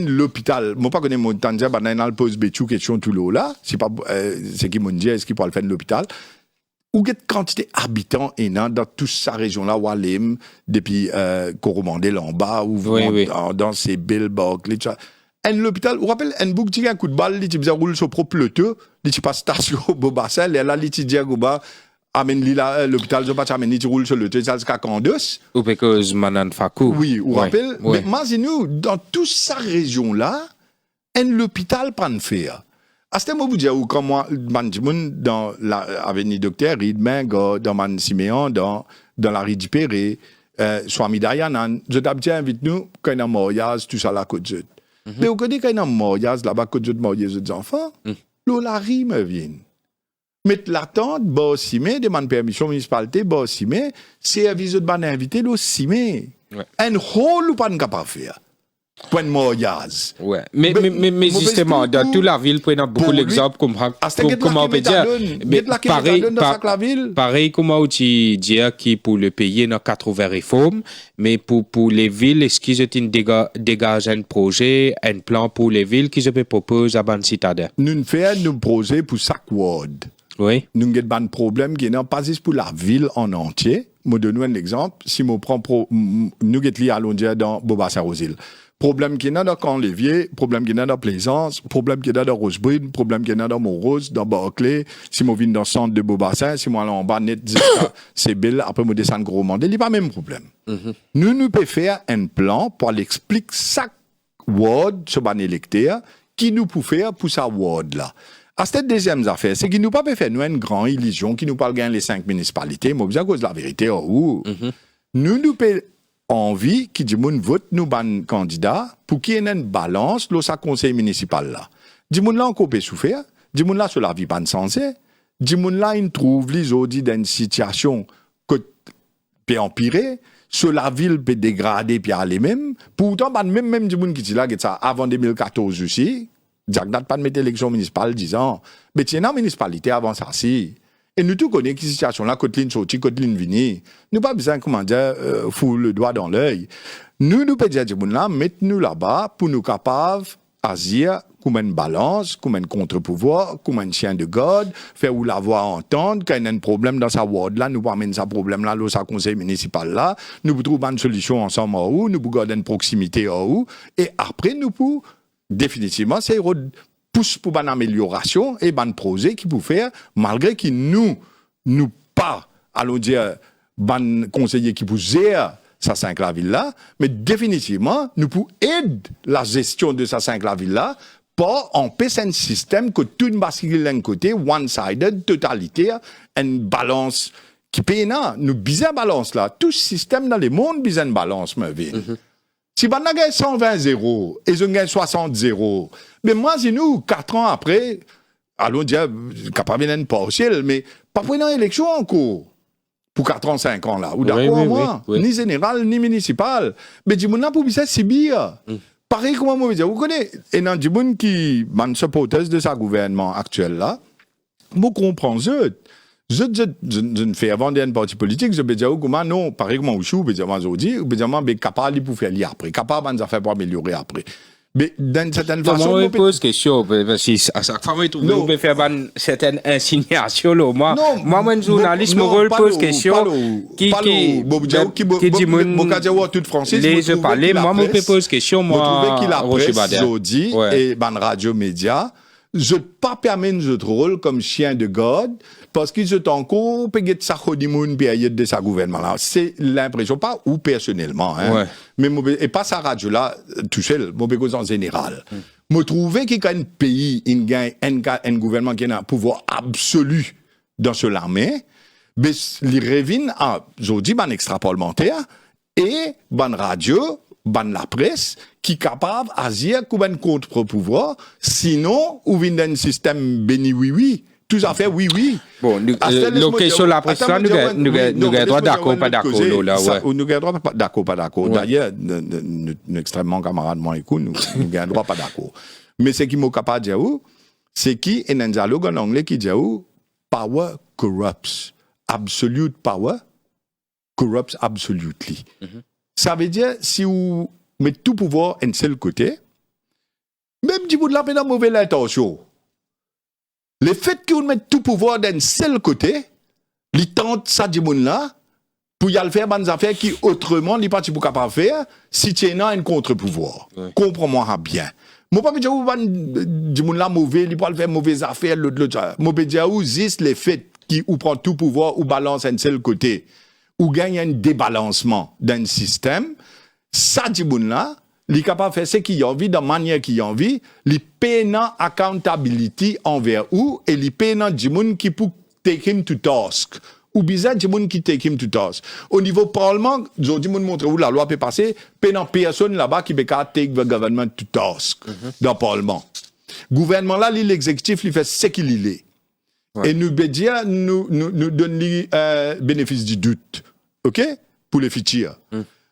l'hôpital, moi pas connais mon temps, dans le pose béchou, question tout l'eau là, c'est pas, c'est qui mon dieu, est-ce qu'il pourra le faire de l'hôpital? Ou quelle quantité d'habitants énorme dans toute sa région-là, Wallim, depuis Coromandel en bas, ou dans ces belles Barclay, tout ça. L'hôpital, vous vous rappelez, un bouc tire un coup de balle, il roule sur propre peloton, il passe station Bobassa, et là, il dit à Goba, amène l'hôpital, je passe amène, il roule sur le toit, ça jusqu'à Candos. Ou parce Manan Fakou. Oui, vous vous rappelez, mais imaginez-nous, dans toute sa région-là, l'hôpital prend faire. À ce moment où quand moi, dans l'avenue Docteur Ridmain, dans Man Siméon, dans la rue du Péré, Swami Dayanan, je t'abtiens, invite-nous, quand il y a un mariage, tout ça là, côte zut. Mais au côté, quand il y a un mariage, là-bas, côte zut, mariage des enfants, la rue me vient. Mettre l'attente, bah, simé, demande permission municipalité, bah, simé, service de ban invité, le simé. Un rôle ou pas capable de faire. Point de mariage. Ouais. Mais justement, dans toute la ville, prenons beaucoup l'exemple comme comment on peut dire. Pareil, comment tu dis que pour le pays, il y a 80 réformes, mais pour les villes, est-ce qu'ils ont dégagé un projet, un plan pour les villes qu'ils peuvent proposer à Ban Citadin? Nous faisons un projet pour chaque ward. Oui. Nous avons un problème qui n'est pas juste pour la ville en entier. Je donne un exemple. Si je prends, nous avons à Londier dans Boba-Saint-Rosil. Problème qui est dans Camp-Lévier, problème qui est dans Plaisance, problème qui est dans Rosebrune, problème qui est dans Montrose, dans Barclay, si je viens dans le centre de Beaubassin, si moi en bas net, c'est belle, après je descends gros monde, il n'y a pas le même problème. Nous pouvons faire un plan pour l'expliquer chaque ward sur un électeur qui nous peut faire pour sa ward là. À cette deuxième affaire, c'est qu'il nous pas faire nous une grande illusion qui nous parle gagner les 5 municipalités, mais à cause de la vérité, nous pouvons envie qui dit moun vote nous ban candidat pour qu'il y ait une balance dans sa conseil municipal là. Dit moun là encore peut souffrir, dit moun là sur la vie pas sensé, dit moun là il trouve les audits dans une situation que peut empirer, sur la ville peut dégrader puis aller même. Pourtant même dit moun qui dit là que ça avant 2014 aussi, Jack date pas de mettre élection municipale disant mais tiens la municipalité avant ça si. Et nous tous connaissons cette situation-là, Côte-Line sorti, Côte-Line vini. Nous pas besoin, comment dire, fouler le doigt dans l'œil. Nous pouvons dire, mettez-nous là-bas pour nous capables d'agir comme une balance, comme un contre-pouvoir, comme un chien de garde, faire ou la voix entendre, quand il y a un problème dans sa ward là, nous pouvons amener ce problème-là dans sa conseil municipal là, nous pouvons trouver une solution ensemble en haut, nous pouvons garder une proximité en haut, et après nous pouvons, définitivement, c'est pousse pour une amélioration et un projet qui peut faire, malgré que nous pas, allons dire, un conseiller qui peut gérer sa 5 la ville là, mais définitivement, nous pouvons aider la gestion de sa 5 la ville là, pour empêcher un système que tout bascule d'un côté, one-sided, totalitaire, une balance qui paye, nous bisons balance là. Tout système dans le monde bise une balance, ma vie. Si on a 120-0 et on a 60-0, mais moi, si nous, 4 ans après, allons dire, capable d'une partielle, mais pas pour une élection encore. Pour 4 ans, 5 ans là. Ou d'accord, moi. Ni général, ni municipal. Mais du monde, pour ça, c'est bien. Pareil, comment moi, vous connaissez, et dans du monde qui, man, supporters de sa gouvernement actuel là, vous comprenez, je ne fais avant d'un parti politique, je peux dire, comment non, pareil, comment vous chou, je peux dire, je peux dire, capable pour faire lire après, capable de faire pour améliorer après. Mais d'une certaine façon. Moi, je pose question, parce que à chaque fois, vous pouvez faire une certaine insinuation, là. Moi, un journaliste, mon rôle pose question, qui dit, je parlais, moi, je pose question, moi, qu'il a presse, Jodi, et radio média, je ne pas permettre notre rôle comme chien de garde, parce qu'ils sont encore payé de sa honeymoon période de sa gouvernement là. C'est l'impression, pas ou personnellement, hein. Mais et pas sa radio là, tout seul, mon cause en général. Me trouver qu'il y a un pays, un gouvernement qui a un pouvoir absolu dans ce l'armée, mais il revient à, je dis, ban extra-parlementaire, et ban radio, ban la presse, qui est capable d'agir comme un contre-pouvoir, sinon, ou vient d'un système béni oui-oui. Tout à fait, oui. Bon, la question la presse, nous avons droit d'accord, pas d'accord, là, ouais. Nous avons droit d'accord, pas d'accord. D'ailleurs, nous extrêmement camarades, moi, écoute, nous avons droit pas d'accord. Mais ce qui m'a capable de dire, c'est qu'il y a un dialogue en anglais qui dit, power corrupts. Absolute power corrupts absolutely. Ça veut dire, si vous mettez tout pouvoir d'un seul côté, même si vous l'avez dans mauvaise intention, le fait que vous mettez tout pouvoir d'un seul côté, il tente ça du monde là, pour y aller faire des affaires qui autrement, il n'est pas capable de faire, si tu as un contre-pouvoir. Comprends-moi bien. Moi, pas dire que du monde là mauvais, il peut faire mauvaises affaires, l'autre. Moi, pas dire où juste les faits qui ou prend tout pouvoir ou balance un seul côté, ou gagne un débalancement d'un système, ça du monde là, il est capable de faire ce qu'il a envie, de la manière qu'il a envie, il paye accountability envers où, et il paye du monde qui peut take him to task. Ou bizarre du monde qui take him to task. Au niveau parlement, du monde montre où la loi peut passer, paye personne là-bas qui peut take the government to task dans le parlement. Gouvernement là, l'exécutif, il fait ce qu'il est. Et nous donne le bénéfice du doute. OK? Pour les futurs.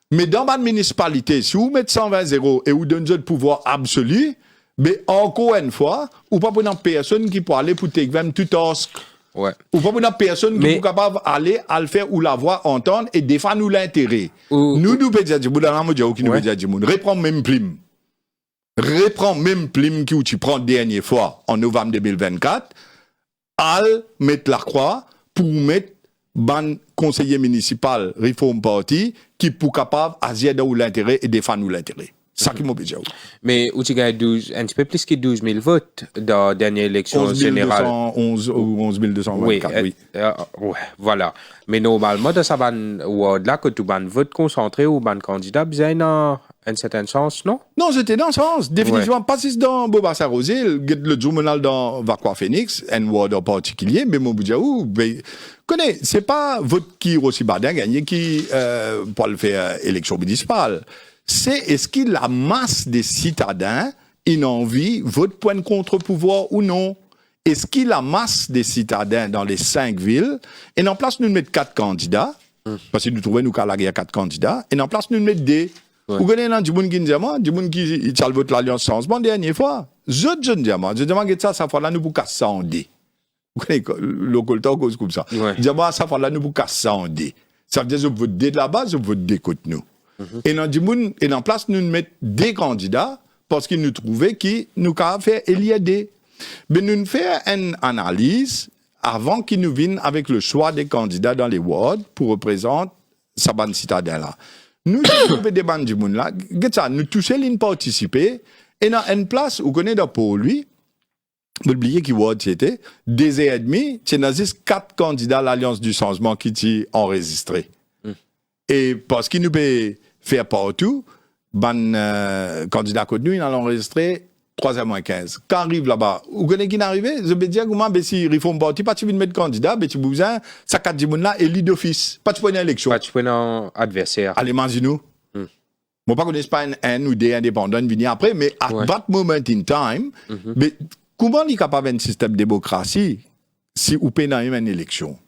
Mais dans ma municipalité, si vous mettez 120-0 et vous donnez le pouvoir absolu, mais encore une fois, vous pas pour personne qui peut aller pour take them to task. Ou pas pour personne qui est capable d'aller à le faire ou la voir entendre et défendre nous l'intérêt. Nous pouvons dire, reprends même prime. Reprends même prime que tu prends dernière fois en novembre 2024, à mettre la croix pour mettre ban conseiller municipal Reform Party qui pour capable agir dans l'intérêt et défendre nous l'intérêt. Ça qui m'a dit. Mais où tu as un petit peu plus que 12 000 votes dans la dernière élection générale. 11 224, oui. Voilà. Mais normalement, dans ce ward là, que tu ban vote concentré ou ban candidat, il y a un certain sens, non? Non, c'était dans ce sens. Définitivement, pas si c'est dans Boba Sarosé, le journal dans Vakwa Phoenix, un word en particulier, mais mon boudjaou, connais, c'est pas votre qui aussi badin gagné qui, pour le faire élection municipale. C'est est-ce que la masse des citadins, ils ont envie, votre point de contre-pouvoir ou non? Est-ce que la masse des citadins dans les 5 villes, et en place, nous mettons 4 candidats, parce que nous trouvons, nous, qu'il y a 4 candidats, et en place, nous mettons des. Vous connaissez, du monde qui dit, moi, du monde qui a voté l'Alliance changement dernière fois. Je demande ça fois là, nous pour casser ça en dé. Vous connaissez, le coltan cause comme ça. Dis moi, ça fois là, nous pour casser ça en dé. Ça veut dire, je vote dé de la base, je vote dé contre nous. Et dans du monde, et en place, nous mettons des candidats, parce qu'ils nous trouvaient qui nous ont fait élire des. Mais nous faisons une analyse avant qu'ils nous viennent avec le choix des candidats dans les wards pour représenter sa bande citadin là. Nous, avons des bandes du monde là, nous touchons l'in participer, et dans une place où on est pour lui, vous oubliez qui ward c'était, 2 ans et demi, c'est dans 4 candidats à l'Alliance du changement qui t'y enregistré. Et parce qu'il nous peut faire partout, candidat contenu, il a enregistré 3h-15. Quand arrive là-bas, vous connaissez qui est arrivé? Je vais dire, si réforme parti, pas tu veux mettre candidat, tu besoin, ça 4 jours là, élu d'office. Pas tu prends une élection. Pas tu prends un adversaire. Allez, imagine-nous. Moi, pas connais pas un ou des indépendants venir après, mais à that moment in time, mais comment on est capable d'un système de démocratie si vous payez une élection?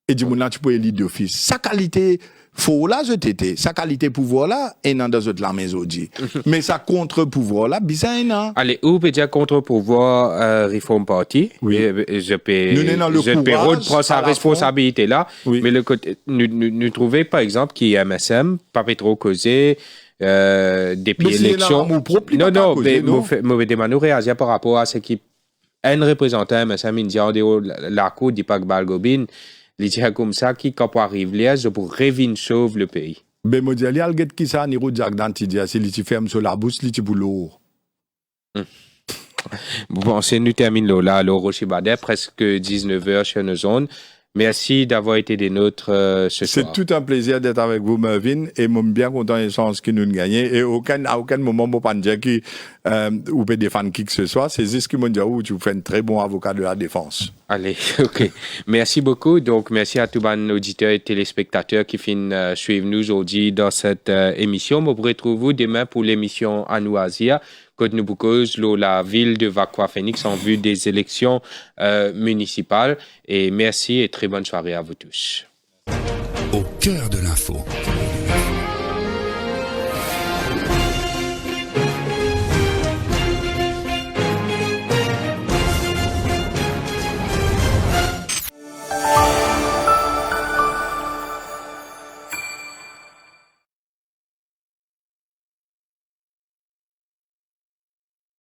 Et du monde là, tu peux élire d'office. Sa qualité, faut là, je t'étais. Sa qualité pouvoir là, et non dans la maison dit. Mais sa contre-pouvoir là, bizarre, non? Allez, où peut dire contre-pouvoir, Reform Party? Oui. Je peux reprendre sa responsabilité là. Oui. Mais le côté, nous trouvons, par exemple, qui est MSM, pas trop causé, depuis l'élection. Non, mais mauvais demande réagir par rapport à ce qui, un représentant MSM indien, la cour dit pas que Balgobin, il dit comme ça, qui, quand on arrive là, pour revenir sauver le pays. Ben, moi, il y a quelqu'un qui s'est niro Jack Dantidia, c'est lui qui ferme sur la bouche, lui qui pour l'eau. Bon, c'est nous termine là, Rochibadé, presque 19h chez nos zones. Merci d'avoir été des nôtres ce soir. C'est tout un plaisir d'être avec vous, Mervyn, et je suis bien content des chances que nous gagnons. Et à aucun moment, je ne peux pas dire que vous pouvez défendre qui que ce soit. C'est juste que où tu fais un très bon avocat de la défense. Allez, ok. Merci beaucoup. Donc, merci à tous les auditeurs et téléspectateurs qui viennent suivre nous aujourd'hui dans cette émission. Vous pourrez retrouver vous demain pour l'émission Anouasia. Côte nous cause la ville de Vakwa Phoenix en vue des élections municipales. Et merci et très bonne soirée à vous tous. Au cœur de l'info.